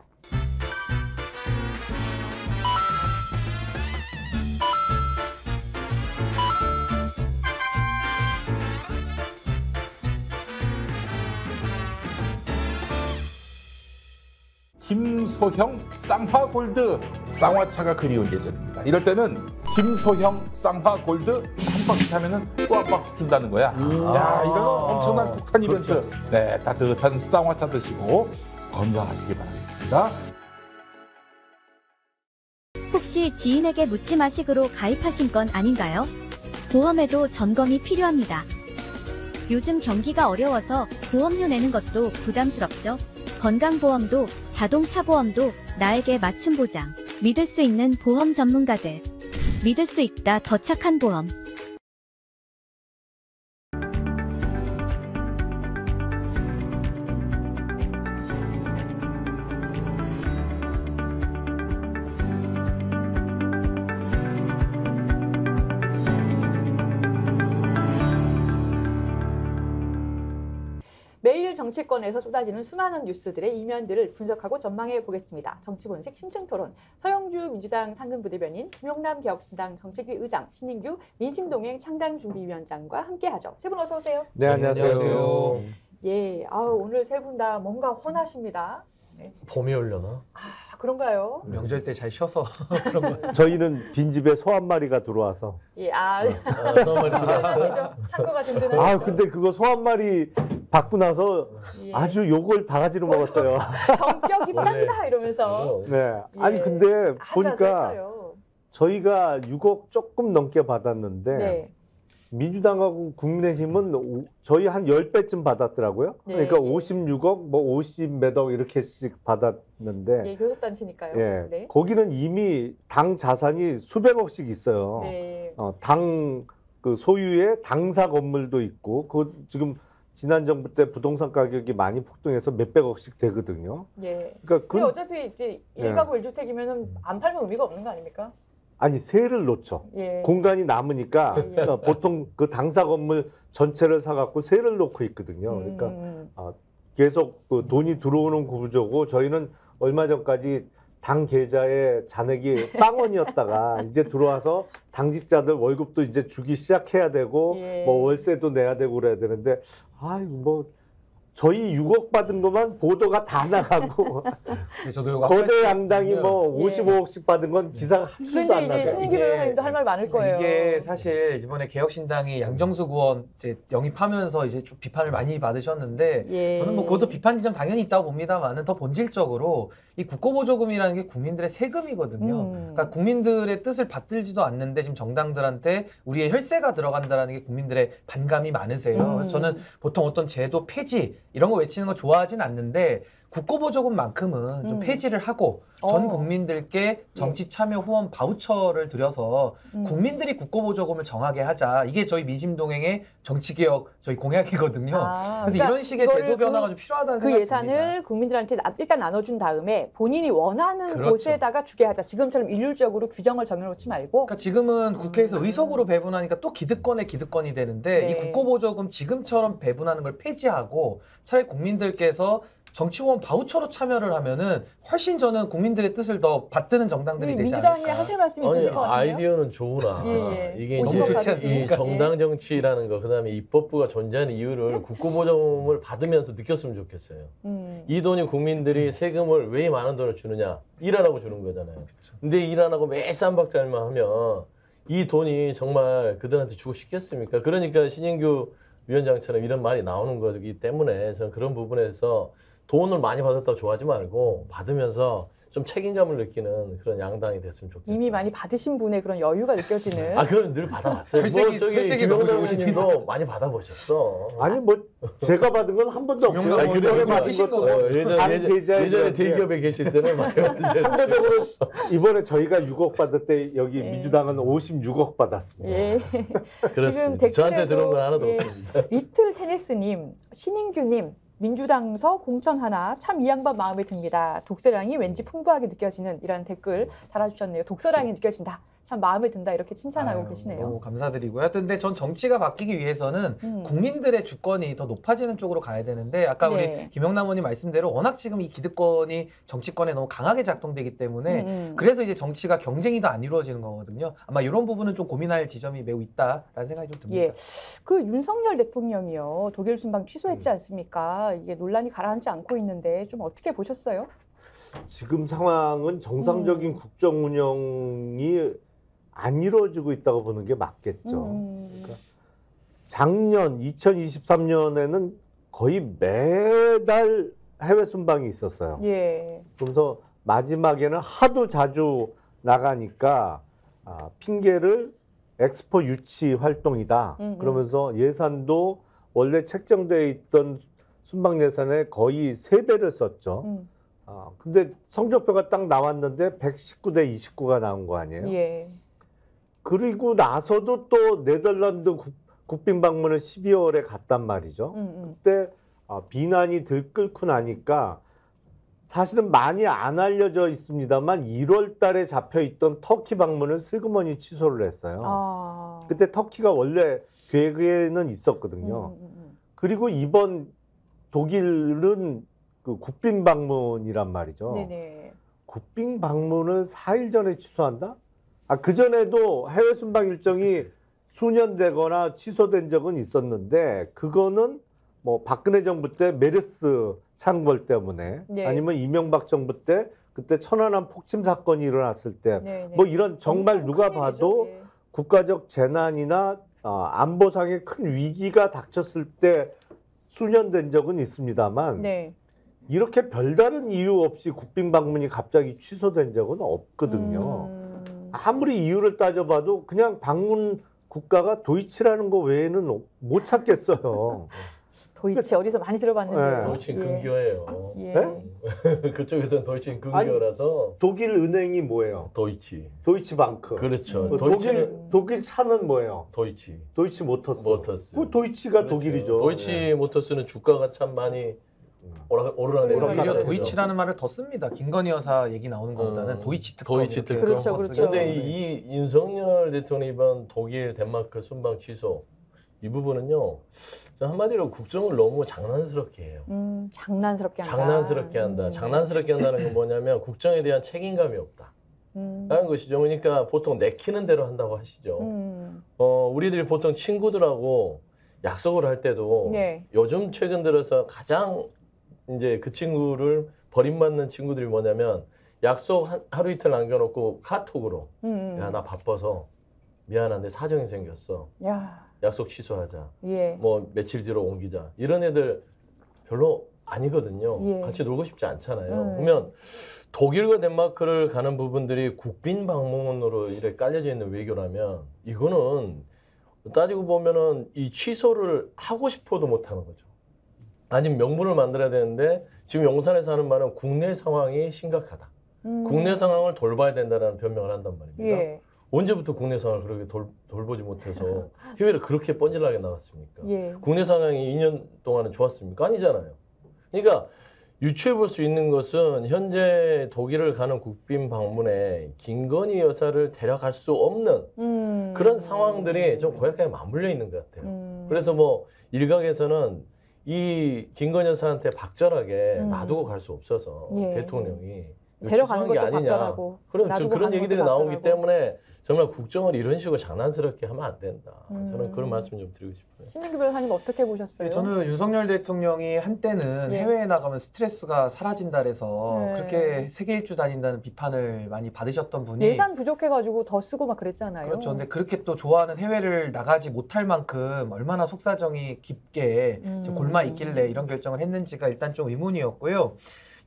김소형 쌍화골드 쌍화차가 그리운 예전입니다. 이럴 때는 김소형 쌍화골드 한 박스 사면은 또 한 박스 준다는 거야. 야, 이런 엄청난 폭탄 이벤트. 그렇죠. 네, 따뜻한 쌍화차 드시고 건강하시기 바라겠습니다. 혹시 지인에게 묻지 마식으로 가입하신 건 아닌가요? 보험에도 점검이 필요합니다. 요즘 경기가 어려워서 보험료 내는 것도 부담스럽죠? 건강보험도 자동차 보험도 나에게 맞춤 보장. 믿을 수 있는 보험 전문가들. 믿을 수 있다 더 착한 보험. 매일 정치권에서 쏟아지는 수많은 뉴스들의 이면들을 분석하고 전망해 보겠습니다. 정치본색 심층토론 서영주 민주당 상근부대변인, 김용남 개혁신당 정책위 의장, 신인규 민심동행 창당준비위원장과 함께하죠. 세 분 어서 오세요. 네, 안녕하세요. 예, 오늘 세 분 다 뭔가 훤하십니다. 네. 봄이 오려나? 아, 그런가요? 명절 때 잘 쉬어서 그런 거 같아요. 저희는 빈집에 소 한 마리가 들어와서. 예, 너무 되죠? 창고가 든든하죠. 아, 근데 그거 소 한 마리 받고 나서 예. 아주 욕을 바가지로 먹었어요. 정격이 땅이다 이러면서. 네. 아니, 예. 근데 보니까 아슬아슬했어요. 저희가 6억 조금 넘게 받았는데 네. 민주당하고 국민의힘은 저희 한 10배쯤 받았더라고요. 네, 그러니까 예. 56억, 뭐 50몇 억 이렇게씩 받았는데 예, 교섭단체니까요. 예, 네. 거기는 이미 당 자산이 수백억씩 있어요. 네. 당 그 소유의 당사 건물도 있고, 그 지금 지난 정부 때 부동산 가격이 많이 폭등해서 몇백억씩 되거든요. 예. 그러니까 근데 어차피 이제 일가구 1주택이면은 안 팔면 의미가 없는 거 아닙니까? 아니 세를 놓죠. 예. 공간이 남으니까 예, 예. 보통 그 당사 건물 전체를 사갖고 세를 놓고 있거든요. 그러니까 계속 그 돈이 들어오는 구조고 저희는 얼마 전까지 당 계좌에 잔액이 빵원이었다가 이제 들어와서 당직자들 월급도 이제 주기 시작해야 되고 예. 뭐 월세도 내야 되고 그래야 되는데 뭐 저희 6억 받은 것만 보도가 다 나가고 저도 이거 거대 양당이 뭐 예. 55억씩 받은 건 기사가 한 줄도 안 그런데 이제 나가요. 신인규 변호사님도 할 말 많을 거예요. 이게 사실 이번에 개혁신당이 양정수 의원 이제 영입하면서 이제 좀 비판을 많이 받으셨는데 예. 저는 뭐 그것도 비판 지점 당연히 있다고 봅니다만은 더 본질적으로 이 국고보조금이라는 게 국민들의 세금이거든요. 그러니까 국민들의 뜻을 받들지도 않는데 지금 정당들한테 우리의 혈세가 들어간다라는 게 국민들의 반감이 많으세요. 그래서 저는 보통 어떤 제도 폐지 이런 거 외치는 거 좋아하진 않는데 국고보조금만큼은 좀 폐지를 하고 전 국민들께 정치 참여 후원 바우처를 드려서 국민들이 국고보조금을 정하게 하자. 이게 저희 민심동행의 정치개혁 저희 공약이거든요. 그래서 그러니까 이런 식의 제도 변화가 좀 필요하다는 그 생각이 예산을 듭니다. 국민들한테 일단 나눠준 다음에 본인이 원하는 그렇죠. 곳에다가 주게 하자. 지금처럼 일률적으로 규정을 정해놓지 말고. 그러니까 지금은 국회에서 의석으로 배분하니까 또 기득권에 기득권이 되는데 네. 이 국고보조금 지금처럼 배분하는 걸 폐지하고 차라리 국민들께서 정치후원 바우처로 참여를 하면은 훨씬 저는 국민들의 뜻을 더 받드는 정당들이 되지 민주당이 않을까. 하실 말씀이 아니, 있으실 것 같아요. 아이디어는 좋으나 예. 이게 너무 이제 좋지 않습니까? 이 정당 정치라는 거 그다음에 입법부가 존재하는 이유를 국고보조금을 받으면서 느꼈으면 좋겠어요. 이 돈이 국민들이 세금을 왜 많은 돈을 주느냐? 일하라고 주는 거잖아요. 근데 일 안 하고 매일 쌈박살만 하면 이 돈이 정말 그들한테 주고 싶겠습니까? 그러니까 신인규 위원장처럼 이런 말이 나오는 거기 때문에 저는 그런 부분에서 돈을 많이 받았다고 좋아하지 말고 받으면서 좀 책임감을 느끼는 그런 양당이 됐으면 좋겠어요. 이미 많이 받으신 분의 그런 여유가 느껴지는. 아, 그건 늘 받아왔어요. 혈색이 너무 김영남 좋으시네요. 의원님도 많이 받아보셨어. 아니 뭐 제가 받은 건 한 번도 없고요. 김영남 이번에 의원님 받은 받으신 것도 거고. 예전에 대기업에 계실 때는 많이 받으셨어요. 상대적으로 이번에 저희가 6억 받을 때 여기 민주당은 56억 받았습니다. 예. 그렇습니다. 저한테 들어온 건 하나도 예. 없습니다. 리틀 테니스님, 신인규님, 민주당서 공천 하나 참 이 양반 마음에 듭니다. 독서량이 왠지 풍부하게 느껴지는 이라는 댓글 달아주셨네요. 독서량이 느껴진다. 참 마음에 든다 이렇게 칭찬하고 아유, 계시네요. 너무 감사드리고요. 하여튼 근데 전 정치가 바뀌기 위해서는 국민들의 주권이 더 높아지는 쪽으로 가야 되는데 아까 네. 우리 김영남 의원님 말씀대로 워낙 지금 이 기득권이 정치권에 너무 강하게 작동되기 때문에 그래서 이제 정치가 경쟁이 더 안 이루어지는 거거든요. 아마 이런 부분은 좀 고민할 지점이 매우 있다라는 생각이 좀 듭니다. 예. 그 윤석열 대통령이요. 독일 순방 취소했지 않습니까? 이게 논란이 가라앉지 않고 있는데 좀 어떻게 보셨어요? 지금 상황은 정상적인 국정 운영이 안 이루어지고 있다고 보는 게 맞겠죠. 그러니까 작년 2023년에는 거의 매달 해외 순방이 있었어요. 예. 그래서 마지막에는 하도 자주 나가니까 핑계를 엑스포 유치 활동이다. 그러면서 예산도 원래 책정되어 있던 순방 예산의 거의 3배를 썼죠. 근데 성적표가 딱 나왔는데 119대 29가 나온 거 아니에요? 예. 그리고 나서도 또 네덜란드 국빈 방문을 12월에 갔단 말이죠. 그때 비난이 들끓고 나니까 사실은 많이 안 알려져 있습니다만 1월 달에 잡혀 있던 터키 방문을 슬그머니 취소를 했어요. 그때 터키가 원래 계획에는 있었거든요. 그리고 이번 독일은 그 국빈 방문이란 말이죠. 네네. 국빈 방문을 4일 전에 취소한다? 그전에도 해외 순방 일정이 수년되거나 취소된 적은 있었는데 그거는 뭐 박근혜 정부 때 메르스 창궐 때문에 네. 아니면 이명박 정부 때 그때 천안함 폭침 사건이 일어났을 때 네네. 뭐 이런 정말 누가 큰일이죠. 봐도 예. 국가적 재난이나 안보상의 큰 위기가 닥쳤을 때 수년된 적은 있습니다만 네. 이렇게 별다른 이유 없이 국빈 방문이 갑자기 취소된 적은 없거든요. 아무리 이유를 따져봐도 그냥 방문 국가가 도이치라는 거 외에는 못 찾겠어요. 도이치 어디서 많이 들어봤는데요. 네. 도이치는 근교예요. 예. 네? 그쪽에서는 도이치는 근교라서 독일 은행이 뭐예요? 도이치. 도이치방크. 그렇죠. 독일 차는 뭐예요? 도이치. 도이치 모터스. 모터스. 그 도이치가 그렇죠. 독일이죠. 도이치 모터스는 주가가 참 많이 오르락내리락 오히려 하죠. 도이치라는 말을 더 씁니다. 김건희 여사 얘기 나오는 것보다는 도이치 특검. 도이치 이렇게 특검. 그렇죠, 더 그렇죠. 쓰죠. 근데 이 윤석열 대통령 이번 독일 덴마크 순방 취소 이 부분은요. 저 한마디로 국정을 너무 장난스럽게 해요. 장난스럽게 한다. 장난스럽게 한다. 장난스럽게 한다는 건 뭐냐면 국정에 대한 책임감이 없다. 라는 것이죠. 그러니까 보통 내키는 대로 한다고 하시죠. 우리들이 보통 친구들하고 약속을 할 때도 네. 요즘 최근 들어서 가장 이제 그 친구를 버림받는 친구들이 뭐냐면 약속 하루 이틀 남겨놓고 카톡으로 야, 나 바빠서 미안한데 사정이 생겼어. 야. 약속 취소하자. 예. 뭐 며칠 뒤로 옮기자. 이런 애들 별로 아니거든요. 예. 같이 놀고 싶지 않잖아요. 그러면 독일과 덴마크를 가는 부분들이 국빈 방문으로 이렇게 깔려져 있는 외교라면 이거는 따지고 보면은 이 취소를 하고 싶어도 못하는 거죠. 아니면 명분을 만들어야 되는데 지금 용산에서 하는 말은 국내 상황이 심각하다. 국내 상황을 돌봐야 된다는 변명을 한단 말입니다. 예. 언제부터 국내 상황을 그렇게 돌보지 못해서 해외를 그렇게 뻔질나게 나갔습니까? 예. 국내 상황이 2년 동안은 좋았습니까? 아니잖아요. 그러니까 유추해 볼 수 있는 것은 현재 독일을 가는 국빈 방문에 김건희 여사를 데려갈 수 없는 그런 상황들이 좀 고약하게 맞물려 있는 것 같아요. 그래서 뭐 일각에서는 이 김건희 여사한테 박절하게 놔두고 갈 수 없어서 예. 대통령이 데려가는 게 것도 아니냐. 박절하고 그런 놔두고 그런 가는 얘기들이 것도 나오기 박절하고. 때문에 정말 국정을 이런 식으로 장난스럽게 하면 안 된다. 저는 그런 말씀 좀 드리고 싶어요. 신민기 변호사님 어떻게 보셨어요? 저는 윤석열 대통령이 한때는 예. 해외에 나가면 스트레스가 사라진다 그래서 네. 그렇게 세계 일주 다닌다는 비판을 많이 받으셨던 분이 예산 부족해가지고 더 쓰고 막 그랬잖아요. 그렇죠. 근데 그렇게 또 좋아하는 해외를 나가지 못할 만큼 얼마나 속사정이 깊게 골마 있길래 이런 결정을 했는지가 일단 좀 의문이었고요.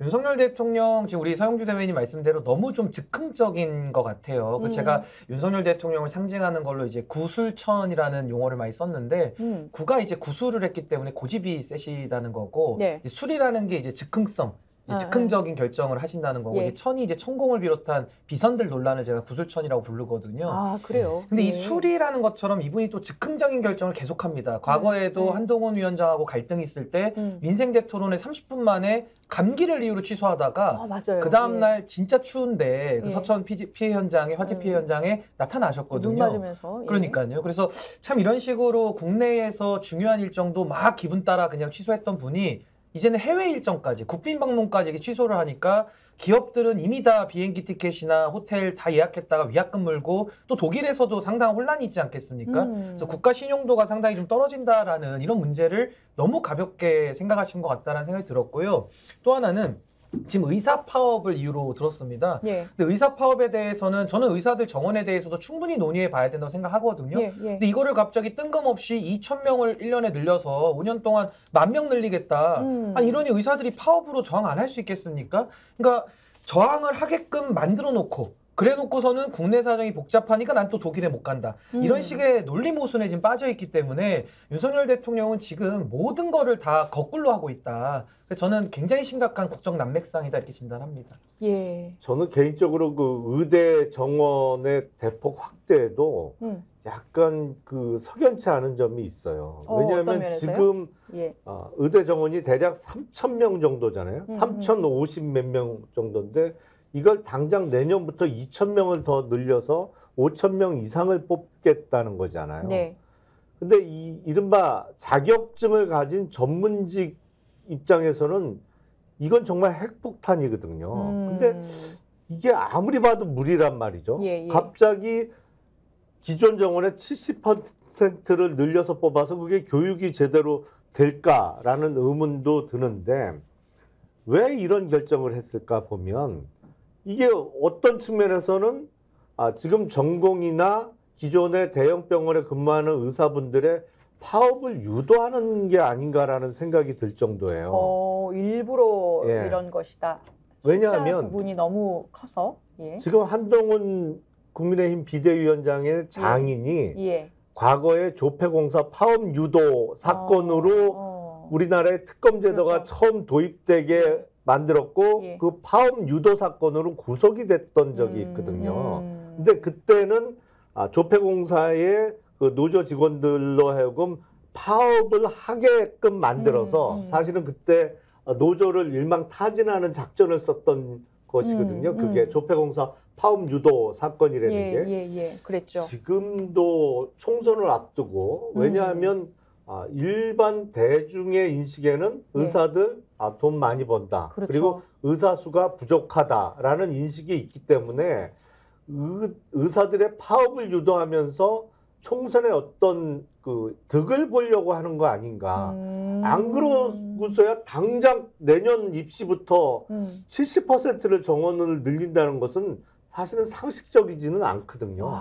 윤석열 대통령 지금 우리 서영주 대변인 말씀대로 너무 좀 즉흥적인 것 같아요. 제가 윤석열 대통령을 상징하는 걸로 이제 구술천이라는 용어를 많이 썼는데 구가 이제 구술을 했기 때문에 고집이 세시다는 거고 네. 이제 술이라는 게 이제 즉흥성. 이제 즉흥적인 결정을 하신다는 거고 예. 이제 천이 이제 천공을 비롯한 비선들 논란을 제가 구술천이라고 부르거든요. 아 그래요. 근데 예. 이 술이라는 것처럼 이분이 또 즉흥적인 결정을 계속합니다. 과거에도 네. 한동훈 위원장하고 갈등이 있을 때 민생대 토론회 30분 만에 감기를 이유로 취소하다가 맞아요. 그 다음날 진짜 추운데 그 예. 서천 피해 현장에 화재 피해 현장에 나타나셨거든요. 눈 맞으면서. 예. 그러니까요. 그래서 참 이런 식으로 국내에서 중요한 일정도 막 기분 따라 그냥 취소했던 분이 이제는 해외 일정까지 국빈 방문까지 이렇게 취소를 하니까 기업들은 이미 다 비행기 티켓이나 호텔 다 예약했다가 위약금 물고 또 독일에서도 상당한 혼란이 있지 않겠습니까? 그래서 국가 신용도가 상당히 좀 떨어진다라는 이런 문제를 너무 가볍게 생각하신 것 같다라는 생각이 들었고요. 또 하나는 지금 의사 파업을 이유로 들었습니다. 예. 근데 의사 파업에 대해서는 저는 의사들 정원에 대해서도 충분히 논의해 봐야 된다고 생각하거든요. 예. 예. 근데 이거를 갑자기 뜬금없이 2,000명을 1년에 늘려서 5년 동안 10,000명 늘리겠다. 아니 이러니 의사들이 파업으로 저항 안 할 수 있겠습니까? 그러니까 저항을 하게끔 만들어 놓고 그래 놓고서는 국내 사정이 복잡하니까 난 또 독일에 못 간다. 이런 식의 논리 모순에 지금 빠져 있기 때문에 윤석열 대통령은 지금 모든 거를 다 거꾸로 하고 있다. 그래서 저는 굉장히 심각한 국정 난맥상이다 이렇게 진단합니다. 예. 저는 개인적으로 그 의대 정원의 대폭 확대도 약간 그 석연치 않은 점이 있어요. 왜냐하면 지금 예. 의대 정원이 대략 3,000명 정도잖아요. 3,050 몇 명 정도인데 이걸 당장 내년부터 2,000명을 더 늘려서 5,000명 이상을 뽑겠다는 거잖아요. 네. 근데 이른바 자격증을 가진 전문직 입장에서는 이건 정말 핵폭탄이거든요. 근데 이게 아무리 봐도 무리란 말이죠. 예, 예. 갑자기 기존 정원의 70%를 늘려서 뽑아서 그게 교육이 제대로 될까라는 의문도 드는데 왜 이런 결정을 했을까 보면 이게 어떤 측면에서는 지금 전공이나 기존의 대형 병원에 근무하는 의사분들의 파업을 유도하는 게 아닌가라는 생각이 들 정도예요. 일부러 예. 이런 것이다. 왜냐하면 숫자 부분이 너무 커서. 예. 지금 한동훈 국민의힘 비대위원장의 장인이 예. 과거에 조폐공사 파업 유도 사건으로 우리나라의 특검 제도가 그렇죠. 처음 도입되게 만들었고 예. 그 파업 유도 사건으로 구속이 됐던 적이 있거든요. 근데 그때는 조폐공사의 그 노조 직원들로 하여금 파업을 하게끔 만들어서 사실은 그때 노조를 일망타진하는 작전을 썼던 것이거든요. 그게 조폐공사 파업 유도 사건이라는 게. 예. 그랬죠. 지금도 총선을 앞두고 왜냐하면 일반 대중의 인식에는 의사들 돈 많이 번다. 그렇죠. 그리고 의사 수가 부족하다라는 인식이 있기 때문에 의사들의 파업을 유도하면서 총선의 어떤 그 득을 보려고 하는 거 아닌가. 안 그러고서야 당장 내년 입시부터 70%를 정원을 늘린다는 것은 사실은 상식적이지는 않거든요.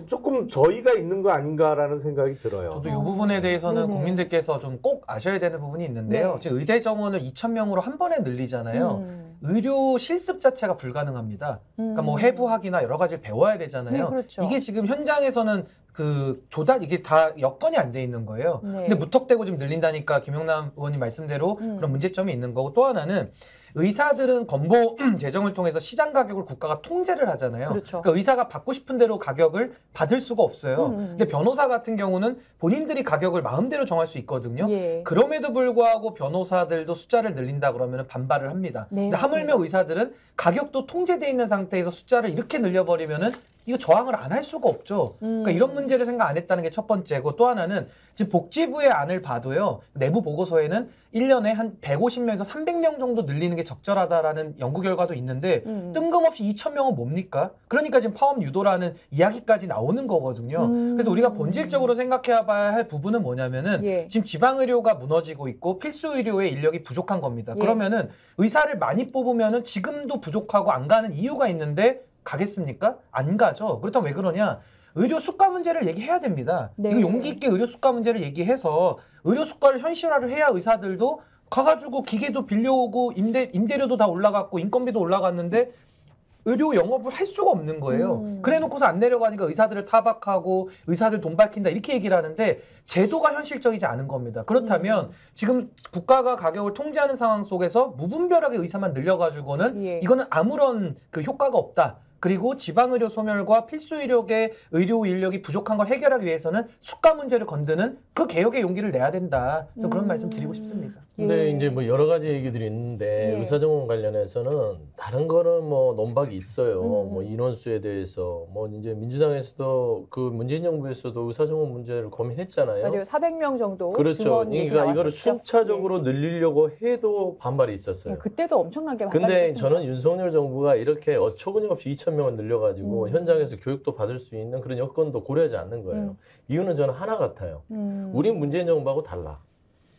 조금 저희가 있는 거 아닌가라는 생각이 들어요. 저도 이 부분에 대해서는 네네. 국민들께서 좀 꼭 아셔야 되는 부분이 있는데요. 네. 지금 의대 정원을 2,000명으로 한 번에 늘리잖아요. 의료 실습 자체가 불가능합니다. 그러니까 뭐 해부학이나 여러 가지를 배워야 되잖아요. 네, 그렇죠. 이게 지금 현장에서는 그 조달 이게 다 여건이 안 돼 있는 거예요. 네. 근데 무턱대고 좀 늘린다니까 김용남 의원님 말씀대로 그런 문제점이 있는 거고, 또 하나는 의사들은 건보 재정을 통해서 시장 가격을 국가가 통제를 하잖아요. 그렇죠. 그러니까 의사가 받고 싶은 대로 가격을 받을 수가 없어요. 근데 변호사 같은 경우는 본인들이 가격을 마음대로 정할 수 있거든요. 예. 그럼에도 불구하고 변호사들도 숫자를 늘린다 그러면 반발을 합니다. 네, 근데 하물며 의사들은 가격도 통제돼 있는 상태에서 숫자를 이렇게 늘려버리면은 이거 저항을 안 할 수가 없죠. 그러니까 이런 문제를 생각 안 했다는 게 첫 번째고, 또 하나는 지금 복지부의 안을 봐도요. 내부 보고서에는 1년에 한 150명에서 300명 정도 늘리는 게 적절하다라는 연구 결과도 있는데 뜬금없이 2,000명은 뭡니까? 그러니까 지금 파업 유도라는 이야기까지 나오는 거거든요. 그래서 우리가 본질적으로 생각해 봐야 할 부분은 뭐냐면은 예. 지금 지방의료가 무너지고 있고 필수 의료의 인력이 부족한 겁니다. 예. 그러면은 의사를 많이 뽑으면은 지금도 부족하고 안 가는 이유가 있는데 가겠습니까? 안 가죠. 그렇다면 왜 그러냐? 의료 수가 문제를 얘기해야 됩니다. 네. 이거 용기 있게 의료 수가 문제를 얘기해서 의료 수가를 현실화를 해야 의사들도 가가지고 기계도 빌려오고 임대료도 다 올라갔고 인건비도 올라갔는데 의료 영업을 할 수가 없는 거예요. 그래놓고서 안 내려가니까 의사들을 타박하고 의사들 돈 밝힌다 이렇게 얘기를 하는데 제도가 현실적이지 않은 겁니다. 그렇다면 지금 국가가 가격을 통제하는 상황 속에서 무분별하게 의사만 늘려가지고는 예. 이거는 아무런 그 효과가 없다. 그리고 지방의료 소멸과 필수의료계 의료 인력이 부족한 걸 해결하기 위해서는 수가 문제를 건드는 그 개혁의 용기를 내야 된다. 좀 그런 말씀 드리고 싶습니다. 근데 예. 이제 뭐 여러 가지 얘기들이 있는데 예. 의사정원 관련해서는 다른 거는 뭐 논박이 있어요. 음. 뭐 인원수에 대해서 뭐 이제 민주당에서도 그 문재인 정부에서도 의사정원 문제를 고민했잖아요. 맞아요. 400명 정도 그렇죠. 증원 얘기 그러니까 이거를 나왔었죠. 순차적으로 늘리려고 해도 반발이 있었어요. 예. 그때도 엄청나게 근데 반발했습니다. 저는 윤석열 정부가 이렇게 어처구니 없이 2,000명을 늘려가지고 음. 현장에서 교육도 받을 수 있는 그런 여건도 고려하지 않는 거예요. 이유는 저는 하나 같아요. 우린 문재인 정부하고 달라.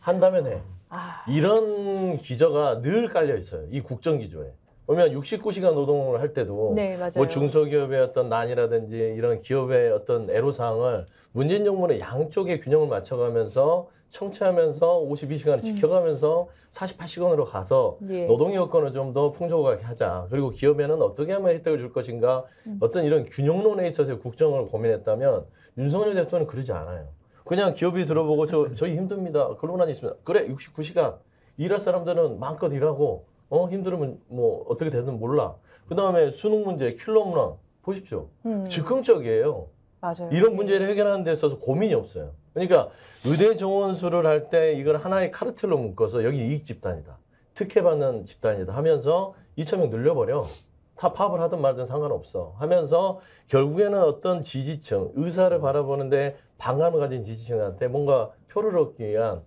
한다면 해. 아. 이런 기저가 늘 깔려 있어요. 이 국정기조에. 보면 69시간 노동을 할 때도 네, 맞아요. 뭐 중소기업의 어떤 난이라든지 이런 기업의 어떤 애로사항을 문재인 정부는 양쪽의 균형을 맞춰가면서 청취하면서 52시간을 지켜가면서 48시간으로 가서 예. 노동 여건을 좀 더 풍족하게 하자. 그리고 기업에는 어떻게 하면 혜택을 줄 것인가. 어떤 이런 균형론에 있어서 국정을 고민했다면 윤석열 대통령은 그러지 않아요. 그냥 기업이 들어보고 저희 힘듭니다. 근로난이 있습니다. 그래 69시간 일할 사람들은 마음껏 일하고 힘들으면 뭐 어떻게 되든 몰라. 그다음에 수능 문제 킬러 문항 보십시오. 즉흥적이에요. 맞아요. 이런 문제를 해결하는 데 있어서 고민이 없어요. 그러니까 의대 정원수를 할 때 이걸 하나의 카르텔로 묶어서 여기 이익 집단이다. 특혜받는 집단이다 하면서 2,000명 늘려버려. 다 파업을 하든 말든 상관없어 하면서 결국에는 어떤 지지층, 의사를 바라보는데 반감을 가진 지지층한테 뭔가 표를 얻기 위한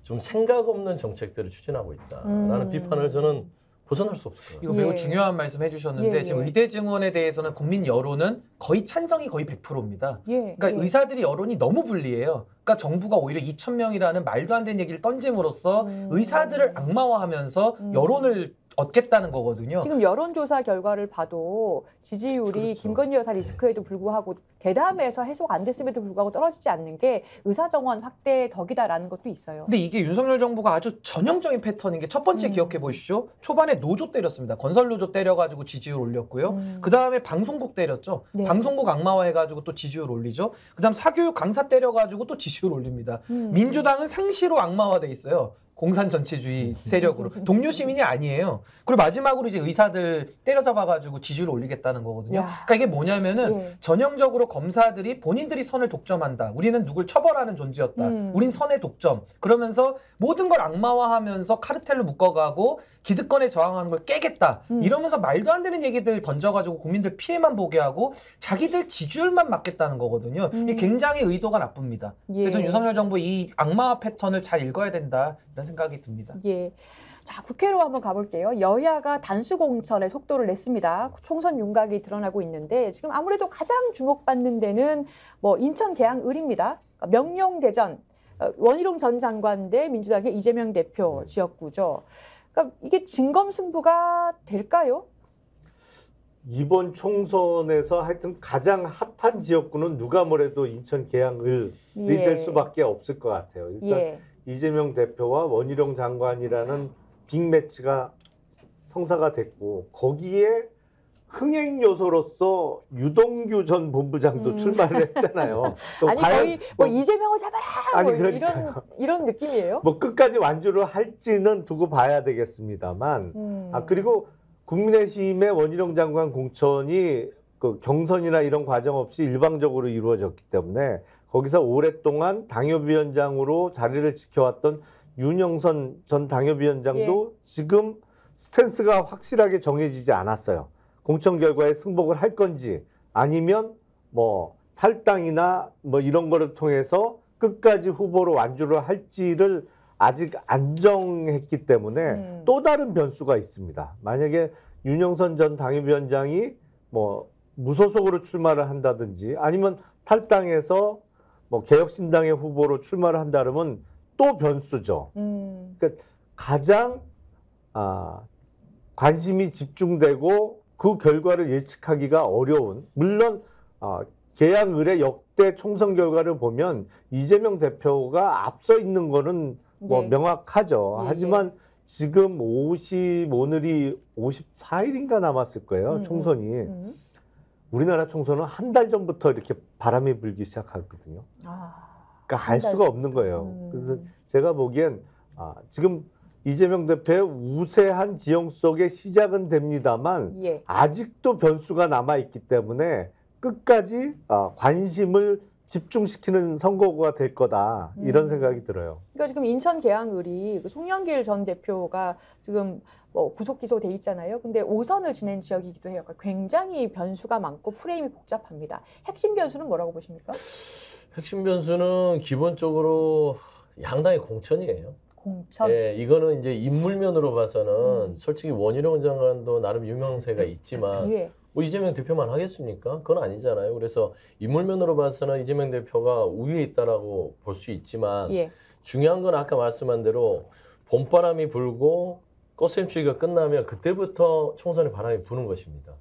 좀 생각 없는 정책들을 추진하고 있다라는 비판을 저는 벗어날 수 없을 거예요. 이거 매우 예. 중요한 말씀 해주셨는데 예, 지금 예. 의대 증원에 대해서는 국민 여론은 거의 찬성이 거의 100%입니다. 예. 그러니까 예. 의사들이 여론이 너무 불리해요. 그러니까 정부가 오히려 2,000명이라는 말도 안 되는 얘기를 던짐으로써 의사들을 악마화하면서 여론을 얻겠다는 거거든요. 지금 여론조사 결과를 봐도 지지율이 그렇죠. 김건희 여사 리스크에도 불구하고 대담에서 해소가 안 됐음에도 불구하고 떨어지지 않는 게 의사정원 확대 덕이다라는 것도 있어요. 근데 이게 윤석열 정부가 아주 전형적인 패턴인 게 첫 번째 기억해 보십시오. 초반에 노조 때렸습니다. 건설 노조 때려가지고 지지율 올렸고요. 그 다음에 방송국 때렸죠. 네. 방송국 악마화해가지고 또 지지율 올리죠. 그 다음 사교육 강사 때려가지고 또 지지율 올립니다. 민주당은 상시로 악마화돼 있어요. 공산 전체주의 세력으로. 동료 시민이 아니에요. 그리고 마지막으로 이제 의사들 때려잡아가지고 지지율을 올리겠다는 거거든요. 야. 그러니까 이게 뭐냐면은 예. 전형적으로 검사들이 본인들이 선을 독점한다. 우리는 누굴 처벌하는 존재였다. 우린 선의 독점. 그러면서 모든 걸 악마화하면서 카르텔로 묶어가고 기득권에 저항하는 걸 깨겠다. 이러면서 말도 안 되는 얘기들 던져가지고 국민들 피해만 보게 하고 자기들 지지율만 막겠다는 거거든요. 이게 굉장히 의도가 나쁩니다. 예. 그래서 윤석열 정부 이 악마화 패턴을 잘 읽어야 된다. 이런 생각이 듭니다. 예. 자, 국회로 한번 가볼게요. 여야가 단수 공천에 속도를 냈습니다. 총선 윤곽이 드러나고 있는데 지금 아무래도 가장 주목받는 데는 뭐 인천 계양을입니다. 그러니까 명룡대전 원희룡 전 장관 대 민주당의 이재명 대표 지역구죠. 그러니까 이게 진검승부가 될까요? 이번 총선에서 하여튼 가장 핫한 지역구는 누가 뭐래도 인천 계양을이 될 수밖에 없을 것 같아요. 일단 이재명 대표와 원희룡 장관이라는 빅매치가 성사가 됐고 거기에 흥행 요소로서 유동규 전 본부장도 출마를 했잖아요. 아니 거의 뭐 이재명을 잡아라 아니, 뭐 이런 느낌이에요. 뭐 끝까지 완주를 할지는 두고 봐야 되겠습니다만 그리고 국민의힘의 원희룡 장관 공천이 그 경선이나 이런 과정 없이 일방적으로 이루어졌기 때문에 거기서 오랫동안 당협위원장으로 자리를 지켜왔던 윤영선 전 당협위원장도 지금 스탠스가 확실하게 정해지지 않았어요. 공천 결과에 승복을 할 건지 아니면 뭐 탈당이나 뭐 이런 거를 통해서 끝까지 후보로 완주를 할지를 아직 안 정했기 때문에 또 다른 변수가 있습니다. 만약에 윤영선 전 당협위원장이 뭐 무소속으로 출마를 한다든지 아니면 탈당해서 뭐 개혁신당의 후보로 출마를 한다면 또 변수죠. 그러니까 가장 관심이 집중되고 그 결과를 예측하기가 어려운 물론 계양을의 역대 총선 결과를 보면 이재명 대표가 앞서 있는 거는 뭐 명확하죠. 하지만 지금 오늘이 54일인가 남았을 거예요. 총선이. 우리나라 총선은 한 달 전부터 이렇게 바람이 불기 시작하거든요. 그러니까 알 수가 없는 거예요. 그래서 제가 보기엔 지금 이재명 대표의 우세한 지형 속에 시작은 됩니다만 아직도 변수가 남아있기 때문에 끝까지 관심을 집중시키는 선거가 될 거다 이런 생각이 들어요. 그러니까 지금 인천 계양을이 그 송영길 전 대표가 지금 뭐 구속 기소돼 있잖아요. 근데 5선을 지낸 지역이기도 해요. 그러니까 굉장히 변수가 많고 프레임이 복잡합니다. 핵심 변수는 뭐라고 보십니까? 핵심 변수는 기본적으로 양당의 공천이에요. 공천? 예, 이거는 이제 인물면으로 봐서는 솔직히 원희룡 장관도 나름 유명세가 있지만 뭐 이재명 대표만 하겠습니까? 그건 아니잖아요. 그래서 인물면으로 봐서는 이재명 대표가 우위에 있다라고 볼 수 있지만 중요한 건 아까 말씀한 대로 봄바람이 불고 꽃샘추위가 끝나면 그때부터 총선에 바람이 부는 것입니다.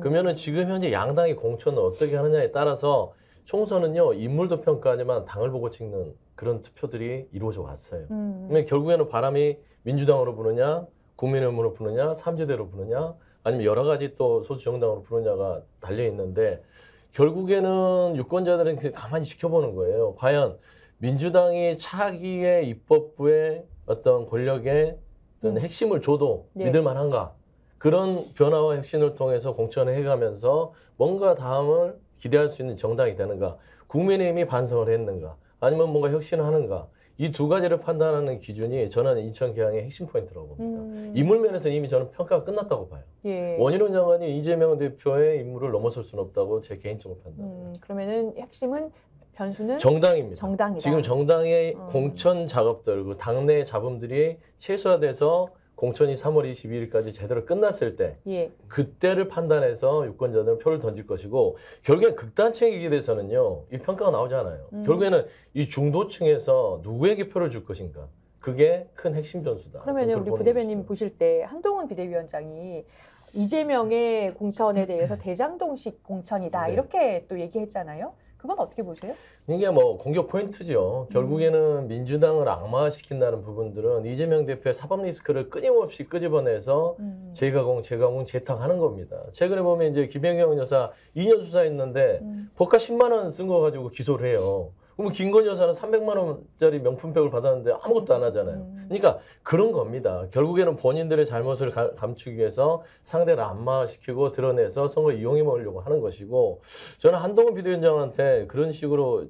그러면은 지금 현재 양당의 공천을 어떻게 하느냐에 따라서 총선은요 인물도 평가하지만 당을 보고 찍는 그런 투표들이 이루어져 왔어요. 그러면 결국에는 바람이 민주당으로 부느냐, 국민의힘으로 부느냐, 삼지대로 부느냐, 아니면 여러 가지 또 소수 정당으로 부느냐가 달려 있는데 결국에는 유권자들은 가만히 지켜보는 거예요. 과연 민주당이 차기의 입법부의 어떤 권력의 어떤 핵심을 줘도 믿을 만한가? 그런 변화와 혁신을 통해서 공천을 해가면서 뭔가 다음을 기대할 수 있는 정당이 되는가? 국민의힘이 반성을 했는가? 아니면 뭔가 혁신을 하는가? 이 두 가지를 판단하는 기준이 저는 인천 계양의 핵심 포인트라고 봅니다. 인물면에서 이미 저는 평가가 끝났다고 봐요. 원희룡 장관이 이재명 대표의 인물을 넘어설 수는 없다고 제 개인적으로 판단합니다. 그러면은 핵심은 변수는 정당입니다. 정당이다. 지금 정당의 공천 작업들, 그 당내 잡음들이 최소화돼서 공천이 3월 22일까지 제대로 끝났을 때 그때를 판단해서 유권자들은 표를 던질 것이고 결국엔 극단층에 대해서는요. 이 평가가 나오잖아요. 결국에는 이 중도층에서 누구에게 표를 줄 것인가. 그게 큰 핵심 변수다. 그러면 우리 부대변인 보실 때 한동훈 비대위원장이 이재명의 공천에 대해서 대장동식 공천이다 이렇게 또 얘기했잖아요. 그건 어떻게 보세요? 이게 뭐 공격 포인트죠. 결국에는 민주당을 악마화시킨다는 부분들은 이재명 대표의 사법 리스크를 끊임없이 끄집어내서 재가공, 재탕하는 겁니다. 최근에 보면 이제 김혜경 여사 2년 수사했는데 법가 10만 원 쓴 거 가지고 기소를 해요. 그러면 김건희 여사는 300만 원짜리 명품백을 받았는데 아무것도 안 하잖아요. 그러니까 그런 겁니다. 결국에는 본인들의 잘못을 감추기 위해서 상대를 안마시키고 드러내서 선거에 이용해 먹으려고 하는 것이고 저는 한동훈 비대위원장한테 그런 식으로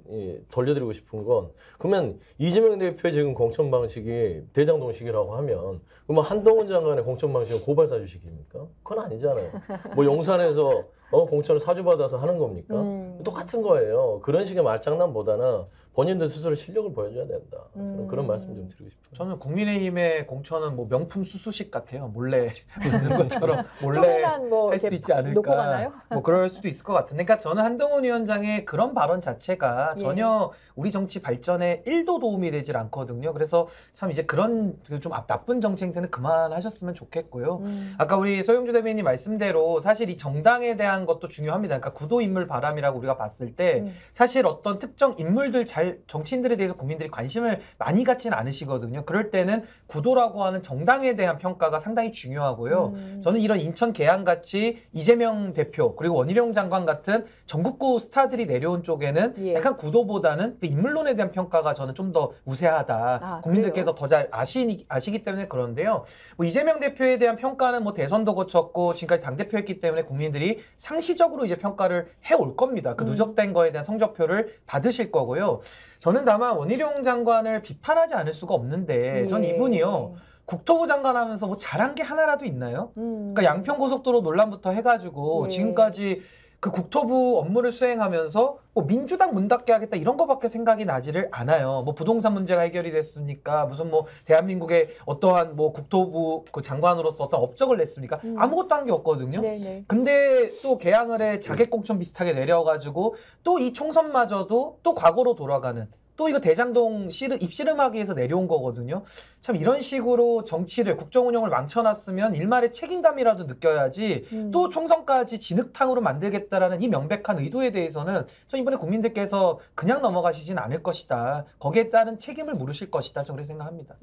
돌려드리고 싶은 건 그러면 이재명 대표의 지금 공천 방식이 대장동식이라고 하면 그러면 한동훈 장관의 공천 방식은 고발 사주식입니까? 그건 아니잖아요. 뭐 용산에서 공천을 사주받아서 하는 겁니까? 똑같은 거예요. 그런 식의 말장난보다는 본인들 스스로 실력을 보여줘야 된다. 저는 그런 말씀 좀 드리고 싶어요. 저는 국민의힘의 공천은 뭐 명품 수수식 같아요. 몰래 있는 것처럼 몰래 쪼매난 뭐 할 수도 있지 않을까. 놓고 가나요? 뭐 그럴 수도 있을 것 같은데, 그러니까 저는 한동훈 위원장의 그런 발언 자체가 전혀 우리 정치 발전에 1도 도움이 되질 않거든요. 그래서 참 이제 그런 좀 나쁜 정책들은 그만하셨으면 좋겠고요. 아까 우리 소영주 대변인님 말씀대로 사실 이 정당에 대한 것도 중요합니다. 그러니까 구도 인물 바람이라고 우리가 봤을 때 사실 어떤 특정 인물들 정치인들에 대해서 국민들이 관심을 많이 갖지는 않으시거든요. 그럴 때는 구도라고 하는 정당에 대한 평가가 상당히 중요하고요. 저는 이런 인천 계양같이 이재명 대표 그리고 원희룡 장관 같은 전국구 스타들이 내려온 쪽에는 약간 구도보다는 그 인물론에 대한 평가가 저는 좀 더 우세하다. 국민들께서 더 잘 아시기 때문에 그런데요. 뭐 이재명 대표에 대한 평가는 뭐 대선도 거쳤고 지금까지 당대표였기 때문에 국민들이 상시적으로 이제 평가를 해올 겁니다. 그 누적된 거에 대한 성적표를 받으실 거고요. 저는 다만 원희룡 장관을 비판하지 않을 수가 없는데 전 이분이요. 국토부 장관 하면서 뭐 잘한 게 하나라도 있나요? 그러니까 양평고속도로 논란부터 해가지고 지금까지 그 국토부 업무를 수행하면서 뭐 민주당 문 닫게 하겠다 이런 거밖에 생각이 나지를 않아요. 뭐 부동산 문제가 해결이 됐습니까? 무슨 뭐 대한민국의 어떠한 뭐 국토부 그 장관으로서 어떤 업적을 냈습니까? 아무것도 한 게 없거든요. 근데 또 계양을 해 자객공천 비슷하게 내려가지고 또 이 총선마저도 또 과거로 돌아가는, 또 이거 대장동 입씨름하기 위해서 내려온 거거든요. 참 이런 식으로 정치를, 국정운영을 망쳐놨으면 일말의 책임감이라도 느껴야지 또 총선까지 진흙탕으로 만들겠다라는 이 명백한 의도에 대해서는 전 이번에 국민들께서 그냥 넘어가시진 않을 것이다. 거기에 따른 책임을 물으실 것이다. 저는 그렇게 생각합니다.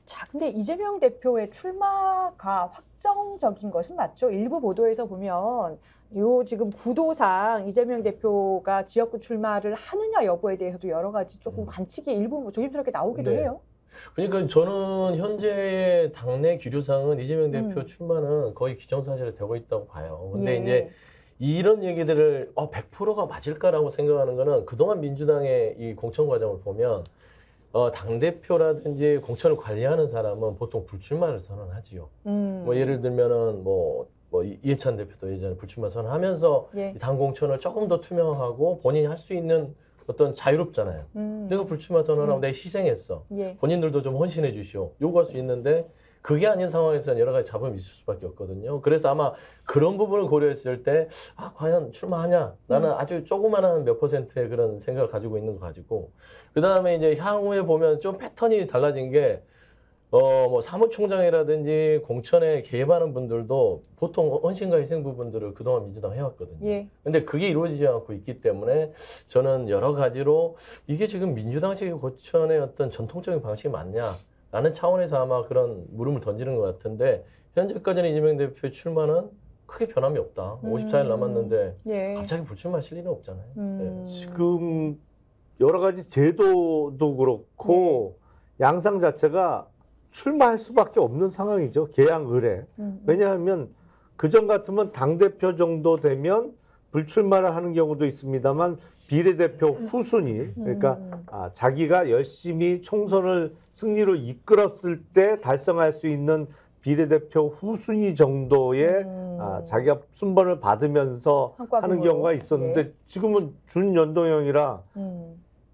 자, 근데 이재명 대표의 출마가 확정적인 것은 맞죠? 일부 보도에서 보면 요 지금 구도상 이재명 대표가 지역구 출마를 하느냐 여부에 대해서도 여러 가지 조금 관측이 일부 조심스럽게 나오기도 해요. 그러니까 저는 현재 당내 기류상은 이재명 대표 출마는 거의 기정사실이 되고 있다고 봐요. 근데 이제 이런 얘기들을 100%가 맞을까라고 생각하는 거는 그동안 민주당의 이 공천 과정을 보면 당대표라든지 공천을 관리하는 사람은 보통 불출마를 선언하지요. 뭐 예를 들면은 뭐 이해찬 대표도 예전에 불출마 선언하면서 당 공천을 조금 더 투명하고 본인이 할 수 있는 어떤 자유롭잖아요. 내가 불출마 선언하고 내가 희생했어. 본인들도 좀 헌신해 주시오. 요구할 수 있는데 그게 아닌 상황에서는 여러 가지 잡음이 있을 수밖에 없거든요. 그래서 아마 그런 부분을 고려했을 때 과연 출마하냐? 나는 아주 조그마한 몇 %의 그런 생각을 가지고 있는 거 가지고 그다음에 이제 향후에 보면 좀 패턴이 달라진 게 뭐 사무총장이라든지 공천에 개입하는 분들도 보통 헌신과 희생 부분들을 그동안 민주당 해왔거든요. 근데 그게 이루어지지 않고 있기 때문에 저는 여러 가지로 이게 지금 민주당식 공천의 어떤 전통적인 방식이 맞냐라는 차원에서 아마 그런 물음을 던지는 것 같은데 현재까지는 이재명 대표의 출마는 크게 변함이 없다. 54일 남았는데 갑자기 불출마하실 일은 없잖아요. 지금 여러 가지 제도도 그렇고 양상 자체가 출마할 수밖에 없는 상황이죠. 계양 의뢰. 왜냐하면 그전 같으면 당대표 정도 되면 불출마를 하는 경우도 있습니다만 비례대표 후순위, 그러니까 자기가 열심히 총선을 승리로 이끌었을 때 달성할 수 있는 비례대표 후순위 정도의 자기가 순번을 받으면서 하는 경우가 있었는데 지금은 준연동형이라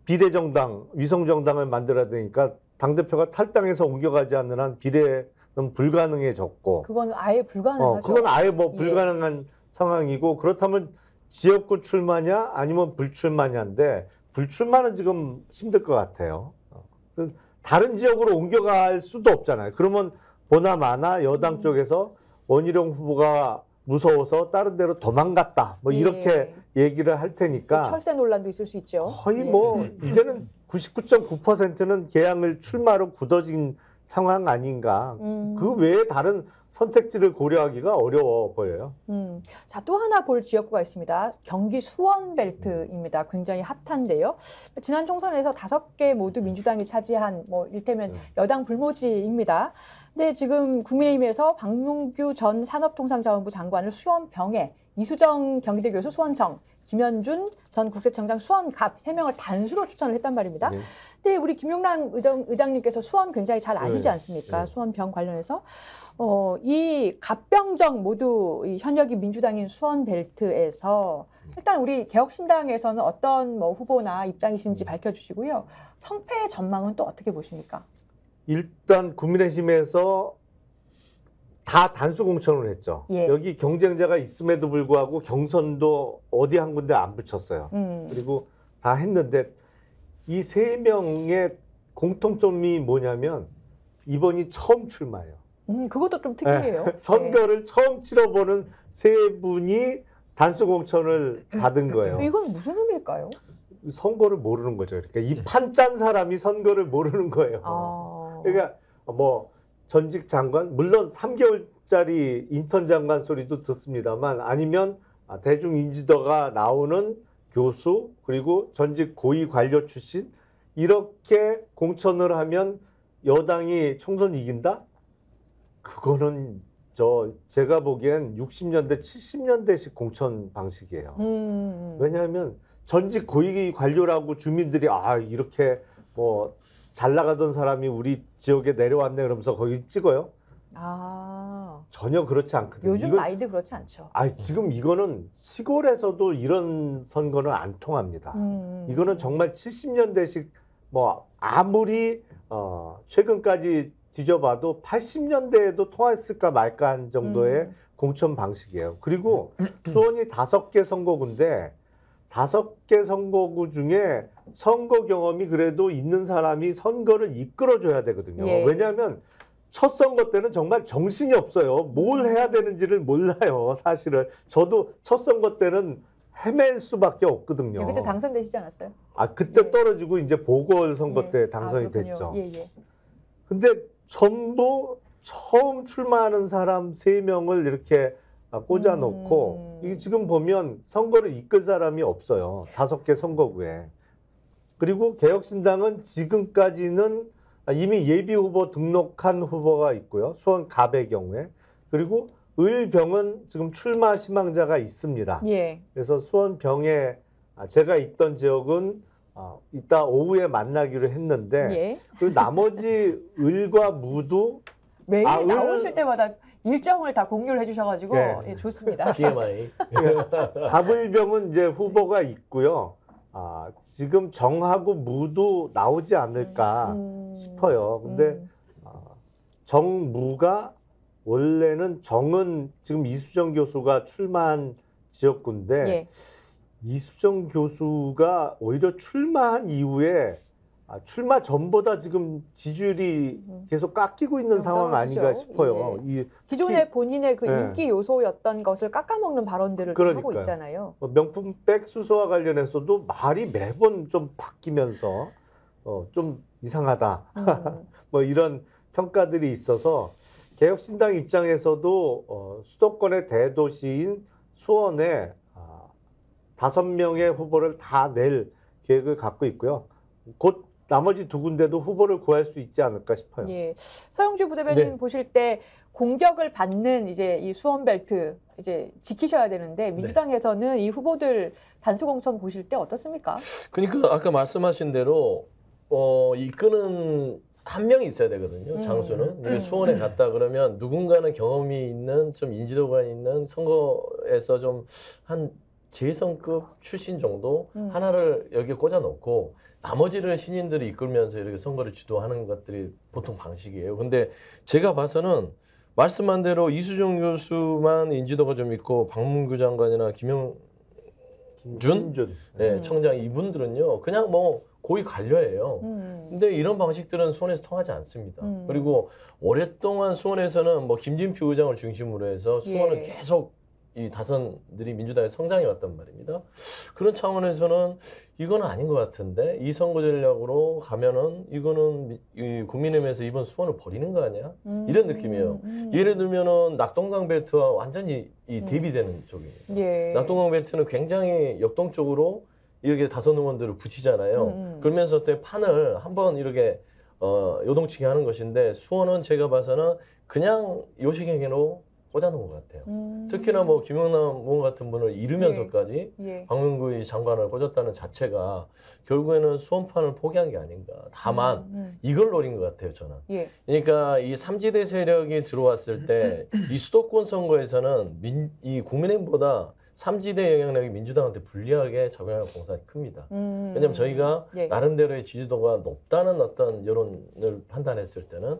비례정당, 위성정당을 만들어야 되니까 당대표가 탈당해서 옮겨가지 않는 한 비례는 불가능해졌고 그건 아예 불가능하죠. 그건 아예 뭐 불가능한 상황이고 그렇다면 지역구 출마냐 아니면 불출마냐인데 불출마는 지금 힘들 것 같아요. 다른 지역으로 옮겨갈 수도 없잖아요. 그러면 보나마나 여당 쪽에서 원희룡 후보가 무서워서 다른 데로 도망갔다. 뭐 이렇게 얘기를 할 테니까 철새 논란도 있을 수 있죠. 거의 뭐 이제는 99.9%는 계양을 출마로 굳어진 상황 아닌가. 그 외에 다른 선택지를 고려하기가 어려워 보여요. 자, 또 하나 볼 지역구가 있습니다. 경기 수원벨트입니다. 굉장히 핫한데요. 지난 총선에서 5개 모두 민주당이 차지한 뭐 일테면 여당 불모지입니다. 근데 지금 국민의힘에서 박문규 전 산업통상자원부 장관을 수원병에, 이수정 경기대 교수 수원청, 김현준 전 국세청장 수원갑 3명을 단수로 추천을 했단 말입니다. 근데 우리 김용남 의장님께서 수원 굉장히 잘 아시지 않습니까? 수원병 관련해서. 이 갑병정 모두 이 현역이 민주당인 수원벨트에서 일단 우리 개혁신당에서는 어떤 뭐 후보나 입장이신지 밝혀주시고요. 성패 전망은 또 어떻게 보십니까? 일단 국민의힘에서 다 단수 공천을 했죠. 예. 여기 경쟁자가 있음에도 불구하고 경선도 어디 한 군데 안 붙였어요. 그리고 다 했는데 이 세 명의 공통점이 뭐냐면 이번이 처음 출마예요. 그것도 좀 특이해요. 선거를 처음 치러보는 세 분이 단수 공천을 받은 거예요. 이건 무슨 의미일까요? 선거를 모르는 거죠. 그러니까 이 판 짠 사람이 선거를 모르는 거예요. 그러니까 뭐 전직 장관, 물론 3개월짜리 인턴 장관 소리도 듣습니다만, 아니면 대중 인지도가 나오는 교수, 그리고 전직 고위 관료 출신, 이렇게 공천을 하면 여당이 총선 이긴다? 그거는 제가 보기엔 60년대, 70년대식 공천 방식이에요. 왜냐하면 전직 고위 관료라고 주민들이 이렇게 뭐 잘 나가던 사람이 우리 지역에 내려왔네 그러면서 거기 찍어요? 전혀 그렇지 않거든요. 요즘 마이도 그렇지 않죠. 지금 이거는 시골에서도 이런 선거는 안 통합니다. 이거는 정말 70년대식 뭐 아무리 최근까지 뒤져봐도 80년대에도 통했을까 말까 한 정도의 공천 방식이에요. 그리고 수원이 5개 선거구인데 5개 선거구 중에 선거 경험이 그래도 있는 사람이 선거를 이끌어줘야 되거든요. 예. 왜냐하면 첫 선거 때는 정말 정신이 없어요. 뭘 해야 되는지를 몰라요. 사실은 저도 첫 선거 때는 헤맬 수밖에 없거든요. 그때 당선되시지 않았어요? 그때 예. 떨어지고 이제 보궐선거 예. 때 당선이 그렇군요. 됐죠. 예. 근데 전부 처음 출마하는 사람 3명을 이렇게 꽂아놓고 이게 지금 보면 선거를 이끌 사람이 없어요. 5개 선거구에. 그리고 개혁신당은 지금까지는 이미 예비 후보 등록한 후보가 있고요. 수원 갑의 경우에. 그리고 을병은 지금 출마 희망자가 있습니다. 예. 그래서 수원병에 제가 있던 지역은 이따 오후에 만나기로 했는데 예. 그 나머지 을과 무도 매일 나오실 때마다 일정을 다 공유를 해주셔가지고 네. 예, 좋습니다. TMI. 갑을병은 이제 후보가 있고요. 지금 정하고 무도 나오지 않을까 싶어요. 근데 정무가 원래는 정은 지금 이수정 교수가 출마한 지역구인데 예. 이수정 교수가 오히려 출마한 이후에 출마 전보다 지금 지지율이 계속 깎이고 있는 상황 아닌가 싶어요. 예. 기존에 본인의 그 예. 인기 요소였던 것을 깎아먹는 발언들을 좀 하고 있잖아요. 명품백 수소와 관련해서도 말이 매번 좀 바뀌면서 좀 이상하다. 뭐 이런 평가들이 있어서 개혁신당 입장에서도 수도권의 대도시인 수원에 5명의 후보를 다 낼 계획을 갖고 있고요. 곧 나머지 2군데도 후보를 구할 수 있지 않을까 싶어요. 예. 서영주 부대변인 네. 보실 때 공격을 받는 이제 이 수원벨트 이제 지키셔야 되는데 민주당에서는 이 후보들 단수공천 보실 때 어떻습니까? 그러니까 아까 말씀하신 대로 이끄는 한 명이 있어야 되거든요. 장수는. 이게 수원에 갔다 그러면 누군가는 경험이 있는 좀 인지도가 있는 선거에서 좀 한 재선급 출신 정도 하나를 여기에 꽂아놓고 나머지를 신인들이 이끌면서 이렇게 선거를 주도하는 것들이 보통 방식이에요. 근데 제가 봐서는 말씀한 대로 이수정 교수만 인지도가 좀 있고 박문규 장관이나 김영준 네, 청장 이분들은요 그냥 뭐 고위 관료예요. 근데 이런 방식들은 수원에서 통하지 않습니다. 그리고 오랫동안 수원에서는 뭐 김진표 의장을 중심으로 해서 수원은 계속 이 다선들이 민주당의 성장해 왔단 말입니다. 그런 차원에서는 이건 아닌 것 같은데 이 선거 전략으로 가면은 이거는 이 국민의힘에서 이번 수원을 버리는 거 아니야? 이런 느낌이에요. 예를 들면은 낙동강 벨트와 완전히 이 대비되는 쪽입니다. 예. 낙동강 벨트는 굉장히 역동적으로 이렇게 다선 의원들을 붙이잖아요. 그러면서 때 판을 한번 이렇게 요동치게 하는 것인데 수원은 제가 봐서는 그냥 요식행위로 꽂아놓은 것 같아요. 특히나 뭐 김영남 의원 같은 분을 잃으면서까지 박문규 장관을 꽂았다는 자체가 결국에는 수원판을 포기한 게 아닌가. 다만 이걸 노린 것 같아요, 저는. 그러니까 이 삼지대 세력이 들어왔을 때 이 수도권 선거에서는 이 국민의힘보다 삼지대 영향력이 민주당한테 불리하게 작용할 공산이 큽니다. 왜냐하면 저희가 예. 나름대로의 지지도가 높다는 어떤 여론을 판단했을 때는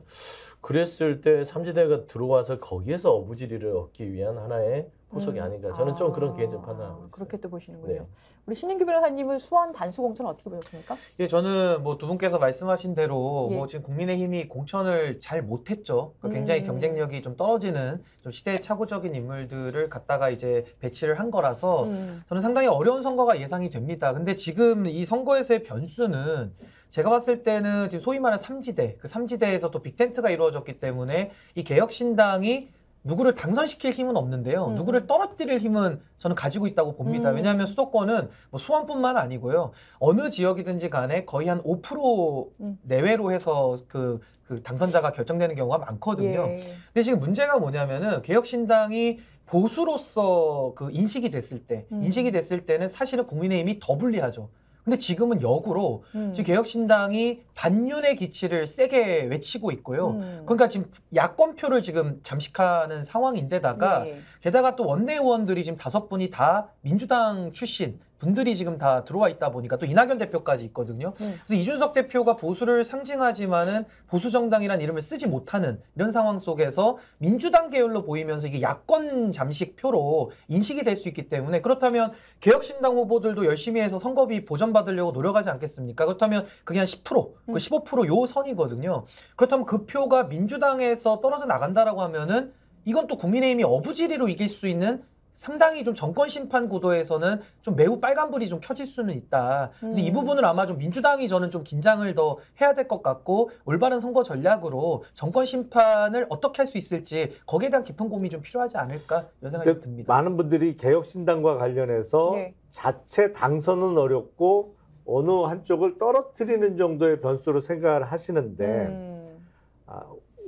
그랬을 때 삼지대가 들어와서 거기에서 어부지리를 얻기 위한 하나의 포석이 아닌가. 저는 좀 그런 개인적 판단하고 있어요. 그렇게 또 보시는군요. 네. 우리 신인규 변호사님은 수원 단수공천 어떻게 보셨습니까? 예, 저는 뭐 두 분께서 말씀하신 대로 예. 뭐 지금 국민의힘이 공천을 잘 못했죠. 그러니까 굉장히 경쟁력이 좀 떨어지는 좀 시대착오적인 인물들을 갖다가 이제 배치를 한 거라서 저는 상당히 어려운 선거가 예상이 됩니다. 근데 지금 이 선거에서의 변수는 제가 봤을 때는 지금 소위 말하는 삼지대, 그 삼지대에서 또 빅텐트가 이루어졌기 때문에 이 개혁신당이 누구를 당선시킬 힘은 없는데요. 누구를 떨어뜨릴 힘은 저는 가지고 있다고 봅니다. 왜냐하면 수도권은 뭐 수원뿐만 아니고요. 어느 지역이든지 간에 거의 한 5% 내외로 해서 그 당선자가 결정되는 경우가 많거든요. 예. 근데 지금 문제가 뭐냐면은 개혁신당이 보수로서 그 인식이 됐을 때는 사실은 국민의힘이 더 불리하죠. 근데 지금은 역으로 지금 개혁신당이 반윤의 기치를 세게 외치고 있고요. 그러니까 지금 야권표를 지금 잠식하는 상황인데다가 예. 게다가 또 원내 의원들이 지금 5분이 다 민주당 출신 분들이 지금 다 들어와 있다 보니까 또 이낙연 대표까지 있거든요. 그래서 이준석 대표가 보수를 상징하지만은 보수 정당이라는 이름을 쓰지 못하는 이런 상황 속에서 민주당 계열로 보이면서 이게 야권 잠식표로 인식이 될 수 있기 때문에 그렇다면 개혁신당 후보들도 열심히 해서 선거비 보전받으려고 노력하지 않겠습니까? 그렇다면 그게 한 10%, 그 15% 요 선이거든요. 그렇다면 그 표가 민주당에서 떨어져 나간다라고 하면은 이건 또 국민의힘이 어부지리로 이길 수 있는 상당히 좀 정권 심판 구도에서는 좀 매우 빨간불이 좀 켜질 수는 있다. 그래서 이 부분을 아마 좀 민주당이 저는 좀 긴장을 더 해야 될 것 같고 올바른 선거 전략으로 정권 심판을 어떻게 할 수 있을지 거기에 대한 깊은 고민이 좀 필요하지 않을까 이런 생각이 좀 듭니다. 많은 분들이 개혁신당과 관련해서 네. 자체 당선은 어렵고 어느 한쪽을 떨어뜨리는 정도의 변수로 생각을 하시는데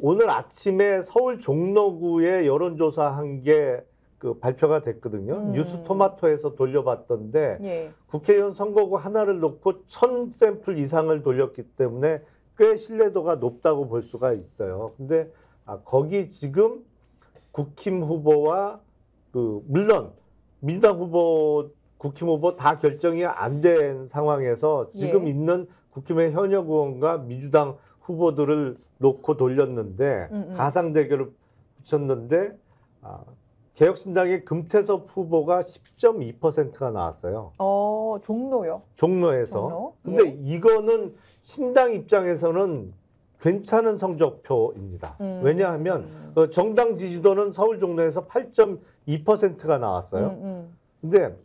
오늘 아침에 서울 종로구에 여론조사한 게 그 발표가 됐거든요. 뉴스토마토에서 돌려봤던데 예. 국회의원 선거구 하나를 놓고 1000샘플 이상을 돌렸기 때문에 꽤 신뢰도가 높다고 볼 수가 있어요. 근데 거기 지금 국힘 후보와 물론 민주당 후보, 국힘 후보 다 결정이 안 된 상황에서 지금 예. 있는 국힘의 현역 의원과 민주당 후보들을 놓고 돌렸는데 가상 대결을 붙였는데 개혁신당의 금태섭 후보가 10.2%가 나왔어요. 종로요. 종로에서. 종로? 근데 예. 이거는 신당 입장에서는 괜찮은 성적표입니다. 왜냐하면 정당 지지도는 서울 종로에서 8.2%가 나왔어요. 근데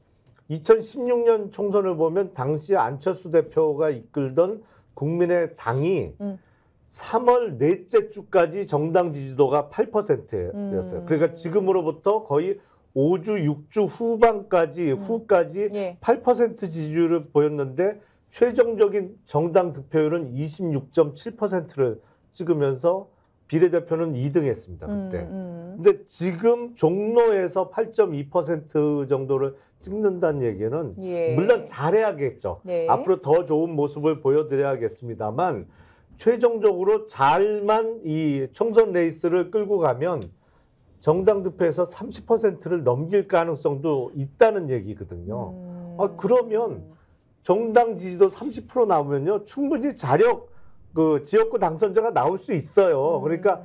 2016년 총선을 보면 당시 안철수 대표가 이끌던 국민의당이 3월 넷째 주까지 정당 지지도가 8%였어요. 그러니까 지금으로부터 거의 5주, 6주 후까지 예. 8% 지지율을 보였는데 최종적인 정당 득표율은 26.7%를 찍으면서 비례대표는 2등했습니다. 그때. 근데 지금 종로에서 8.2% 정도를 찍는다는 얘기는 예. 물론 잘해야겠죠. 네. 앞으로 더 좋은 모습을 보여드려야겠습니다만 최종적으로 잘만 이 총선 레이스를 끌고 가면 정당 득표에서 30%를 넘길 가능성도 있다는 얘기거든요. 그러면 정당 지지도 30% 나오면요 충분히 자력 지역구 당선자가 나올 수 있어요. 그러니까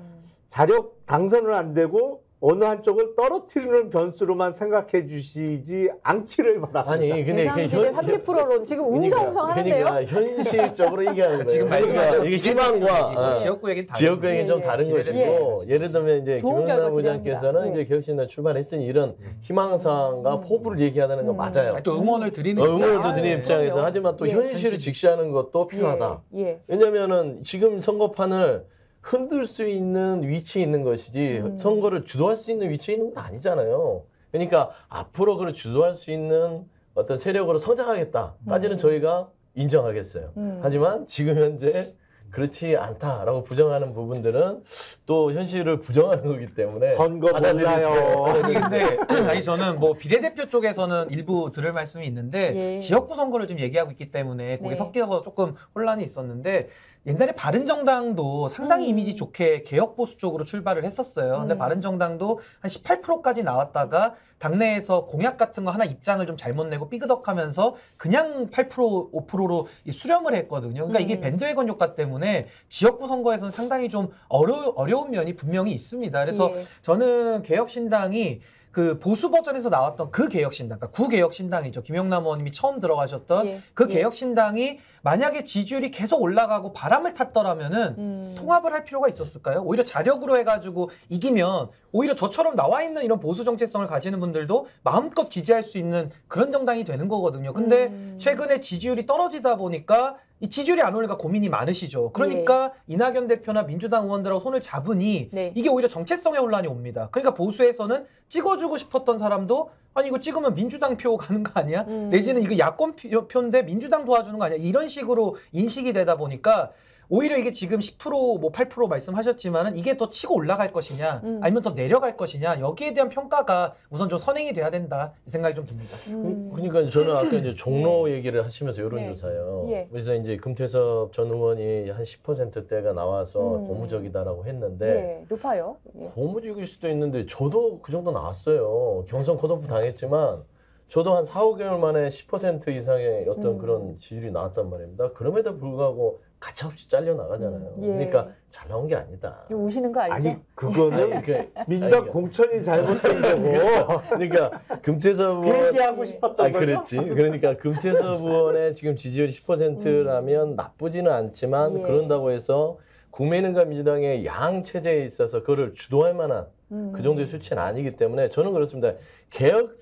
자력 당선은 안 되고 어느 한쪽을 떨어뜨리는 변수로만 생각해 주시지 않기를 바랍니다. 아니 근데 예상지대 30%로 지금 웅성웅성하는데요. 그러니까 현실적으로 얘기하는 지금 거예요. 말씀하신 이게 희망과 지역구 얘기는 다른 지역구 얘기는 좀 예, 다른 예. 것이고 예를 들면 이제 좋은 김영남 결과 부장께서는 기대합니다. 이제 개혁신당 출발했으니 이런 희망사항과 포부를 얘기하는 건 맞아요. 또 응원을 드리는 응원도 드리는 예. 입장에서 그럼요. 하지만 또 예. 현실을 직시하는 것도 필요하다. 예. 왜냐면은 지금 선거판을 흔들 수 있는 위치에 있는 것이지 선거를 주도할 수 있는 위치에 있는 건 아니잖아요. 그러니까 앞으로 그걸 주도할 수 있는 어떤 세력으로 성장하겠다까지는 저희가 인정하겠어요. 하지만 지금 현재 그렇지 않다라고 부정하는 부분들은 또 현실을 부정하는 거기 때문에 선거 몰라요. 아니 근데 아니 저는 뭐 비례대표 쪽에서는 일부 들을 말씀이 있는데 예. 지역구 선거를 좀 얘기하고 있기 때문에 거기에 네. 섞여서 조금 혼란이 있었는데 옛날에 바른정당도 상당히 이미지 좋게 개혁 보수 쪽으로 출발을 했었어요. 근데 바른정당도 한 18%까지 나왔다가 당내에서 공약 같은 거 하나 입장을 좀 잘못 내고 삐그덕하면서 그냥 8% 5%로 수렴을 했거든요. 그러니까 이게 밴드웨건 효과 때문에 지역구 선거에서는 상당히 좀 어려운 면이 분명히 있습니다. 그래서 저는 개혁신당이 그 보수 버전에서 나왔던 그 개혁신당, 그러니까 구개혁신당이죠. 김영남 의원님이 처음 들어가셨던 그 개혁신당이 만약에 지지율이 계속 올라가고 바람을 탔더라면은 통합을 할 필요가 있었을까요? 오히려 자력으로 해가지고 이기면 오히려 저처럼 나와 있는 이런 보수 정체성을 가지는 분들도 마음껏 지지할 수 있는 그런 정당이 되는 거거든요. 근데 최근에 지지율이 떨어지다 보니까 이 지지율이 안 오르니까 고민이 많으시죠. 그러니까 이낙연 대표나 민주당 의원들하고 손을 잡으니 이게 오히려 정체성의 혼란이 옵니다. 그러니까 보수에서는 찍어주고 싶었던 사람도 아니 이거 찍으면 민주당 표 가는 거 아니야? 내지는 이거 야권 표인데 민주당 도와주는 거 아니야? 이런 식으로 인식이 되다 보니까 오히려 이게 지금 10% 뭐 8% 말씀하셨지만은 이게 더 치고 올라갈 것이냐 아니면 더 내려갈 것이냐 여기에 대한 평가가 우선 좀 선행이 돼야 된다 이 생각이 좀 듭니다. 그러니까 저는 아까 이제 종로 얘기를 하시면서 여론조사요. 그래서 이제 금태섭 전 의원이 한 10%대가 나와서 고무적이다라고 했는데 높아요. 고무적일 수도 있는데 저도 그 정도 나왔어요. 경선 컷오프 당했지만 저도 한 4, 5개월 만에 10% 이상의 어떤 그런 지지율이 나왔단 말입니다. 그럼에도 불구하고 가차없이 잘려 나가잖아요. 그러니까 잘 나온 게 아니다. 우시는 거 알죠? 아니 그거는 민주당 공천이 잘못된 거고. 그러니까 금태섭 그 의원 얘기하고 싶었던 거죠? 그랬지. 그러니까 금태섭 의원의 지금 지지율이 10%라면 나쁘지는 않지만 그런다고 해서 국민의힘과 민주당의 양 체제에 있어서 그거를 주도할 만한 그 정도의 수치는 아니기 때문에 저는 그렇습니다. 개혁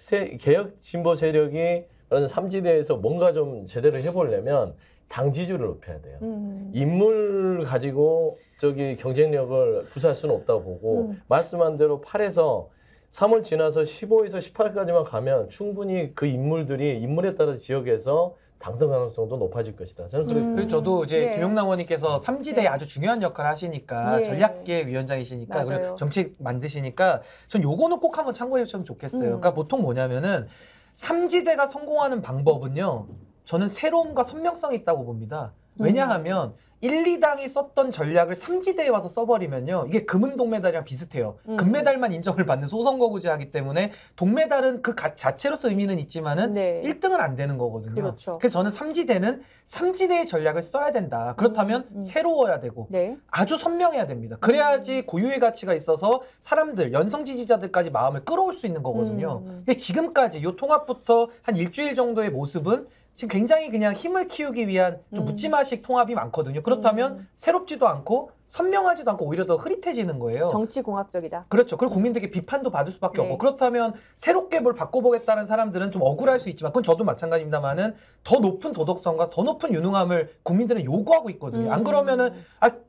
진보 세력이 그런 삼지대에서 뭔가 좀 제대로 해보려면 당 지지율을 높여야 돼요. 인물 가지고 저기 경쟁력을 구사할 수는 없다고 보고 말씀한 대로 8에서 3월 지나서 15에서 18까지만 가면 충분히 그 인물들이 인물에 따라 지역에서 당선 가능성도 높아질 것이다. 저는 그리고 저도 이제 김용남 의원님께서 삼지대에 아주 중요한 역할을 하시니까 전략계 위원장이시니까 그리고 정책 만드시니까 전 요거는 꼭 한번 참고해 주시면 좋겠어요. 그러니까 보통 뭐냐면은 삼지대가 성공하는 방법은요. 저는 새로움과 선명성이 있다고 봅니다. 왜냐하면 1, 2당이 썼던 전략을 삼지대에 와서 써버리면요. 이게 금은 동메달이랑 비슷해요. 금메달만 인정을 받는 소선거구제하기 때문에 동메달은 그 자체로서 의미는 있지만은 1등은 안 되는 거거든요. 그렇죠. 그래서 저는 삼지대는 삼지대의 전략을 써야 된다. 그렇다면 새로워야 되고 아주 선명해야 됩니다. 그래야지 고유의 가치가 있어서 사람들, 연성 지지자들까지 마음을 끌어올 수 있는 거거든요. 근데 지금까지 이 통합부터 한 일주일 정도의 모습은 지금 굉장히 그냥 힘을 키우기 위한 좀 묻지마식 통합이 많거든요. 그렇다면 새롭지도 않고 선명하지도 않고 오히려 더 흐릿해지는 거예요. 정치공학적이다. 그렇죠. 그리고 국민들에게 비판도 받을 수밖에 없고 그렇다면 새롭게 뭘 바꿔보겠다는 사람들은 좀 억울할 수 있지만 그건 저도 마찬가지입니다만은 더 높은 도덕성과 더 높은 유능함을 국민들은 요구하고 있거든요. 안 그러면은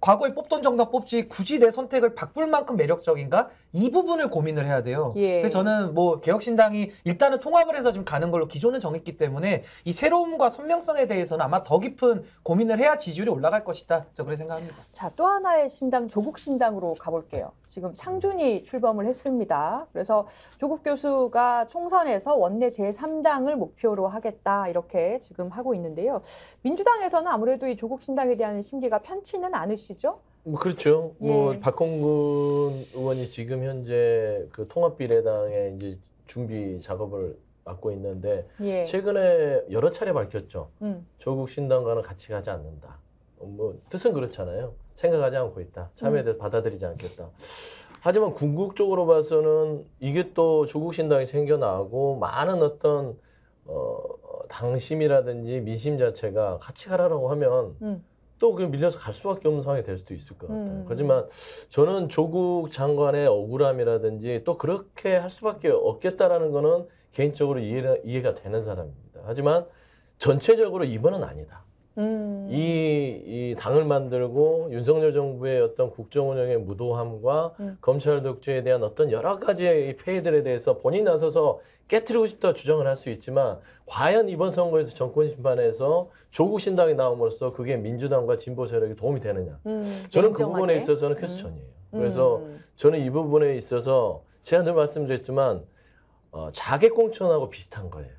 과거에 뽑던 정당 뽑지 굳이 내 선택을 바꿀 만큼 매력적인가? 이 부분을 고민을 해야 돼요. 그래서 저는 뭐 개혁신당이 일단은 통합을 해서 지금 가는 걸로 기존은 정했기 때문에 이 새로움과 선명성에 대해서는 아마 더 깊은 고민을 해야 지지율이 올라갈 것이다. 저 그렇게 생각합니다. 자, 또 하나의 신당 조국 신당으로 가볼게요. 지금 창준이 출범을 했습니다. 그래서 조국 교수가 총선에서 원내 제3당을 목표로 하겠다 이렇게 지금 하고 있는데요. 민주당에서는 아무래도 이 조국 신당에 대한 심기가 편치는 않으시죠? 뭐 그렇죠. 뭐 박홍근 의원이 지금 현재 그 통합비례당의 이제 준비 작업을 맡고 있는데 최근에 여러 차례 밝혔죠. 조국 신당과는 같이 가지 않는다. 뭐 뜻은 그렇잖아요. 생각하지 않고 있다. 참여에 대해서 받아들이지 않겠다. 하지만 궁극적으로 봐서는 이게 또 조국 신당이 생겨나고 많은 어떤 당심이라든지 민심 자체가 같이 가라라고 하면 또 그 밀려서 갈 수밖에 없는 상황이 될 수도 있을 것 같아요. 하지만 저는 조국 장관의 억울함이라든지 또 그렇게 할 수밖에 없겠다라는 거는 개인적으로 이해가 되는 사람입니다. 하지만 전체적으로 이번은 아니다. 이 당을 만들고 윤석열 정부의 어떤 국정 운영의 무도함과 검찰 독재에 대한 어떤 여러 가지의 폐해들에 대해서 본인이 나서서 깨트리고 싶다 주장을 할 수 있지만 과연 이번 선거에서 정권 심판에서 조국 신당이 나옴으로써 그게 민주당과 진보 세력에 도움이 되느냐. 저는 그 부분에 있어서는 퀘스천이에요. 그래서 저는 이 부분에 있어서 제가 늘 말씀드렸지만 자객공천하고 비슷한 거예요.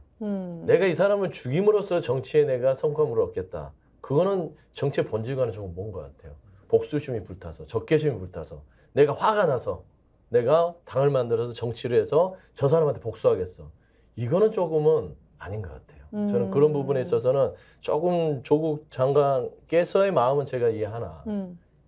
내가 이 사람을 죽임으로써 정치에 내가 성과물을 얻겠다. 그거는 정치의 본질과는 조금 먼 것 같아요. 복수심이 불타서, 적개심이 불타서, 내가 화가 나서 내가 당을 만들어서 정치를 해서 저 사람한테 복수하겠어. 이거는 조금은 아닌 것 같아요. 저는 그런 부분에 있어서는 조금 조국 장관께서의 마음은 제가 이해하나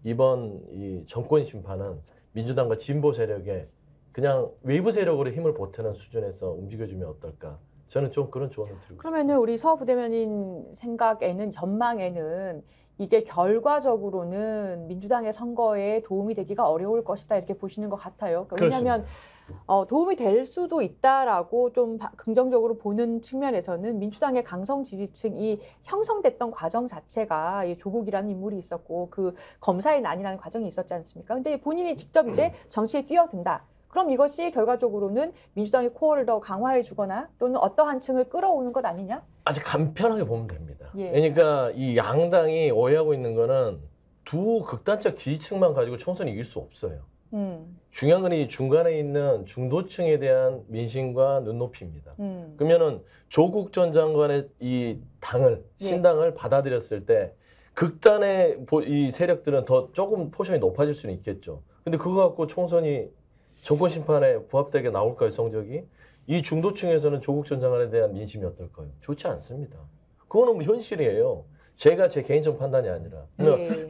이번 이 정권 심판은 민주당과 진보 세력에 그냥 외부 세력으로 힘을 보태는 수준에서 움직여주면 어떨까? 저는 좀 그런 조언을 드리고 싶습니다. 그러면은 우리 서 부대변인 생각에는 전망에는 이게 결과적으로는 민주당의 선거에 도움이 되기가 어려울 것이다 이렇게 보시는 것 같아요. 그러니까 왜냐하면 도움이 될 수도 있다라고 좀 긍정적으로 보는 측면에서는 민주당의 강성 지지층이 형성됐던 과정 자체가 이 조국이라는 인물이 있었고 그 검사의 난이라는 과정이 있었지 않습니까? 근데 본인이 직접 이제 정치에 뛰어든다. 그럼 이것이 결과적으로는 민주당의 코어를 더 강화해 주거나 또는 어떠한 층을 끌어오는 것 아니냐? 아주 간편하게 보면 됩니다. 예. 그러니까 이 양당이 오해하고 있는 거는 두 극단적 지지층만 가지고 총선을 이길 수 없어요. 중요한 건 이 중간에 있는 중도층에 대한 민심과 눈높이입니다. 그러면은 조국 전 장관의 이 당을 신당을 받아들였을 때 극단의 이 세력들은 더 조금 포션이 높아질 수는 있겠죠. 근데 그거 갖고 총선이 정권 심판에 부합되게 나올까요, 성적이? 이 중도층에서는 조국 전 장관에 대한 민심이 어떨까요? 좋지 않습니다. 그거는 뭐 현실이에요. 제가 제 개인적 판단이 아니라.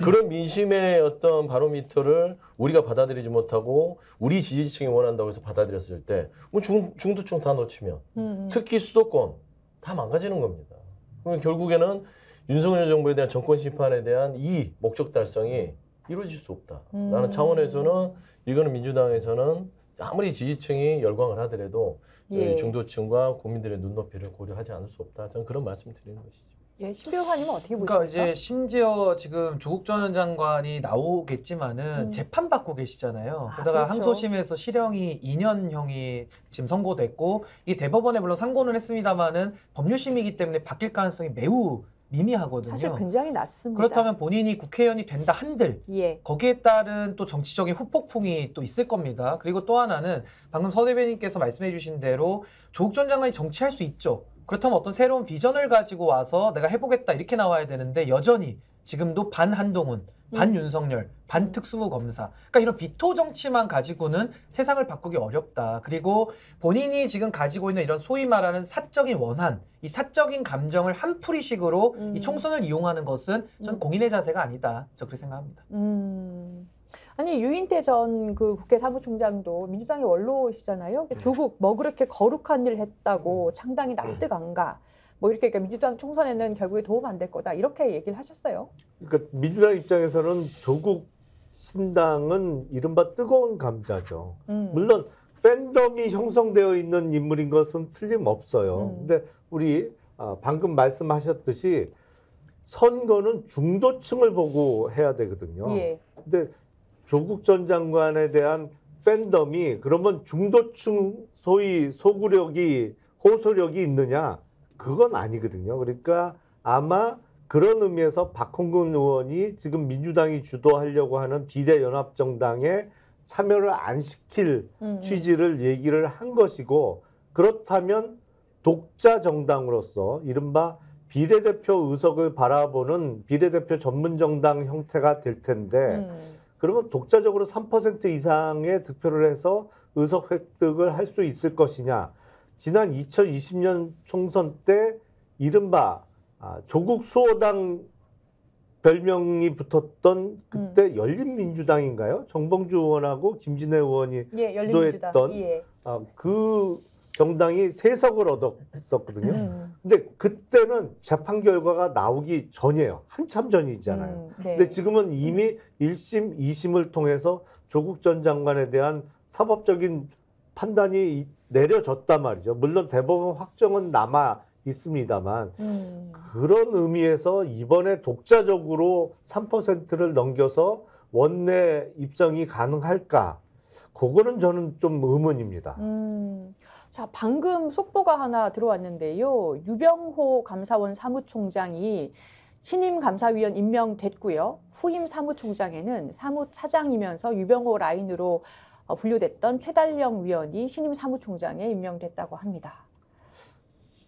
그런 민심의 어떤 바로미터를 우리가 받아들이지 못하고 우리 지지층이 원한다고 해서 받아들였을 때 뭐 중도층 다 놓치면 특히 수도권 다 망가지는 겁니다. 그러면 결국에는 윤석열 정부에 대한 정권 심판에 대한 이 목적 달성이 이루어질 수 없다라는 차원에서는 이거는 민주당에서는 아무리 지지층이 열광을 하더라도 중도층과 국민들의 눈높이를 고려하지 않을 수 없다. 저는 그런 말씀을 드리는 것이죠. 예, 신 변호사님은 어떻게 보십니까? 그러니까 이제 심지어 지금 조국 전 장관이 나오겠지만은 재판 받고 계시잖아요. 그러다가 그렇죠. 항소심에서 실형이 2년형이 지금 선고됐고 이 대법원에 물론 상고는 했습니다만은 법률심이기 때문에 바뀔 가능성이 매우 미미하거든요. 사실 굉장히 낮습니다. 그렇다면 본인이 국회의원이 된다 한들 거기에 따른 또 정치적인 후폭풍이 또 있을 겁니다. 그리고 또 하나는 방금 서 대변인께서 말씀해 주신 대로 조국 전 장관이 정치할 수 있죠. 그렇다면 어떤 새로운 비전을 가지고 와서 내가 해보겠다 이렇게 나와야 되는데 여전히 지금도 반 한동훈, 반 윤석열, 반 특수부 검사. 그러니까 이런 비토 정치만 가지고는 세상을 바꾸기 어렵다. 그리고 본인이 지금 가지고 있는 이런 소위 말하는 사적인 원한, 이 사적인 감정을 한풀이식으로 이 총선을 이용하는 것은 전 공인의 자세가 아니다. 저 그렇게 생각합니다. 아니 유인태 전 그 국회 사무총장도 민주당의 원로시잖아요. 조국 뭐 그렇게 거룩한 일을 했다고 창당이 납득 안 가. 뭐 이렇게 그러니까 민주당 총선에는 결국에 도움 안 될 거다 이렇게 얘기를 하셨어요. 그러니까 민주당 입장에서는 조국 신당은 이른바 뜨거운 감자죠. 물론 팬덤이 형성되어 있는 인물인 것은 틀림없어요. 근데 우리 방금 말씀하셨듯이 선거는 중도층을 보고 해야 되거든요. 근데 조국 전 장관에 대한 팬덤이 그러면 중도층 소위 소구력이 호소력이 있느냐? 그건 아니거든요. 그러니까 아마 그런 의미에서 박홍근 의원이 지금 민주당이 주도하려고 하는 비례연합정당에 참여를 안 시킬 취지를 얘기를 한 것이고 그렇다면 독자 정당으로서 이른바 비례대표 의석을 바라보는 비례대표 전문정당 형태가 될 텐데 그러면 독자적으로 3% 이상의 득표를 해서 의석 획득을 할 수 있을 것이냐. 지난 2020년 총선 때 이른바 조국 수호당 별명이 붙었던 그때 열린민주당인가요? 정봉주 의원하고 김진애 의원이 주도했던 그 정당이 3석을 얻었었거든요. 근데 그때는 재판 결과가 나오기 전이에요. 한참 전이잖아요. 근데 지금은 이미 1심, 2심을 통해서 조국 전 장관에 대한 사법적인 판단이 내려졌단 말이죠. 물론 대법원 확정은 남아 있습니다만 그런 의미에서 이번에 독자적으로 3%를 넘겨서 원내 입성이 가능할까? 그거는 저는 좀 의문입니다. 자, 방금 속보가 하나 들어왔는데요. 유병호 감사원 사무총장이 신임 감사위원 임명됐고요. 후임 사무총장에는 사무차장이면서 유병호 라인으로 분류됐던 최달령 위원이 신임 사무총장에 임명됐다고 합니다.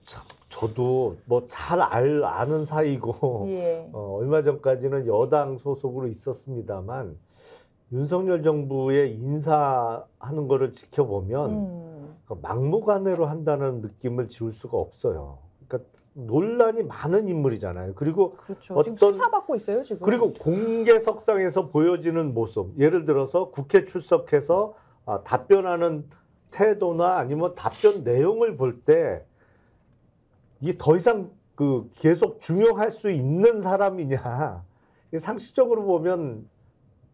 참 저도 뭐 잘 아는 사이고 예. 얼마 전까지는 여당 소속으로 있었습니다만 윤석열 정부의 인사하는 거를 지켜보면 막무가내로 한다는 느낌을 지울 수가 없어요. 그러니까 논란이 많은 인물이잖아요. 그리고 그렇죠. 지금 수사받고 있어요, 지금. 그리고 공개석상에서 보여지는 모습, 예를 들어서 국회 출석해서 답변하는 태도나 아니면 답변 내용을 볼 때 이게 더 이상 그 계속 중용할 수 있는 사람이냐, 상식적으로 보면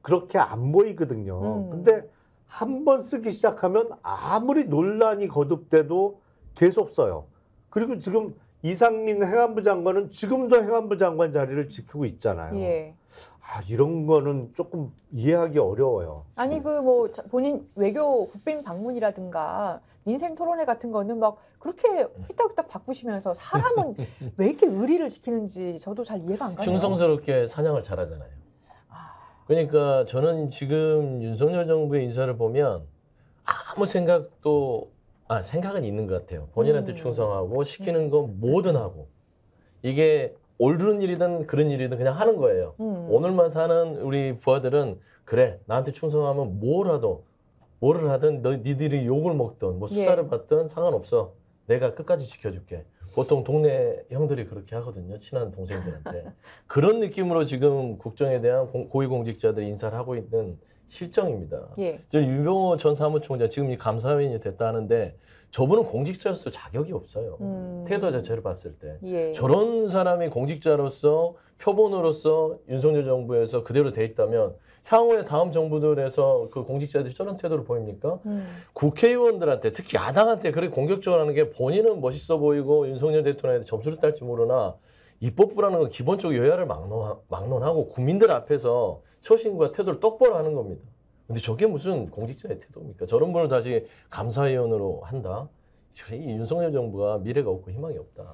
그렇게 안 보이거든요. 근데 한 번 쓰기 시작하면 아무리 논란이 거듭돼도 계속 써요. 그리고 지금 이상민 행안부 장관은 지금도 행안부 장관 자리를 지키고 있잖아요. 예. 이런 거는 조금 이해하기 어려워요. 아니 그 뭐 본인 외교 국빈 방문이라든가 민생 토론회 같은 거는 막 그렇게 휘딱휘딱 바꾸시면서 사람은 왜 이렇게 의리를 지키는지 저도 잘 이해가 안 가요. 충성스럽게 사냥을 잘하잖아요. 그러니까 저는 지금 윤석열 정부의 인사를 보면 아무 생각도 생각은 있는 것 같아요. 본인한테 충성하고 시키는 거 뭐든 하고 이게 옳은 일이든 그런 일이든 그냥 하는 거예요. 오늘만 사는 우리 부하들은 그래 나한테 충성하면 뭐를 하든 니들이 욕을 먹든 뭐 수사를 받든 상관없어. 내가 끝까지 지켜줄게. 보통 동네 형들이 그렇게 하거든요. 친한 동생들한테. 그런 느낌으로 지금 국정에 대한 고위공직자들 인사를 하고 있는 실정입니다. 예. 저는 유병호 전 사무총장 지금 이 감사위원이 됐다 하는데 저분은 공직자로서 자격이 없어요. 태도 자체를 봤을 때. 예. 저런 사람이 공직자로서 표본으로서 윤석열 정부에서 그대로 돼 있다면 향후에 다음 정부들에서 그 공직자들이 저런 태도를 보입니까? 국회의원들한테 특히 야당한테 그렇게 공격적으로 하는 게 본인은 멋있어 보이고 윤석열 대통령한테 점수를 딸지 모르나 입법부라는 건 기본적으로 여야를 막론하고 국민들 앞에서 처신과 태도를 똑바로 하는 겁니다. 근데 저게 무슨 공직자의 태도입니까? 저런 분을 다시 감사위원으로 한다? 이 윤석열 정부가 미래가 없고 희망이 없다.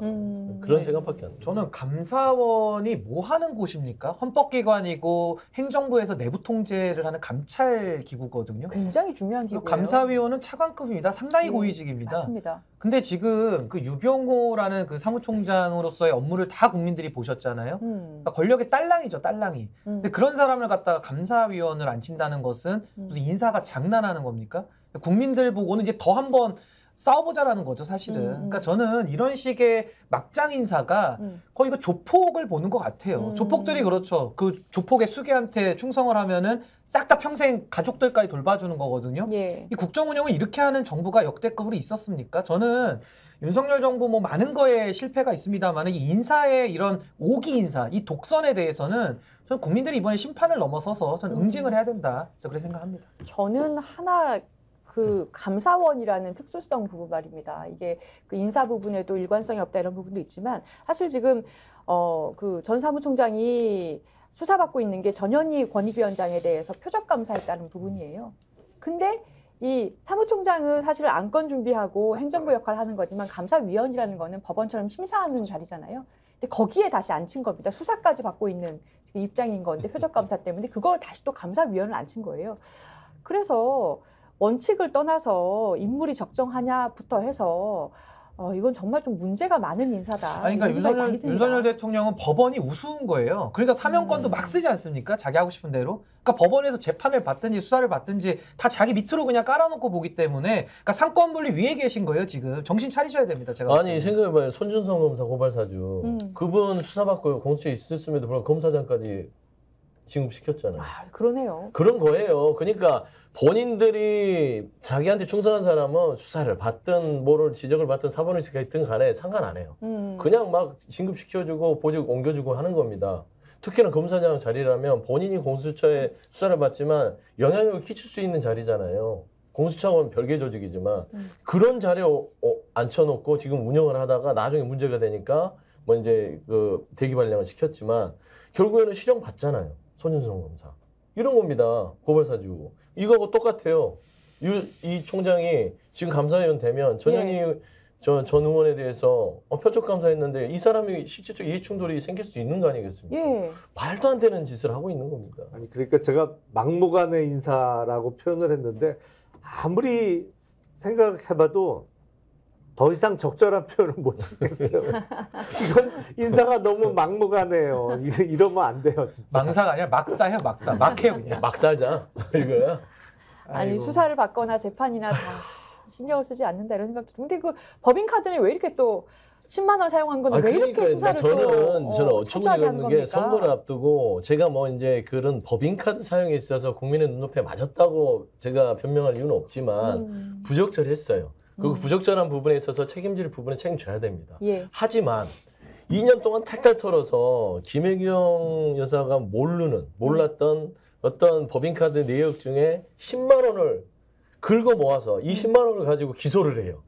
그런 생각밖에 안 들어요. 저는 감사원이 뭐 하는 곳입니까? 헌법기관이고 행정부에서 내부 통제를 하는 감찰 기구거든요. 굉장히 중요한 기구예요. 감사위원은 차관급입니다. 상당히 고위직입니다. 맞습니다. 근데 지금 그 유병호라는 그 사무총장으로서의 업무를 다 국민들이 보셨잖아요. 그러니까 권력의 딸랑이죠, 딸랑이. 근데 그런 사람을 갖다가 감사위원을 앉힌다는 것은 무슨 인사가 장난하는 겁니까? 국민들 보고는 이제 더 한번 싸워보자라는 거죠, 사실은. 그러니까 저는 이런 식의 막장 인사가 거의 그 조폭을 보는 것 같아요. 조폭들이 그렇죠. 그 조폭의 수괴한테 충성을 하면은 싹 다 평생 가족들까지 돌봐주는 거거든요. 예. 이 국정 운영을 이렇게 하는 정부가 역대급으로 있었습니까? 저는 윤석열 정부 뭐 많은 거에 실패가 있습니다만 이 인사의 이런 오기 인사, 이 독선에 대해서는 저는 국민들이 이번에 심판을 넘어서서 저는 응징을 해야 된다. 저 그렇게 생각합니다. 저는 하나 그 감사원이라는 특수성 부분 말입니다. 이게 그 인사 부분에도 일관성이 없다 이런 부분도 있지만 사실 지금 그 전 사무총장이 수사받고 있는 게 전현희 권익위원장에 대해서 표적 감사했다는 부분이에요. 근데 이 사무총장은 사실 안건 준비하고 행정부 역할을 하는 거지만 감사위원이라는 거는 법원처럼 심사하는 자리잖아요. 근데 거기에 다시 앉힌 겁니다. 수사까지 받고 있는 입장인 건데 표적 감사 때문에 그걸 다시 또 감사위원을 앉힌 거예요. 그래서 원칙을 떠나서 인물이 적정하냐부터 해서 이건 정말 좀 문제가 많은 인사다. 그러니까 윤석열 대통령은 법원이 우스운 거예요. 그러니까 사면권도 막 쓰지 않습니까? 자기 하고 싶은 대로. 그러니까 법원에서 재판을 받든지 수사를 받든지 다 자기 밑으로 그냥 깔아놓고 보기 때문에 그러니까 상권분리 위에 계신 거예요. 지금 정신 차리셔야 됩니다. 제가 아니 생각해봐요. 손준성 검사 고발사주 그분 수사받고 공수처에 있었음에도 불구하고 검사장까지 진급시켰잖아요. 그러네요. 그런 거예요. 그러니까 본인들이 자기한테 충성한 사람은 수사를 받든 뭐를 지적을 받든 사법리스크가 있든 간에 상관 안 해요. 그냥 막 진급시켜주고 보직 옮겨주고 하는 겁니다. 특히나 검사장 자리라면 본인이 공수처에 수사를 받지만 영향력을 끼칠 수 있는 자리잖아요. 공수처는 별개 조직이지만 그런 자리에 앉혀놓고 지금 운영을 하다가 나중에 문제가 되니까 뭐 이제 그 대기 발령을 시켰지만 결국에는 실형 받잖아요. 손준성 검사. 이런 겁니다. 고발사주. 이거하고 똑같아요. 이 총장이 지금 감사위원 되면 전현희 전 의원에 대해서 표적 감사했는데 이 사람이 실질적 이해충돌이 생길 수 있는 거 아니겠습니까? 예. 말도 안 되는 짓을 하고 있는 겁니다. 아니 그러니까 제가 막무가내 인사라고 표현을 했는데 아무리 생각해봐도 더 이상 적절한 표현을 못 찾겠어요. 이건 인사가 너무 막무가내요. 이러면 안 돼요. 진짜. 망사가 아니라 막사요, 막사. 막해요 그냥. 막 살자 이거야. 아니 아이고. 수사를 받거나 재판이나 다 신경을 쓰지 않는다 이런 생각도. 근데 그 법인 카드는 왜 이렇게 또 10만 원 사용한 건데 왜 이렇게 수사를 저는 또 어처구니가 하는 없는 게 겁니까? 선거를 앞두고 제가 뭐 이제 그런 법인카드 사용에 있어서 국민의 눈높이에 맞았다고 제가 변명할 이유는 없지만 부적절했어요. 그리고 부적절한 부분에 있어서 책임질 부분은 책임져야 됩니다. 예. 하지만 2년 동안 탈탈 털어서 김혜경 여사가 몰랐던 어떤 법인카드 내역 중에 10만 원을 긁어 모아서 20만 원을 가지고 기소를 해요.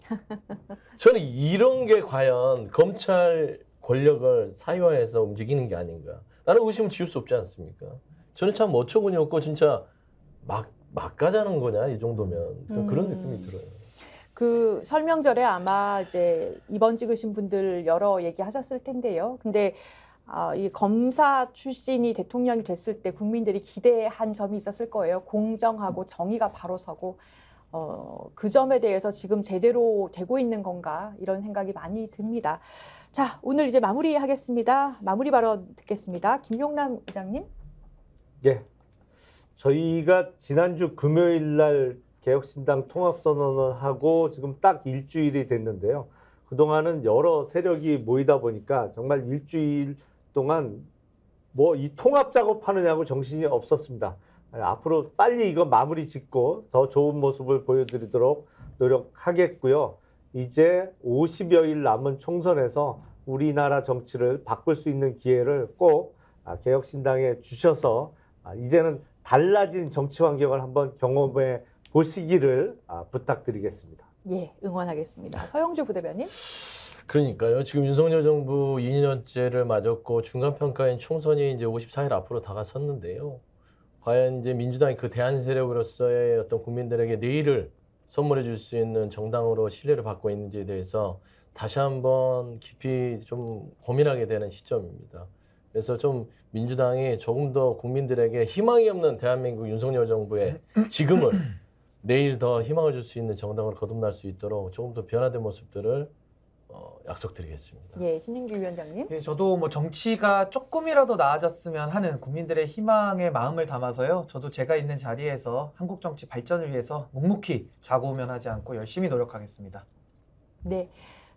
저는 이런 게 과연 검찰 권력을 사유화해서 움직이는 게 아닌가. 라는 의심을 지울 수 없지 않습니까? 저는 참 어처구니 없고 진짜 막 가자는 거냐 이 정도면 그런 느낌이 들어요. 그 설명절에 아마 이제 입원 찍으신 분들 여러 얘기하셨을 텐데요. 근데 이 검사 출신이 대통령이 됐을 때 국민들이 기대한 점이 있었을 거예요. 공정하고 정의가 바로 서고 그 점에 대해서 지금 제대로 되고 있는 건가 이런 생각이 많이 듭니다. 자, 오늘 이제 마무리하겠습니다. 마무리 발언 듣겠습니다. 김용남 의장님. 예. 저희가 지난주 금요일 날 개혁신당 통합선언을 하고 지금 딱 일주일이 됐는데요. 그동안은 여러 세력이 모이다 보니까 정말 일주일 동안 뭐 이 통합 작업하느냐고 정신이 없었습니다. 앞으로 빨리 이거 마무리 짓고 더 좋은 모습을 보여드리도록 노력하겠고요. 이제 50여일 남은 총선에서 우리나라 정치를 바꿀 수 있는 기회를 꼭 개혁신당에 주셔서 이제는 달라진 정치 환경을 한번 경험해 보시기를 부탁드리겠습니다. 예, 응원하겠습니다. 서영주 부대변인. 그러니까요. 지금 윤석열 정부 2년째를 맞았고 중간평가인 총선이 이제 54일 앞으로 다가섰는데요. 과연 이제 민주당이 그 대안 세력으로서의 어떤 국민들에게 내일을 선물해 줄 수 있는 정당으로 신뢰를 받고 있는지에 대해서 다시 한번 깊이 좀 고민하게 되는 시점입니다. 그래서 좀 민주당이 조금 더 국민들에게 희망이 없는 대한민국 윤석열 정부의 지금을 내일 더 희망을 줄 수 있는 정당으로 거듭날 수 있도록 조금 더 변화된 모습들을 약속드리겠습니다. 예, 신인규 위원장님. 예, 저도 뭐 정치가 조금이라도 나아졌으면 하는 국민들의 희망의 마음을 담아서요. 저도 제가 있는 자리에서 한국 정치 발전을 위해서 묵묵히 좌고우면하지 않고 열심히 노력하겠습니다. 네.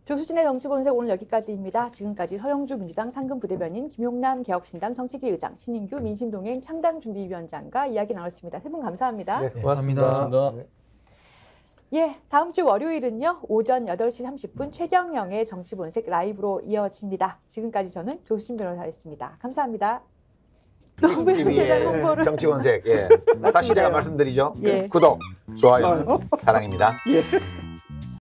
조수진의 정치본색 오늘 여기까지입니다. 지금까지 서영주 민주당 상근부대변인, 김용남 개혁신당 정책위 의장, 신인규 민심동행 창당준비위원장과 이야기 나눴습니다. 세 분 감사합니다. 네, 고맙습니다. 고맙습니다. 예, 다음 주 월요일은요. 오전 8시 30분 최경영의 정치본색 라이브로 이어집니다. 지금까지 저는 조수진 변호사였습니다. 감사합니다. 너무 제가 홍보를. 정치본색. 예. 다시 제가 말씀드리죠. 예. 구독, 좋아요, 사랑입니다. 예.